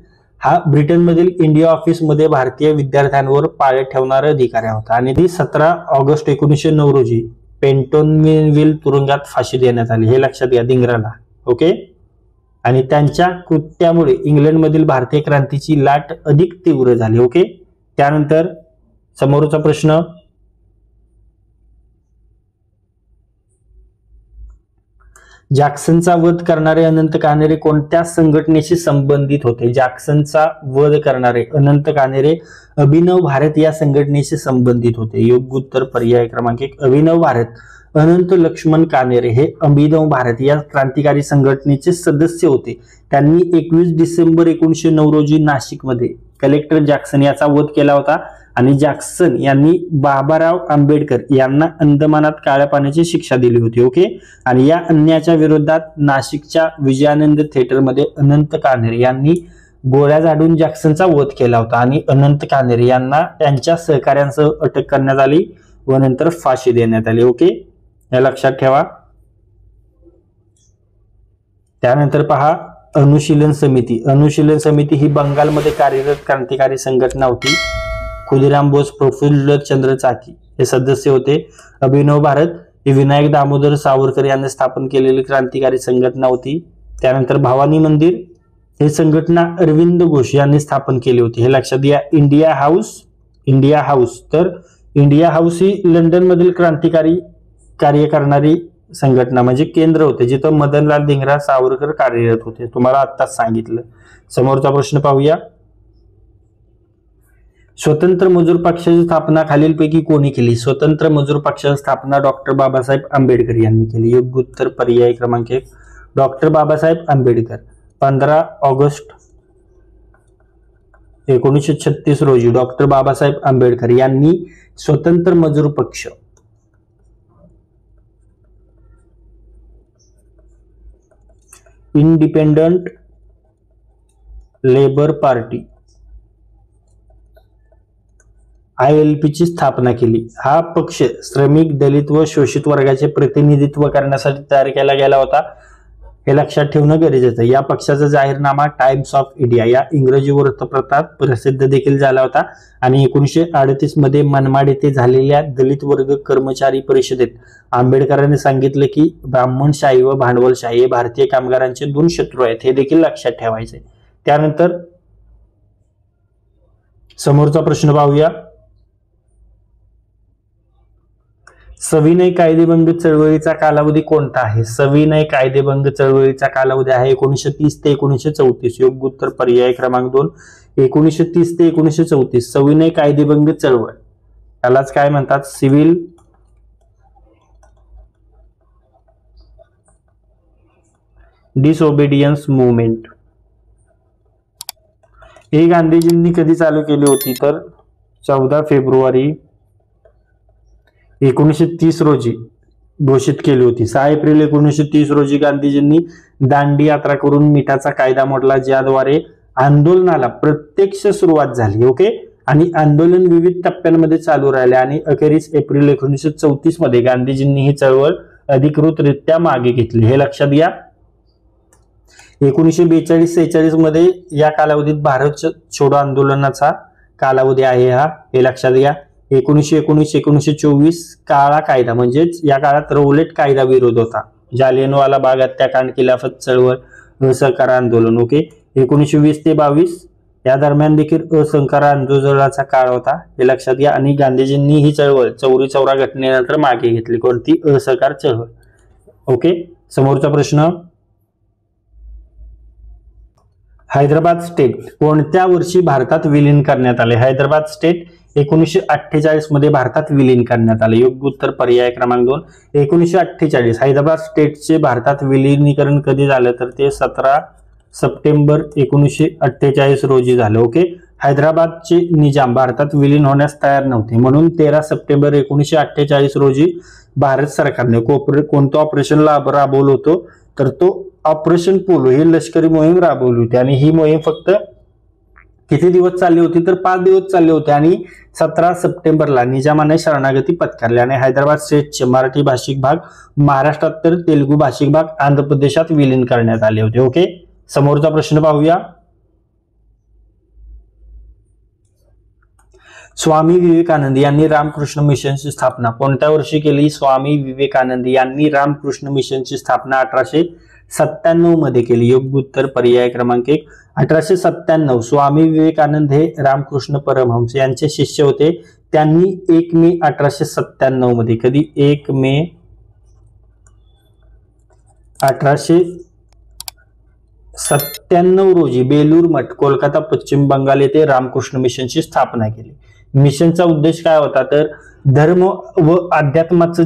हा ब्रिटनमधील इंडिया ऑफिस मध्ये भारतीय विद्यार्थ्यांवर पाळत ठेवणारा अधिकारी होता आणि ती 17 ऑगस्ट 1909 रोजी पेंटोनविल तुरुंगात फाशी देण्यात आली. हे लक्षात घ्या धिंगराला. ओके, आणि त्यांच्या कृत्यामुळे इंग्लंडमधील भारतीय क्रांतीची लाट अधिक तीव्र झाली. ओके, त्यानंतर समोरचा प्रश्न. जॅक्सनचा वध करणारे अनंत कानेरे कोणत्या संघटनेशी संबंधित होते? जॅक्सनचा वध करणारे अनंत कानेरे अभिनव भारत या संघटनेशी संबंधित होते. योग्य उत्तर पर्याय क्रमांक 1 अभिनव भारत. अनंत लक्ष्मण कानेरे हे अभिनव भारत या क्रांतिकारी संघटनेचे सदस्य होते. त्यांनी 21 डिसेंबर 1909 रोजी नाशिकमध्ये कलेक्टर जॅक्सन याचा वध केला होता आणि जॅक्सन यांनी बाबाराव आंबेडकर यांना अंदमानात काळ्या पाण्याची शिक्षा दिली होती. ओके, आणि या अन्यायाच्या विरोधात नाशिकच्या विजयानंद थिएटरमध्ये अनंत कानेरे यांनी गोळ्या झाडून जॅक्सनचा वध केला होता आणि अनंत कानेरे यांना त्यांच्या सहकाऱ्यांसह अटक करण्यात आली व नंतर फाशी देण्यात आली. ओके, हे लक्षात ठेवा. त्यानंतर पहा अनुशीलन समिती. अनुशीलन समिती ही बंगालमध्ये कार्यरत क्रांतिकारी संघटना होती. खुदिराम बोस, प्रफुल्ल चंद्र चाकी हे सदस्य होते. अभिनव भारत ही विनायक दामोदर सावरकर यांनी स्थापन केलेली क्रांतिकारी संघटना होती. त्यानंतर भवानी मंदिर हे संघटना अरविंद घोष यांनी स्थापन केली होती. हे लक्षात घ्या. इंडिया हाऊस तर इंडिया हाऊस ही लंडन मधील क्रांतिकारी कार्य करणारी संघटना म्हणजे केंद्र होते जिथं मदनलाल धिंगरा सावरकर कार्यरत होते. तुम्हाला आत्ताच सांगितलं. समोरचा प्रश्न पाहूया. स्वतंत्र मजूर पक्षाची स्थापना खालीलपैकी कोणी केली? स्वतंत्र मजूर पक्षाची स्थापना डॉक्टर बाबासाहेब आंबेडकर यांनी केली. योग्य उत्तर पर्याय क्रमांक 1 डॉक्टर बाबासाहेब आंबेडकर. 15 ऑगस्ट 1936 रोजी डॉक्टर बाबासाहेब आंबेडकर यांनी स्वतंत्र मजूर पक्ष इंडिपेंडंट लेबर पार्टी ILP ची स्थापना केली. हा पक्ष श्रमिक, दलित व शोषित वर्गाचे प्रतिनिधित्व करण्यासाठी तयार केला गेला होता, हे लक्षात ठेवणं गरजेचं आहे. या पक्षाचा जाहीरनामा टाइम्स ऑफ इंडिया या इंग्रजी वृत्तपत्रात प्रसिद्ध देखील झाला होता आणि 1938 मध्ये मनमाड येथे झालेल्या दलित वर्ग कर्मचारी परिषदेत आंबेडकरांनी सांगितलं की ब्राह्मणशाही व भांडवलशाही हे भारतीय कामगारांचे 2 शत्रू आहेत, हे देखील लक्षात ठेवायचे. त्यानंतर समोरचा प्रश्न पाहूया. सविनय कायदेभंग चळवळीचा कालावधी कोणता आहे? सविनय कायदेभंग चळवळीचा कालावधी आहे 1930 ते 1934. योग्य उत्तर पर्याय क्रमांक 2 1930 ते 1934. सविनय कायदेभंग चळवळ यालाच काय म्हणतात? Civil डिसओबेडियन्स movement. ही गांधीजींनी कधी चालू केली होती? तर 14 फेब्रुवारी 1930 रोजी घोषित केली होती. 6 एप्रिल 1930 रोजी गांधीजींनी दांडी यात्रा करून मिठाचा कायदा मोडला, ज्याद्वारे आंदोलनाला प्रत्यक्ष सुरुवात झाली. ओके, आणि आंदोलन विविध टप्प्यांमध्ये चालू राहिले आणि अखेरीस एप्रिल 1934 मध्ये गांधीजींनी ही चळवळ अधिकृतरित्या मागे घेतली, हे लक्षात घ्या. 1942-46 मध्ये या कालावधीत भारत छोडो आंदोलनाचा कालावधी आहे हा, हे लक्षात घ्या. 1919-1924 काळा कायदा म्हणजेच या काळात रौलेट कायदा विरोध होता. जालियनवाला बाग हत्याकांड, खिलाफत चळवळ, असहकार आंदोलन. ओके, 1920 ते 22 या दरम्यान देखील असहकार आंदोलनाचा काळ होता, हे लक्षात घ्या. आणि गांधीजींनी ही चळवळ चौरी चौरा घटनेनंतर मागे घेतली. कोणती? असहकार चळवळ. ओके, समोरचा प्रश्न. हैदराबाद स्टेट कोणत्या वर्षी भारतात विलीन करण्यात आले? हैदराबाद स्टेट 1948 मध्ये भारतात विलीन करण्यात आले. योग्य उत्तर पर्याय क्रमांक 2 1948. हैदराबाद स्टेटचे भारतात विलीनीकरण कधी झालं? तर ते 17 सप्टेंबर 1948 रोजी झालं. ओके, हैदराबादचे निजाम भारतात विलीन होण्यास तयार नव्हते, म्हणून 13 सप्टेंबर 1948 रोजी भारत सरकारने कोणतं ऑपरेशन राबवलं होतं? तर तो ऑपरेशन पोलो ही लष्करी मोहीम राबवली होती आणि ही मोहीम फक्त किती दिवस चालली होती? तर 5 दिवस चालले होते आणि 17 सप्टेंबरला निजामाने शरणागती पत्करली आणि हैदराबाद स्टेटचे मराठी भाषिक भाग महाराष्ट्रात तर तेलुगू भाषिक भाग आंध्र प्रदेशात विलीन करण्यात आले होते. ओके, समोरचा प्रश्न पाहूया. स्वामी विवेकानंद यांनी रामकृष्ण मिशनची स्थापना कोणत्या वर्षी केली? स्वामी विवेकानंद यांनी रामकृष्ण मिशनची स्थापना 1897 मध्ये केली. योग्य उत्तर पर्याय क्रमांक 1 1897. स्वामी विवेकानंद हे रामकृष्ण परमहंस यांचे शिष्य होते. त्यांनी 1 मे 1897 मध्ये, कधी? 1 मे 1897 रोजी बेलूर मठ, कोलकाता, पश्चिम बंगाल येथे रामकृष्ण मिशनची स्थापना केली. मिशनचा उद्देश काय होता? तर धर्म व अध्यात्माचं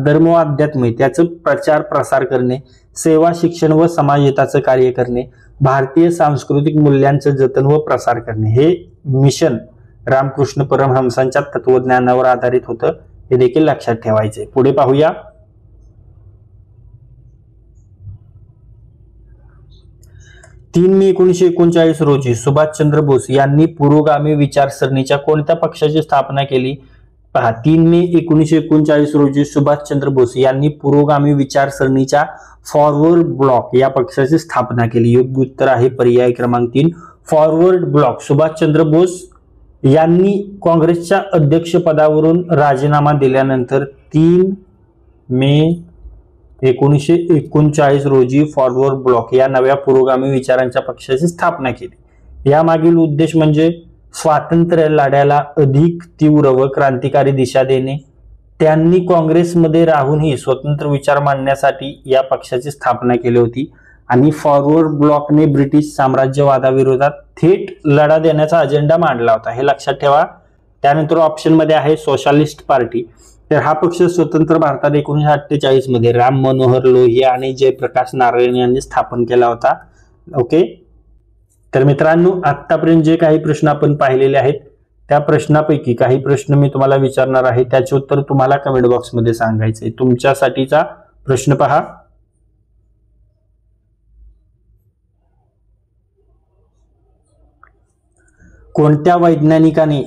धर्म व अध्यात्म आहे त्याचं प्रचार प्रसार करणे, सेवा, शिक्षण व समाजहिताचं कार्य करणे, भारतीय सांस्कृतिक मूल्यांचं जतन व प्रसार करणे. हे मिशन रामकृष्ण परमहंसांच्या तत्वज्ञानावर आधारित होतं, हे देखील लक्षात ठेवायचे. पुढे पाहूया. 3 मे 1939 रोजी सुभाषचंद्र बोस यांनी पुरोगामी विचारसरणीच्या कोणत्या पक्षाची स्थापना केली? पहा, 3 मे 1939 रोजी सुभाषचंद्र बोस यांनी पुरोगामी विचारसरणीच्या फॉरवर्ड ब्लॉक या पक्षाची स्थापना केली. योग्य उत्तर आहे पर्याय क्रमांक 3 फॉरवर्ड ब्लॉक. सुभाषचंद्र बोस यांनी काँग्रेसच्या अध्यक्षपदावरून राजीनामा दिल्यानंतर 3 मे 1939 रोजी फॉरवर्ड ब्लॉक या नव्या पुरोगामी विचारांच्या पक्षाची स्थापना केली. यामागील उद्देश म्हणजे स्वातंत्र्य लढ्याला अधिक तीव्र व क्रांतिकारी दिशा देणे. त्यांनी काँग्रेसमध्ये राहूनही स्वतंत्र विचार मांडण्यासाठी या पक्षाची स्थापना केली होती आणि फॉरवर्ड ब्लॉकने ब्रिटिश साम्राज्यवादाविरोधात थेट लढा देण्याचा अजेंडा मांडला होता, हे लक्षात ठेवा. त्यानंतर ऑप्शन मध्ये आहे सोशलिस्ट पार्टी. तर हा पक्ष स्वतंत्र भारतात 1948 मध्ये राम मनोहर लोहिया आणि जयप्रकाश नारायण यांनी स्थापन केला होता. ओके. तर मित्रांनो, आतापर्यंत जे काही प्रश्न आपण पाहिलेले आहेत त्या प्रश्नापैकी काही प्रश्न मी तुम्हाला विचारणार आहे, त्याचे उत्तर तुम्हाला कमेंट बॉक्समध्ये सांगायचे. तुमच्यासाठीचा प्रश्न पहा. कोणत्या वैज्ञानिकाने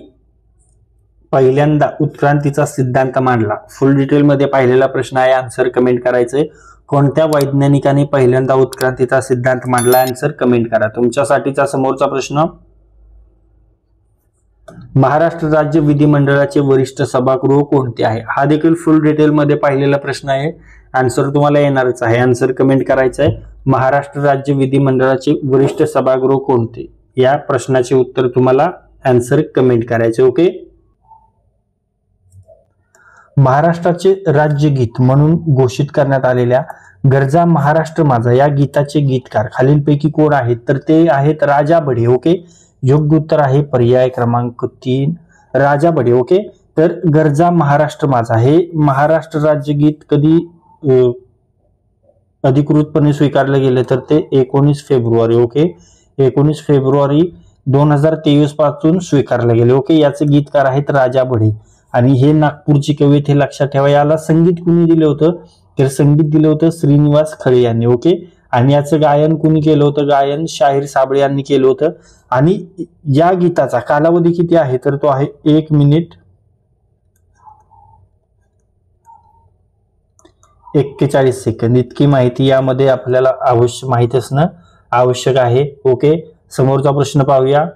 पहिल्यांदा उत्क्रांतीचा सिद्धांत मांडला? फुल डिटेल मध्ये पाहिलेला प्रश्न आहे, आन्सर कमेंट करायचे. कोणत्या वैज्ञानिकाने पहिल्यांदा उत्क्रांतीचा सिद्धांत मांडला? आन्सर कमेंट करा. तुमच्यासाठीचा समोरचा प्रश्न, महाराष्ट्र राज्य विधिमंडळाचे वरिष्ठ सभागृह कोणते आहे? हा देखील फुल डिटेल मध्ये पाहिलेला प्रश्न आहे, आन्सर तुम्हाला येणारच आहे. आन्सर कमेंट करायचं आहे. महाराष्ट्र राज्य विधिमंडळाचे वरिष्ठ सभागृह कोणते, या प्रश्नाचे उत्तर तुम्हाला आन्सर कमेंट करायचे. ओके. महाराष्ट्राचे राज्यगीत म्हणून घोषित करण्यात आलेल्या गरजा महाराष्ट्र माझा या गीताचे गीतकार खालीलपैकी कोण आहेत? तर ते आहेत राजा बढे. ओके. योग्य उत्तर आहे पर्याय क्रमांक 3 राजा बढे. ओके. तर गरजा महाराष्ट्र माझा हे महाराष्ट्र राज्यगीत कधी अधिकृतपणे स्वीकारले गेले? तर ते 19 फेब्रुवारी. ओके. 19 फेब्रुवारी 2023 पासून स्वीकारले गेले. ओके. याचे गीतकार आहेत राजा बढे आणि हे नागपूरची कवी आहेत, हे लक्षात ठेवा. याला संगीत कुणी दिलं होतं? तर संगीत दिलं होतं श्रीनिवास खळे यांनी. ओके. आणि याचं गायन कुणी केलं होतं? गायन शाहीर साबळे यांनी केलं होतं. आणि या गीताचा कालावधी किती आहे? तर तो आहे 1 मिनिट 41 सेकंद. इतकी माहिती यामध्ये आपल्याला अवश्य माहिती असणं आवश्यक आहे. ओके. समोरचा प्रश्न पाहूया.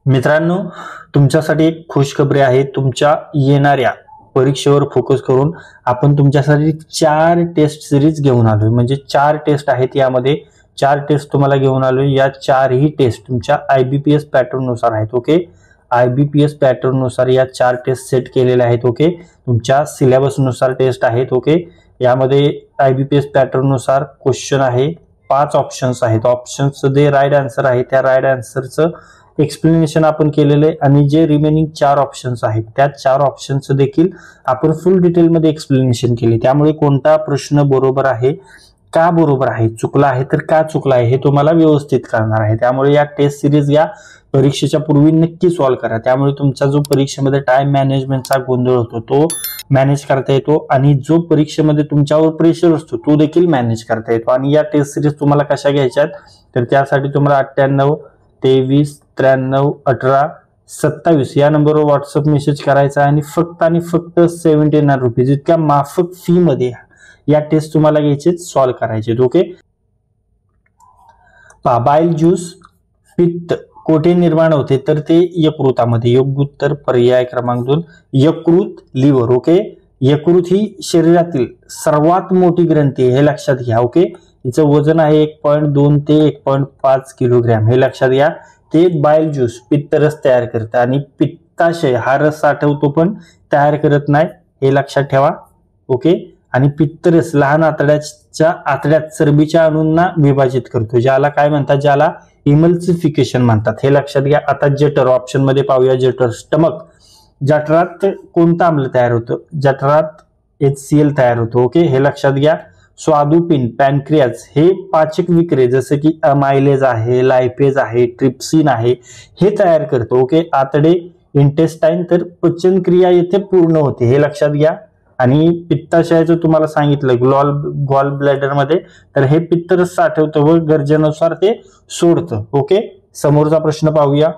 मित्रांनो, तुमच्यासाठी एक खुशखबरी आहे. तुमच्या येणाऱ्या परीक्षेवर फोकस करून आपण तुमच्यासाठी 4 टेस्ट सिरीज घेऊन आलोय. म्हणजे 4 टेस्ट आहेत, यामध्ये 4 टेस्ट तुम्हाला घेऊन आलोय. या 4ही टेस्ट तुमच्या IBPS पॅटर्न नुसार आहेत. ओके. IBPS पॅटर्न नुसार या 4 टेस्ट सेट केलेल्या आहेत. ओके. तुमच्या सिलेबस नुसार टेस्ट आहेत. ओके. यामध्ये IBPS पॅटर्न नुसार क्वेश्चन आहे, 5 ऑप्शन्स आहेत. ऑप्शन्स जे राईट आन्सर आहे त्या राईट आन्सरचं एक्सप्लेनेशन आपण केलेले आणि जे रिमेनिंग 4 ऑप्शन्स आहेत त्या 4 ऑप्शन्स देखील आपण फुल डिटेल मध्ये एक्सप्लेनेशन केले. त्यामुळे कोणता प्रश्न बरोबर आहे, का बरोबर आहे, चुकला आहे तर का चुकला आहे, हे तुम्हाला व्यवस्थित करणार आहे. त्यामुळे या टेस्ट सिरीज या परीक्षेच्या पूर्वी नक्की सॉल्व्ह करा. त्यामुळे तुमचा जो परीक्षेमध्ये टाइम मॅनेजमेंटचा गोंधळ होतो तो मॅनेज करता येतो आणि जो परीक्षेमध्ये तुमच्यावर प्रेशर असतो तो देखील मॅनेज करता येतो. आणि या टेस्ट सिरीज तुम्हाला कशा घ्यायच्यात? तर त्यासाठी तुम्हाला 98 23 93 18 27 या नंबरवर व्हॉट्सअप मेसेज करायचा आणि फक्त 79 रुपीज इतक्या माफक फी मध्ये या टेस्ट तुम्हाला घ्यायचे, सॉल्व्ह करायचे. ओके. बाईल ज्यूस पित्त कोठे निर्माण होते? तर ते यकृतामध्ये. योग्य उत्तर पर्याय क्रमांक 2 यकृत, लिव्हर. ओके. यकृत ही शरीरातील सर्वात मोठी ग्रंथी आहे, हे लक्षात घ्या. ओके. हिचं वजन आहे 1.2 ते 1.5 किलोग्रॅम, हे लक्षात घ्या. ते बाईल ज्यूस पित्तरस तयार करतं आणि पित्ताशय हा रस साठवतो पण तयार करत नाही, हे लक्षात ठेवा. ओके. आणि पित्तरस लहान आतड्यात चरबीच्या अणूंना विभाजित करतो, ज्याला काय म्हणतात? ज्याला इमल्सिफिकेशन म्हणतात, हे लक्षात घ्या. आता जठर ऑप्शन मध्ये पाहूया. जठर, स्टमक. जठरात कोणतं आम्ल तयार होतं? जठरात HCl तयार होतो. ओके. हे लक्षात घ्या. स्वादुपिंड, पॅनक्रियाज हे पाचक विक्रे जसे की अमायलेज आहे, लायपेज आहे, ट्रिप्सिन आहे, हे तयार करतो. ओके. आतडे, इंटेस्टाईन, तर पचनक्रिया येथे पूर्ण होते, हे लक्षात घ्या. आणि पित्ताशयाचं तुम्हाला सांगितलं गॉल ब्लॅडर मध्ये, तर हे पित्तरस साठवतं व गरजेनुसार ते सोडतं. ओके. समोरचा प्रश्न पाहूया.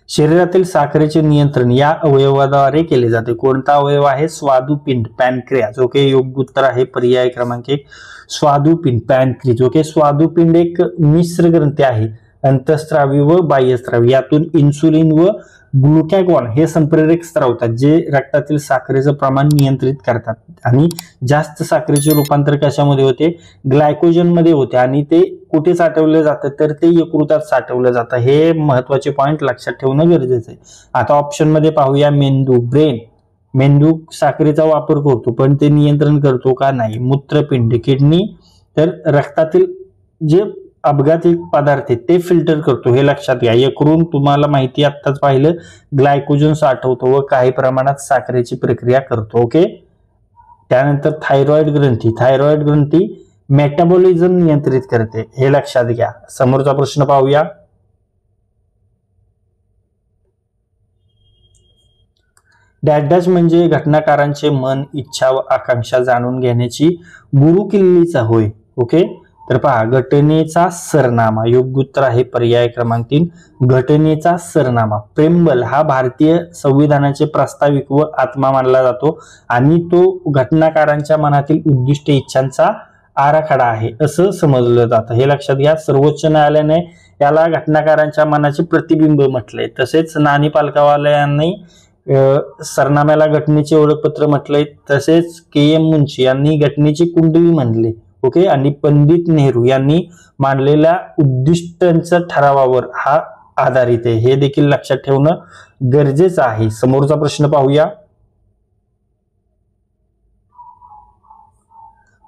शरीरातील साखरेचे नियंत्रण या अवयवाद्वारे केले जाते. कोणता अवयव आहे? स्वादुपिंड, पॅनक्रियाज. ओके. योग्य उत्तर आहे पर्याय क्रमांक 1 स्वादुपिंड, पॅनक्रियाज. ओके. स्वादुपिंड एक मिश्र ग्रंथी आहे, अंतःस्रावी व बाह्यस्रावी. यातून इन्सुलिन व ग्लुकॅगॉन हे संप्रेरक स्त्रावतात जे रक्तातील साखरेचं प्रमाण नियंत्रित करतात. आणि जास्त साखरेचे रूपांतर कशामध्ये होते? ग्लायकोजन मध्ये होते. आणि ते कुठे साठवले जातं? तर ते यकृतात साठवलं जातं. हे महत्वाचे पॉइंट लक्षात ठेवणं गरजेचं आहे. आता ऑप्शन मध्ये पाहूया. मेंदू, ब्रेन, मेंदू साखरेचा वापर करतो, पण ते नियंत्रण करतो का? नाही. मूत्रपिंड, किडनी तर रक्तातील जे अपघाती पदार्थ आहेत ते फिल्टर करतो, हे लक्षात घ्या. यकृत तुम्हाला माहिती आत्ताच पाहिलं, ग्लायकोजन साठवतो व काही प्रमाणात साखरेची प्रक्रिया करतो. ओके. त्यानंतर थायरॉइड ग्रंथी मेटाबॉलिझम नियंत्रित करते, हे लक्षात घ्या. समोरचा प्रश्न पाहूया. डॅश डॅश म्हणजे घटनाकारांचे मन, इच्छा व आकांक्षा जाणून घेण्याची गुरुकिल्लीचा होय. ओके. तर पहा, घटनेचा सरनामा, योग्य उत्तर आहे पर्याय क्रमांक 3, घटनेचा सरनामा. प्रेमबल हा भारतीय संविधानाचे प्रास्ताविक व आत्मा मानला जातो आणि तो घटनाकारांच्या मनातील उद्दिष्ट, इच्छांचा आराखडा आहे असं समजलं जातं, हे लक्षात घ्या. सर्वोच्च न्यायालयाने याला घटनाकारांच्या मनाचे प्रतिबिंब म्हटलंय. तसेच नानी पालकावाल्यांनी सरनाम्याला घटनेचे ओळखपत्र म्हटलंय. तसेच के.एम. मुंशी यांनी घटनेची कुंडली म्हणले. ओके. आणि पंडित नेहरू यांनी मांडलेल्या उद्दिष्टांच्या ठरावावर हा आधारित आहे, हे देखील लक्षात ठेवणं गरजेचं आहे. समोरचा प्रश्न पाहूया.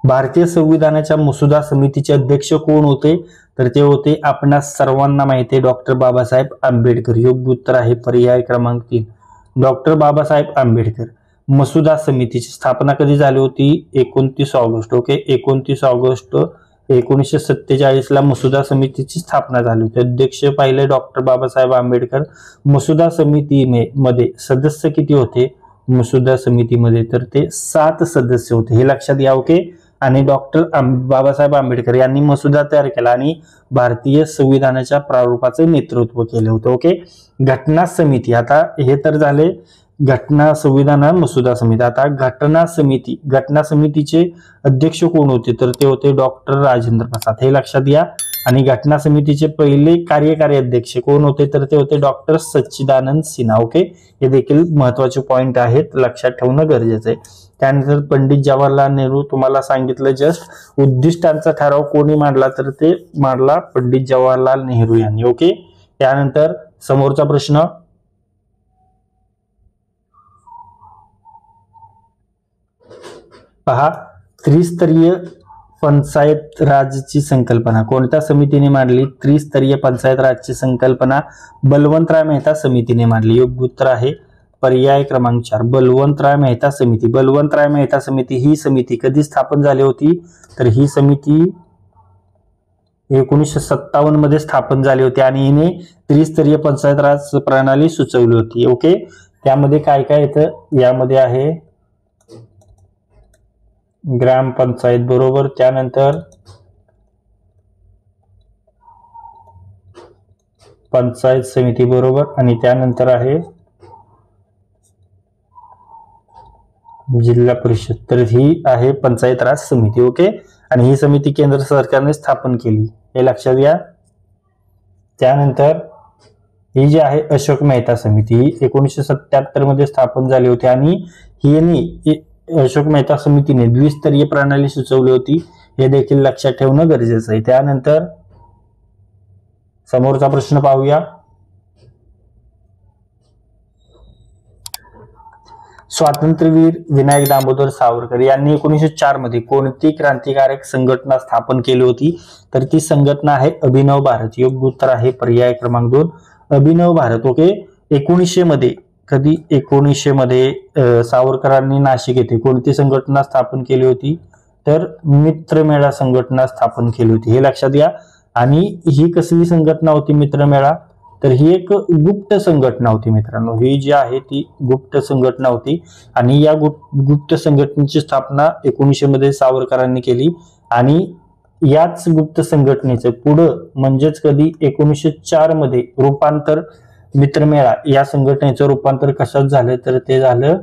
भारतीय संविधानाच्या मसुदा समितीचे अध्यक्ष कोण होते? तर ते होते, आपणास सर्वांना माहिती आहे, डॉक्टर बाबासाहेब आंबेडकर. योग्य उत्तर आहे पर्याय क्रमांक 3, डॉक्टर बाबासाहेब आंबेडकर. मसुदा समितीची स्थापना कधी झाली होती? 29 ऑगस्ट. ओके. 29 ऑगस्ट 1947 ला मसुदा समितीची स्थापना झाली होती. अध्यक्ष पाहिले डॉक्टर बाबासाहेब आंबेडकर. मसुदा समितीमध्ये सदस्य किती होते मसुदा समितीमध्ये? तर ते 7 सदस्य होते, हे लक्षात घ्या. ओके. आणि डॉक्टर बाबासाहेब आंबेडकर यांनी मसुदा तयार केला आणि भारतीय संविधानाच्या प्रारूपाचं नेतृत्व केलं होतं. ओके. घटना समिती, आता हे तर झाले घटना संविधान मसुदा समिती. आता घटना समितीचे अध्यक्ष कोण होते? तर ते होते डॉक्टर राजेंद्र प्रसाद, हे लक्षात घ्या. आणि घटना समितीचे पहिले कार्यकारी अध्यक्ष कोण होते? तर ते होते डॉक्टर सच्चिदानंद सिन्हा. ओके. हे देखील महत्वाचे पॉइंट आहेत, लक्षात ठेवणं गरजेचं आहे. त्यानंतर पंडित जवाहरलाल नेहरू, तुम्हाला सांगितलं जस्ट, उद्दिष्टांचा ठराव कोणी मांडला? तर ते मांडला पंडित जवाहरलाल नेहरू यांनी. ओके. त्यानंतर समोरचा प्रश्न, पहा, त्रिस्तरीय पंचायत राजची संकल्पना कोणत्या समितीने मांडली? त्रिस्तरीय पंचायत राजची संकल्पना बलवंतराय मेहता समितीने मांडली. योग्य उत्तर आहे पर्याय क्रमांक 4, बलवंतराय मेहता समिती. बलवंतराय मेहता समिती ही समिती कधी स्थापन झाली होती? तर ही समिती 1957 मध्ये स्थापन झाली होती आणि हिने त्रिस्तरीय पंचायत राज प्रणाली सुचवली होती. ओके. त्यामध्ये काय काय येतं? यामध्ये आहे ग्रामपंचायत, बरोबर. त्यानंतर पंचायत समिती, बरोबर. आणि त्यानंतर आहे जिल्हा परिषद. तर ही आहे पंचायत राज समिती. ओके. आणि ही समिती केंद्र सरकारने स्थापन केली, हे लक्षात घ्या. त्यानंतर ही जी आहे अशोक मेहता समिती, ही 1977 मध्ये स्थापन झाली होती आणि ही अशोक मेहता समितीने द्विस्तरीय प्रणाली सुचवली होती, हे देखील लक्षात ठेवणं गरजेचं आहे. त्यानंतर समोरचा प्रश्न पाहूया. स्वातंत्र्यवीर विनायक दामोदर सावरकर यांनी 1904 मध्ये कोणती क्रांतिकारक संघटना स्थापन केली होती? तर ती संघटना आहे अभिनव भारत. योग्य उत्तर आहे पर्याय क्रमांक 2, अभिनव भारत. ओके. 1900 मध्ये, कधी 1900 मध्ये सावरकरांनी नाशिक येथे कोणती संघटना स्थापन केली होती? तर मित्रमेळा संघटना स्थापन केली होती, हे लक्षात घ्या. आणि ही कसली संघटना होती मित्रमेळा? तर ही एक गुप्त संघटना होती मित्रांनो. ही जी आहे ती गुप्त संघटना होती आणि या गुप्त संघटनेची स्थापना 1900 मध्ये सावरकरांनी केली आणि याच गुप्त संघटनेचं पुढं म्हणजेच कधी 1904 मध्ये रूपांतर, मित्रमेळा या संघटनेचं रूपांतर कशात झालं? तर ते झालं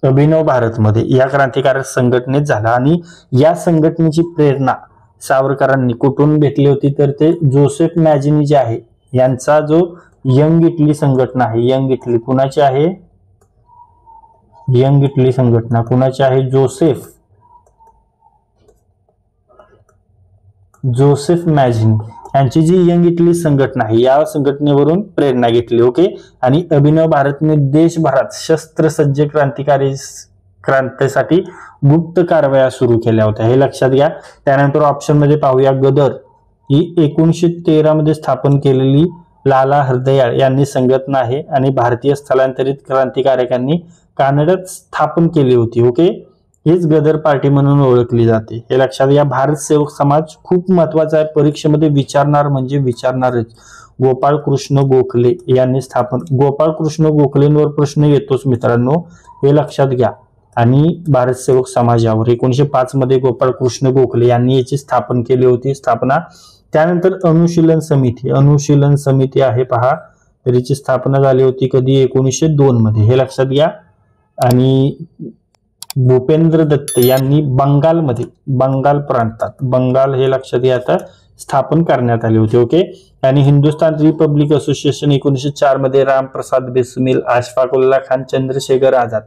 अभिनव भारतमध्ये, या क्रांतिकारक संघटनेत झाला. आणि या संघटनेची प्रेरणा सावरकरांनी कुठून भेटली होती? तर ते जोसेफ मॅजिनी जे आहे यांचा जो यंग इटली संघटना आहे, यंग इटली कुणाची आहे? यंग इटली संघटना कुणाची आहे? जोसेफ मॅजिनी यांची जी यंग इटली संघटना आहे या संघटनेवरून प्रेरणा घेतली. ओके. आणि अभिनव भारतने देशभरात शस्त्रसज्ज क्रांतीसाठी गुप्त कारवाया सुरू केल्या होत्या, हे लक्षात घ्या. त्यानंतर ऑप्शन मध्ये पाहूया गदर ही 1913 मध्ये स्थापन केलेली लाला हरदयाळ यांनी संघटना आहे आणि भारतीय स्थलांतरित क्रांतिकारकांनी कानड्यात स्थापन केली होती. ओके. हीच गदर पार्टी म्हणून ओळखली जाते, हे लक्षात घ्या. भारत सेवक समाज खूप महत्वाचा आहे, परीक्षेमध्ये विचारणार म्हणजे विचारणारच. गोपाळ कृष्ण गोखले यांनी स्थापन, गोपाळ कृष्ण गोखलेंवर प्रश्न येतोच मित्रांनो, हे लक्षात घ्या. आणि भारत सेवक समाजावर 1905 मध्ये गोपाळ कृष्ण गोखले यांनी याची स्थापन केली होती स्थापना. त्यानंतर अनुशीलन समिती आहे पहा, तर याची स्थापना झाली होती कधी 1902 मध्ये, हे लक्षात घ्या. आणि भूपेंद्र दत्त यांनी बंगाल प्रांतात, बंगाल हे लक्षात घ्या आता, स्थापन करण्यात आले होते. ओके. आणि हिंदुस्थान रिपब्लिक असोसिएशन 1904 मध्ये रामप्रसाद बिस्मिल, अशफाक उल्ला खान, चंद्रशेखर आझाद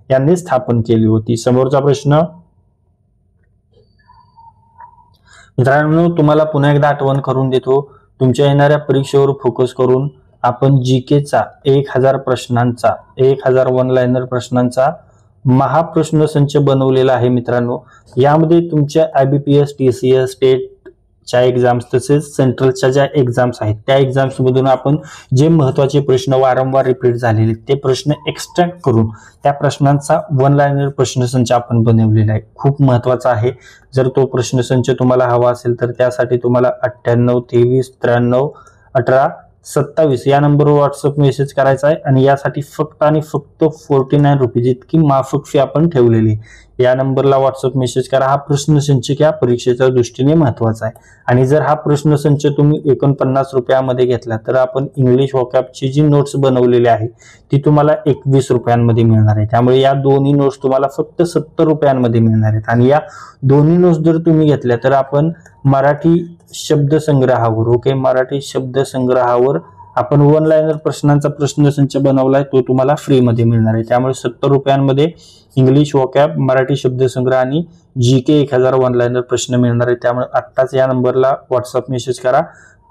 यांनी स्थापन केली होती. समोरचा प्रश्न मित्रांनो तुम्हाला पुन्हा एकदा आठवण करून देतो, तुमच्या येणाऱ्या परीक्षेवर फोकस करून आपण जीकेचा 1000 प्रश्नांचा 1000 वन लाइनर प्रश्नांचा महाप्रश्न संच बनवलेला आहे मित्रांनो. यामध्ये तुमच्या IBPS TCS स्टेटच्या एक्झाम्स तसेच सेंट्रलच्या ज्या एक्झाम्स आहेत त्या एक्झाम्स मधून आपण जे महत्त्वाचे प्रश्न वारंवार रिपीट झालेले ते प्रश्न एक्स्ट्रॅक्ट करून त्या प्रश्नांचा वन लाइनर प्रश्नसंच आपण बनवलेला आहे. खूप महत्त्वाचा आहे. जर तो प्रश्नसंच तुम्हाला हवा असेल तर त्यासाठी तुम्हाला 98 23 93 18 27 या नंबरवर व्हॉट्सअप मेसेज करायचा आहे. आणि यासाठी फक्त आणि फक्त 49 रुपीज इतकी माफक फी आपण ठेवलेली. या नंबरला व्हॉट्सअप मेसेज करा. हा प्रश्नसंच या परीक्षेच्या दृष्टीने महत्वाचा आहे. आणि जर हा प्रश्नसंच तुम्ही 49 रुपयामध्ये घेतला तर आपण इंग्लिश वोकॅबची जी नोट्स बनवलेली आहे ती तुम्हाला 21 रुपयांमध्ये मिळणार आहे. त्यामुळे या दोन्ही नोट्स तुम्हाला फक्त 70 रुपयांमध्ये मिळणार आहेत. आणि या दोन्ही नोट्स जर तुम्ही घेतल्या तर आपण मराठी शब्दसंग्रहावर, ओके, मराठी शब्दसंग्रहावर आपण वन लाइनर प्रश्नांचा प्रश्नसंच बनवलाय, तो तुम्हाला फ्री मध्ये मिळणार आहे. त्यामुळे 70 रुपयांमध्ये इंग्लिश वोकॅब, मराठी शब्दसंग्रह आणि GK 1000 वन लाइनर प्रश्न मिळणार आहे. त्यामुळे आत्ताच या नंबरला व्हॉट्सअप मेसेज करा,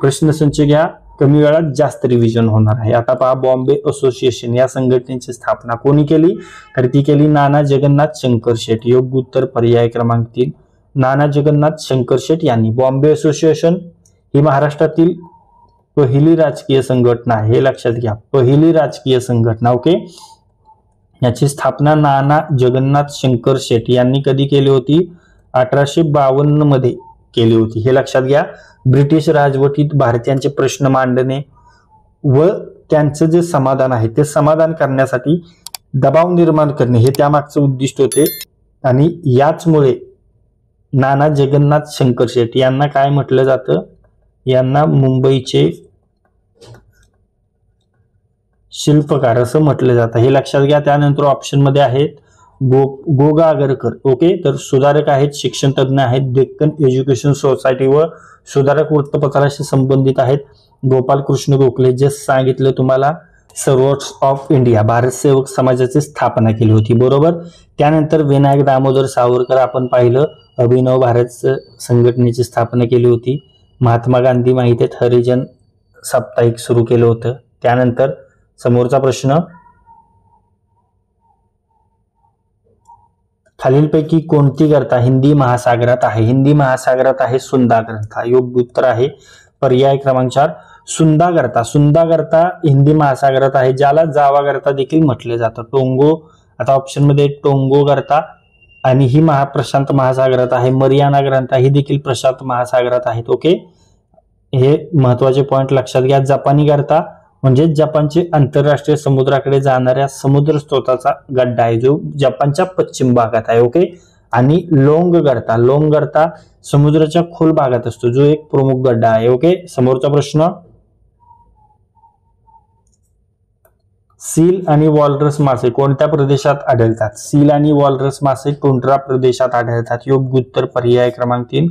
प्रश्नसंच घ्या, कमी वेळात जास्त रिव्हिजन होणार आहे. आता पहा, बॉम्बे असोसिएशन या संघटनेची स्थापना कोणी केली तर ती केली नाना जगन्नाथ शंकर शेठ. योग्य उत्तर पर्याय क्रमांक 3 नाना जगन्नाथ शंकर शेठ यांनी. बॉम्बे असोसिएशन ही महाराष्ट्रातील पहिली राजकीय संघटना आहे, हे लक्षात घ्या, पहिली राजकीय संघटना. ओके. याची स्थापना नाना जगन्नाथ शंकर शेठ यांनी कधी केली होती? 1852 मध्ये केली होती, हे लक्षात घ्या. ब्रिटिश राजवटीत भारतीयांचे प्रश्न मांडणे व त्यांचं जे समाधान आहे ते समाधान करण्यासाठी दबाव निर्माण करणे हे त्यामागचं उद्दिष्ट होते. आणि याचमुळे नाना जगन्नाथ शंकर शेठ यांना काय म्हटलं जातं? यांना मुंबईचे शिल्पकार असं म्हटलं जातं, हे लक्षात घ्या. त्यानंतर ऑप्शन मध्ये आहेत गोगा आगरकर, ओके, तर सुधारक आहेत, शिक्षण तज्ञ आहेत, डेक्कन एज्युकेशन सोसायटी व सुधारक वृत्तपत्राशी संबंधित आहेत. गोपाल कृष्ण गोखले जे सांगितलं तुम्हाला, सर्व्हंट्स ऑफ इंडिया भारत सेवक समाजाची स्थापना केली होती, बरोबर. त्यानंतर विनायक दामोदर सावरकर आपण पाहिलं, अभिनव भारत संघटनेची स्थापना केली होती. महात्मा गांधी माहिती आहेत, हरिजन साप्ताहिक सुरू केलं होतं. त्यानंतर समोरचा प्रश्न, खालीलपैकी कोणती ग्रंथा हिंदी महासागरात आहे? हिंदी महासागरात आहे सुंदा ग्रंथा. योग्य उत्तर आहे पर्याय क्रमांक 4 सुंदा ग्रंथा. सुंदा ग्रंथा हिंदी महासागरात आहे, ज्याला जावा ग्रंथा देखील म्हटले जातं. टोंगो, आता ऑप्शन मध्ये टोंगो ग्रंथा आणि ही प्रशांत महासागरात आहे. मरियाना ग्रंथा ही देखील प्रशांत महासागरात आहेत. ओके, हे महत्वाचे पॉइंट लक्षात घ्या. जपानी ग्रंथा म्हणजे जपानचे आंतरराष्ट्रीय समुद्राकडे जाणाऱ्या समुद्र स्रोताचा गड्डा आहे, जो जपानच्या पश्चिम भागात आहे. ओके. आणि लोंग गर्ता समुद्राच्या खोल भागात असतो, जो एक प्रमुख गड्डा आहे. ओके. समोरचा प्रश्न, सील आणि वॉलरस मासे कोणत्या प्रदेशात आढळतात? सील आणि वॉलरस मासे टुंड्रा प्रदेशात आढळतात. योग्य उत्तर पर्याय क्रमांक 3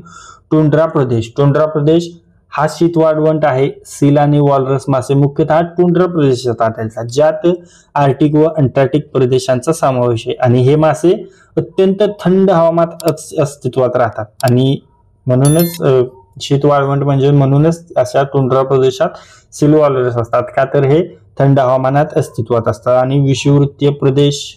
टुंड्रा प्रदेश. टुंड्रा प्रदेश हा शीत वाळवंट आहे. सील आणि वॉलरस मासे मुख्यतः टुंड्रा प्रदेशात आढळतात, ज्यात आर्टिक व अंटार्क्टिक प्रदेशांचा समावेश आहे. आणि हे मासे अत्यंत थंड हवामानात अस्तित्वात राहतात आणि म्हणूनच शीत वाळवंट म्हणजे म्हणूनच अशा टुंड्रा प्रदेशात सील वॉलरस असतात का तर हे थंड हवामानात अस्तित्वात असतात. आणि विषुववृत्तीय प्रदेश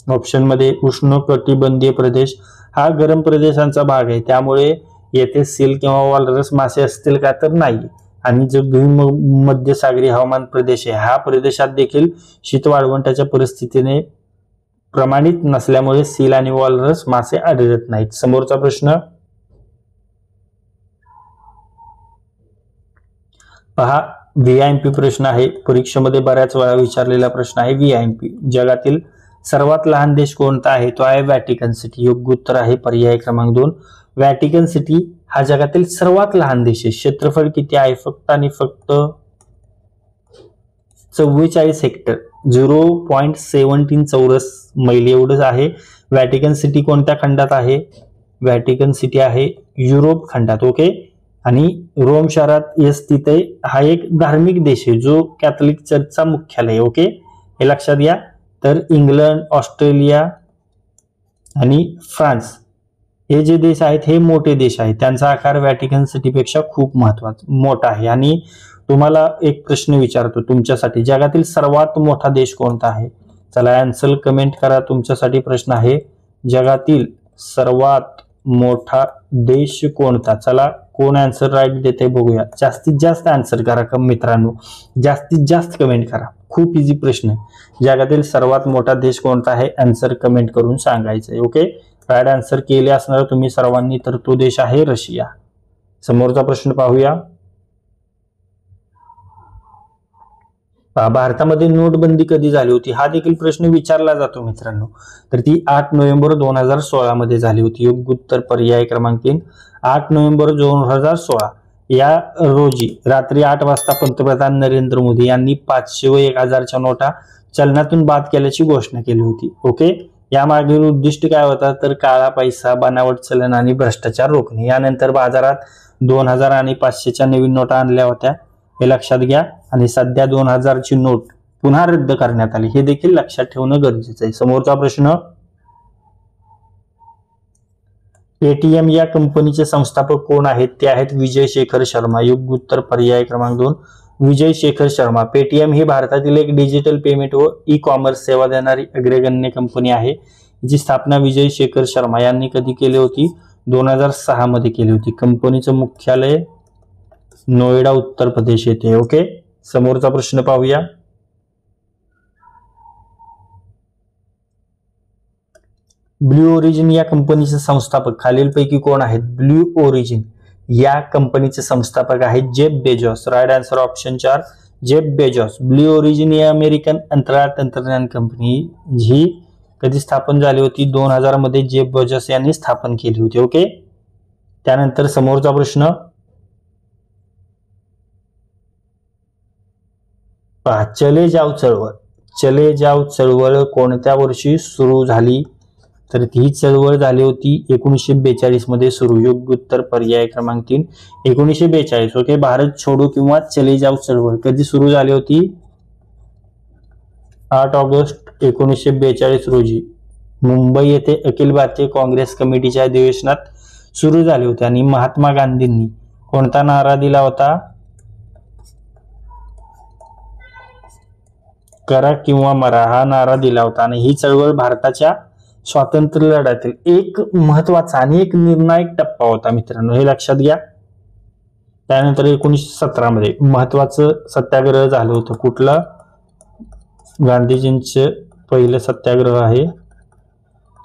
ऑप्शन मध्ये उष्णकटिबंधीय प्रदेश हा गरम प्रदेशांचा भाग आहे, त्यामुळे येथे सील किंवा वॉलरस मासे असतील का तर नाही. आणि जो भूमध्य सागरी हवामान प्रदेश आहे, हा प्रदेशात देखील शीत वाळवंटाच्या परिस्थितीने प्रमाणित नसल्यामुळे सील आणि वॉलरस मासे आढळत नाहीत. समोरचा प्रश्न पहा, व्हीआयएमपी प्रश्न आहे, परीक्षेमध्ये बऱ्याच वेळा विचारलेला प्रश्न आहे. व्हीआयएमपी जगातील सर्वात लहान देश कोणता आहे? तो आहे व्हॅटिकन सिटी. योग्य उत्तर आहे पर्याय क्रमांक 2. व्हॅटिकन सिटी हा जगातील सर्वात लहान देश आहे. क्षेत्रफळ किती आहे? फक्त आणि फक्त 44 हेक्टर, 0.17 चौरस मैल एवढंच आहे. व्हॅटिकन सिटी कोणत्या खंडात आहे? व्हॅटिकन सिटी आहे युरोप खंडात. ओके. आणि रोम शहरात स्थित आहे. हा एक धार्मिक देश आहे जो कॅथलिक चर्चचा मुख्यालय आहे. ओके, हे लक्षात घ्या. तर इंग्लंड, ऑस्ट्रेलिया आणि फ्रान्स हे जे देश आहेत हे मोठे देश आहेत. त्यांचा आकार व्हॅटिकन सिटीपेक्षा खूप मोठा आहे. आणि तुम्हाला एक प्रश्न विचारतो तुमच्यासाठी, जगातील सर्वात मोठा देश कोणता आहे? चला आन्सर कमेंट करा. तुमच्यासाठी प्रश्न आहे, जगातील सर्वात मोठा देश कोणता? चला कोण आन्सर राईट देते बघूया. जास्तीत जास्त आन्सर करा मित्रांनो, जास्तीत जास्त कमेंट करा. खूप इझी प्रश्न आहे. जगातील सर्वात मोठा देश कोणता आहे? आन्सर कमेंट करून सांगायचंय. ओके, राईट आन्सर केले असणार तुम्ही सर्वांनी, तर तो देश आहे रशिया. समोरचा प्रश्न पाहूया. भारतामध्ये नोटबंदी कधी झाली होती? हा देखील प्रश्न विचारला जातो मित्रांनो. तर ती 8 नोव्हेंबर 2016 मध्ये झाली होती. योग्य उत्तर पर्याय क्रमांक 3, 8 नोव्हेंबर 2016 या रोजी रात्री 8 वाजता पंतप्रधान नरेंद्र मोदी यांनी 500 व 1000च्या नोटा चलनातून बाद केल्याची घोषणा केली होती. ओके, यामागील उद्दिष्ट काय होता? तर काळा पैसा, बनावट चलन आणि भ्रष्टाचार रोखणे. यानंतर बाजारात 2000 आणि 500च्या नवीन नोटा आणल्या होत्या, हे लक्षात घ्या. आणि सध्या 2000 ची नोट पुन्हा रद्द करण्यात आली, हे देखील लक्षात ठेवणं गरजेचं आहे. समोरचा प्रश्न, पेटीएम या कंपनीचे संस्थापक कोण आहेत? ते आहेत विजय शेखर शर्मा. योग्य उत्तर पर्याय क्रमांक 2, विजय शेखर शर्मा. पेटीएम ही भारतातील एक डिजिटल पेमेंट व ई कॉमर्स सेवा देणारी अग्रगण्य कंपनी आहे. जी स्थापना विजय शेखर शर्मा यांनी कधी केली होती? 2006 मध्ये केली होती. कंपनीचं मुख्यालय नोएडा, उत्तर प्रदेश येथे. ओके, समोरचा प्रश्न पाहूया. ब्लू ओरिजिन या कंपनीचे संस्थापक खालीलपैकी कोण आहेत? ब्लू ओरिजिन या कंपनीचे संस्थापक आहेत Jeff Bezos. Right answer option 4, Jeff Bezos. Blue Origin ही अमेरिकन अंतराळ तंत्रज्ञान कंपनी ही कधी स्थापन झाली होती? 2000 मध्ये जेफ बेजॉस यांनी स्थापन केली होती. ओके, त्यानंतर समोरचा प्रश्न पहा, चले जाव चळवळ. चले जाव चळवळ कोणत्या वर्षी सुरू झाली? तर ही चळवळ झाली होती 1942 मध्ये सुरू. योग्य उत्तर पर्याय क्रमांक 3, 1942. ओके, भारत छोडो किंवा चले जाव चळवळ कधी सुरू झाली होती? 8 ऑगस्ट 1942 रोजी मुंबई येथे अखिल भारतीय काँग्रेस कमिटीच्या अधिवेशनात सुरू झाली होती. आणि महात्मा गांधींनी कोणता नारा दिला होता? करा किंवा मरा हा नारा दिला होता. आणि ही चळवळ भारताच्या स्वातंत्र्य लढ्यातील एक महत्वाचा आणि एक निर्णायक टप्पा होता मित्रांनो, हे लक्षात घ्या. त्यानंतर 1917 मध्ये महत्वाचं सत्याग्रह झालं होतं. कुठलं? गांधीजींचे पहिलं सत्याग्रह आहे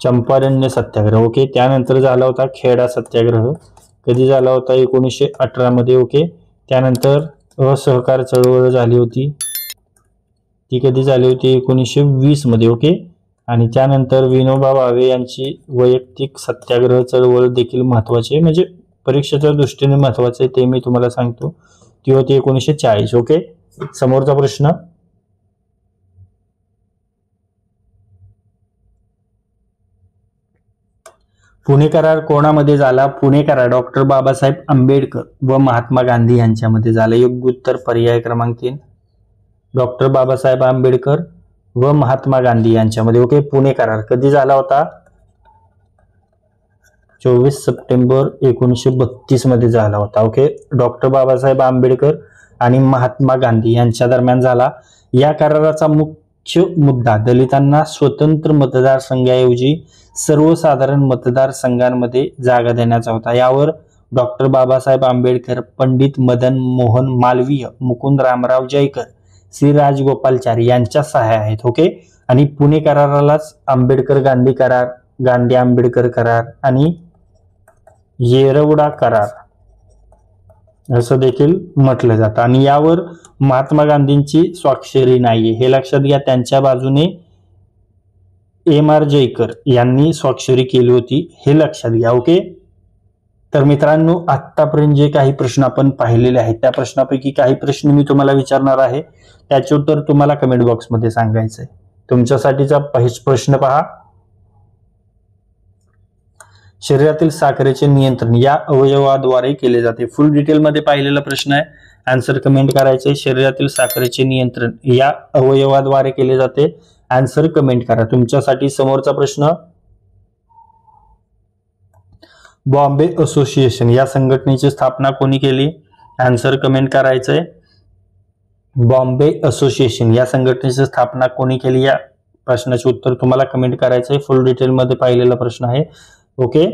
चंपारण्य सत्याग्रह. ओके, त्यानंतर झाला होता खेडा सत्याग्रह. कधी झाला होता? 1918 मध्ये. ओके, त्यानंतर असहकार चळवळ झाली होती, ती कधी झाली होती? 1920 मध्ये. ओके, आणि त्यानंतर विनोबा भावे यांची वैयक्तिक सत्याग्रह चळवळ देखील महत्वाची आहे, म्हणजे परीक्षेच्या दृष्टीने महत्वाचे ते मी तुम्हाला सांगतो. ती होती 1940. ओके, समोरचा प्रश्न, पुणे करार कोणामध्ये झाला? पुणे करार डॉक्टर बाबासाहेब आंबेडकर व महात्मा गांधी यांच्यामध्ये झाला. योग्य उत्तर पर्याय क्रमांक 3, डॉक्टर बाबासाहेब आंबेडकर व महात्मा गांधी यांच्यामध्ये. ओके, पुणे करार कधी झाला होता? 24 सप्टेंबर 1932 मध्ये झाला होता. ओके, डॉक्टर बाबासाहेब आंबेडकर आणि महात्मा गांधी यांच्या दरम्यान झाला. या कराराचा मुख्य मुद्दा दलितांना स्वतंत्र मतदारसंघाऐवजी सर्वसाधारण मतदारसंघांमध्ये जागा देण्याचा होता. यावर डॉक्टर बाबासाहेब आंबेडकर, पंडित मदन मोहन मालवीय, मुकुंद रामराव जयकर, श्री राजगोपालचारी यांच्या सह्या आहेत. ओके, आणि पुणे करारालाच आंबेडकर गांधी करार, गांधी आंबेडकर करार आणि येरवडा करार असं देखील म्हटलं जातं. आणि यावर महात्मा गांधींची स्वाक्षरी नाहीये हे लक्षात घ्या. त्यांच्या बाजूने M.R. जयकर यांनी स्वाक्षरी केली होती हे लक्षात घ्या. ओके, तर मित्रांनो, आतापर्यंत जे काही प्रश्न आपण पाहिलेले आहेत त्या प्रश्नापैकी काही प्रश्न मी तुम्हाला विचारणार आहे, त्याचे उत्तर तुम्हाला कमेंट बॉक्समध्ये सांगायचंय. तुमच्यासाठीचा प्रश्न पहा. शरीरातील साखरेचे नियंत्रण या अवयवाद्वारे केले जाते. फुल डिटेल मध्ये पाहिलेला प्रश्न आहे, आन्सर कमेंट करायचे. शरीरातील साखरेचे नियंत्रण या अवयवाद्वारे केले जाते, आन्सर कमेंट करा. तुमच्यासाठी समोरचा प्रश्न, बॉम्बे असोसिएशन या संघटनेची स्थापना कोणी केली, आन्सर कमेंट करायचंय. बॉम्बे असोसिएशन या संघटनेची स्थापना कोणी केली या प्रश्नाचे उत्तर तुम्हाला कमेंट करायचंय. फुल डिटेल मध्ये पाहिलेला प्रश्न आहे. ओके,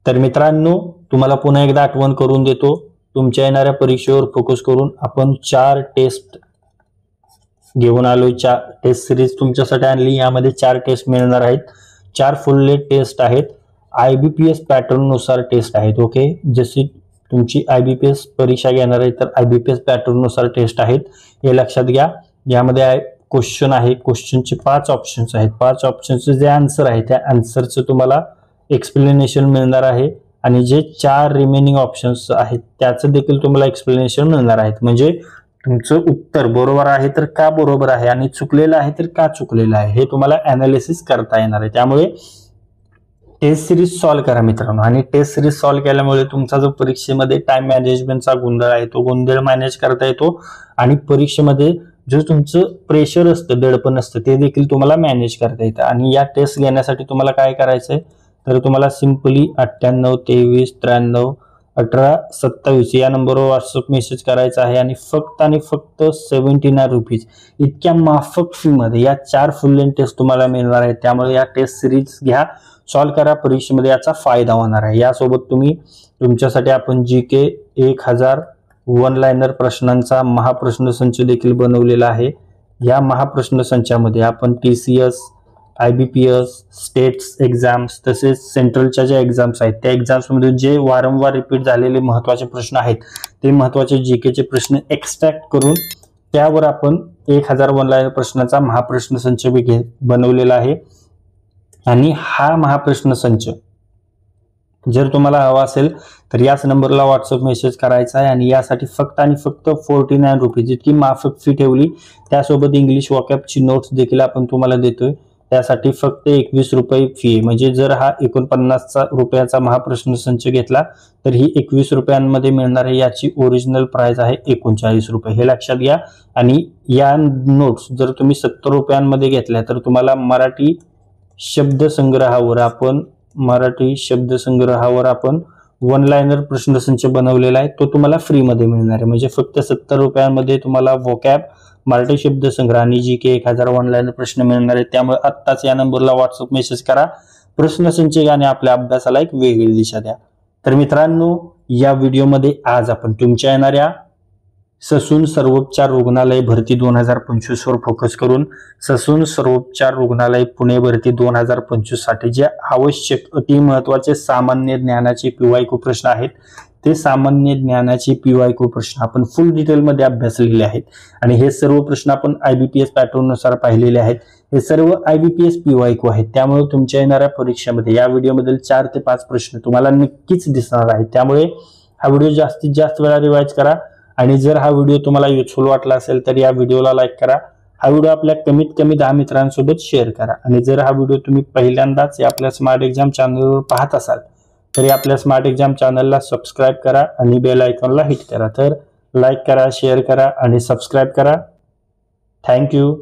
तर मित्रांनो, तुम्हाला पुन्हा एकदा आठवण करून देतो, तुमच्या येणाऱ्या परीक्षेवर फोकस करून आपण 4 टेस्ट घेऊन आलोय. 4 टेस्ट सिरीज तुमच्यासाठी आणली. यामध्ये 4 टेस्ट मिळणार आहेत. 4 फुल लेट टेस्ट आहेत. IBPS पॅटर्न नुसार टेस्ट आहेत. ओके, जशी तुमची IBPS परीक्षा घेणार आहे तर IBPS पॅटर्न नुसार टेस्ट आहेत हे लक्षात घ्या. यामध्ये क्वेश्चन आहे, क्वेश्चनचे 5 ऑप्शन्स आहेत. 5 ऑप्शनचे जे आन्सर आहे त्या आन्सरचं तुम्हाला एक्सप्लेनेशन मिळणार आहे आणि जे 4 रिमेनिंग ऑप्शन्स आहेत त्याचं देखील तुम्हाला एक्सप्लेनेशन मिळणार आहेत. म्हणजे तुमचं उत्तर बरोबर आहे तर का बरोबर आहे आणि चुकलेलं आहे तर का चुकलेलं आहे हे तुम्हाला अनालिसिस करता येणार आहे. त्यामुळे टेस्ट सिरीज सॉल्व्ह करा मित्रांनो. आणि टेस्ट सिरीज सॉल्व्ह केल्यामुळे तुमचा जो परीक्षेमध्ये टाइम मॅनेजमेंटचा गोंधळ आहे तो गोंधळ मॅनेज करता येतो आणि परीक्षेमध्ये जो तुमचं प्रेशर असतं, दडपण असतं ते देखील तुम्हाला मॅनेज करता येतं. आणि या टेस्ट घेण्यासाठी तुम्हाला काय करायचंय तर तुम्हाला सिंपली 98 23 93 18 27 या नंबरवर व्हॉट्सअप मेसेज करायचा आहे आणि फक्त 79 रुपीज इतक्या माफक फी मध्ये या 4 फुल लेंथ टेस्ट तुम्हाला मिळणार आहेत. त्यामुळे या टेस्ट सिरीज घ्या, सॉल्व्ह करा, परीक्षेमध्ये याचा फायदा होणार आहे. यासोबत तुम्ही तुमच्यासाठी आपण GK 1000 वन लाइनर प्रश्नांचा महाप्रश्न संच देखील बनवलेला आहे. या महाप्रश्न संचामध्ये आपण TCS, IBPS, स्टेट्स एक्झाम्स तसेच सेंट्रलच्या ज्या एक्झाम्स आहेत त्या एक्झाम्समध्ये जे वारंवार रिपीट झालेले महत्त्वाचे प्रश्न आहेत ते महत्त्वाचे GKचे प्रश्न एक्स्ट्रॅक्ट करून त्यावर आपण 1000 वन लाइनर प्रश्नांचा महाप्रश्न संच बनवलेला आहे. आणि हा महाप्रश्न संच जर तुम्हाला हवा असेल तर याच नंबरला व्हॉट्सअप मेसेज करायचा आहे आणि यासाठी फक्त 49 रुपीज इतकी माफक फी ठेवली. त्यासोबत इंग्लिश वॉकॅबची नोट्स देखील आपण तुम्हाला देतोय. त्यासाठी फक्त 21 रुपये फी आहे. म्हणजे जर हा 49 रुपयाचा महाप्रश्न संच घेतला तर ही 21 रुपयांमध्ये मिळणार आहे. याची ओरिजिनल प्राइस आहे 39 रुपये हे लक्षात घ्या. आणि या नोट्स जर तुम्ही 70 रुपयांमध्ये घेतल्या तर तुम्हाला मराठी शब्दसंग्रहावर आपण वन लाइनर प्रश्नसंच बनवलेला आहे तो तुम्हाला फ्री मध्ये मिळणार आहे. म्हणजे फक्त 70 रुपयांमध्ये तुम्हाला वोकॅब, मराठी शब्दसंग्रह आणि GK 1000 वन लाइनर प्रश्न मिळणार आहे. त्यामुळे आत्ताच या नंबरला व्हॉट्सअप मेसेज करा, प्रश्नसंच आणि आपल्या अभ्यासाला एक वेगळी दिशा द्या. तर मित्रांनो, या व्हिडिओमध्ये आज आपण तुमच्या येणाऱ्या ससून सर्वोपचार रुग्णालय भरती 2025 वर फोकस करून ससून सर्वोपचार रुग्णालय पुणे भरती 2025 साठी जे आवश्यक अति महत्त्वाचे सामान्य ज्ञानाचे PYQ प्रश्न आहेत ते सामान्य ज्ञानाचे PYQ प्रश्न आपण फुल डिटेल मध्ये अभ्यासलेले आहेत. आणि हे सर्व प्रश्न आपण IBPS पॅटर्न नुसार पाहिलेले आहेत. हे सर्व IBPS PYQ आहेत. त्यामुळे तुमच्या येणाऱ्या परीक्षेमध्ये या व्हिडिओमधील 4 ते 5 प्रश्न तुम्हाला नक्कीच दिसणार आहेत. त्यामुळे हा व्हिडिओ जास्तीत जास्त वेळा रिवाइज करा. आणि जर हा व्हिडिओ तुम्हाला युजफुल वाटला असेल तर या व्हिडिओला लाईक करा. हा व्हिडिओ आपल्या कमीत कमी 10 मित्रांसोबत शेअर करा. आणि जर हा व्हिडिओ तुम्ही पहिल्यांदाच आपल्या स्मार्ट एक्झाम चॅनलवर पाहत असाल तर आपल्या स्मार्ट एक्झाम चॅनलला सबस्क्राईब करा आणि बेल आयकॉनला हिट करा. तर लाईक करा, शेअर करा आणि सबस्क्राईब करा. थँक्यू.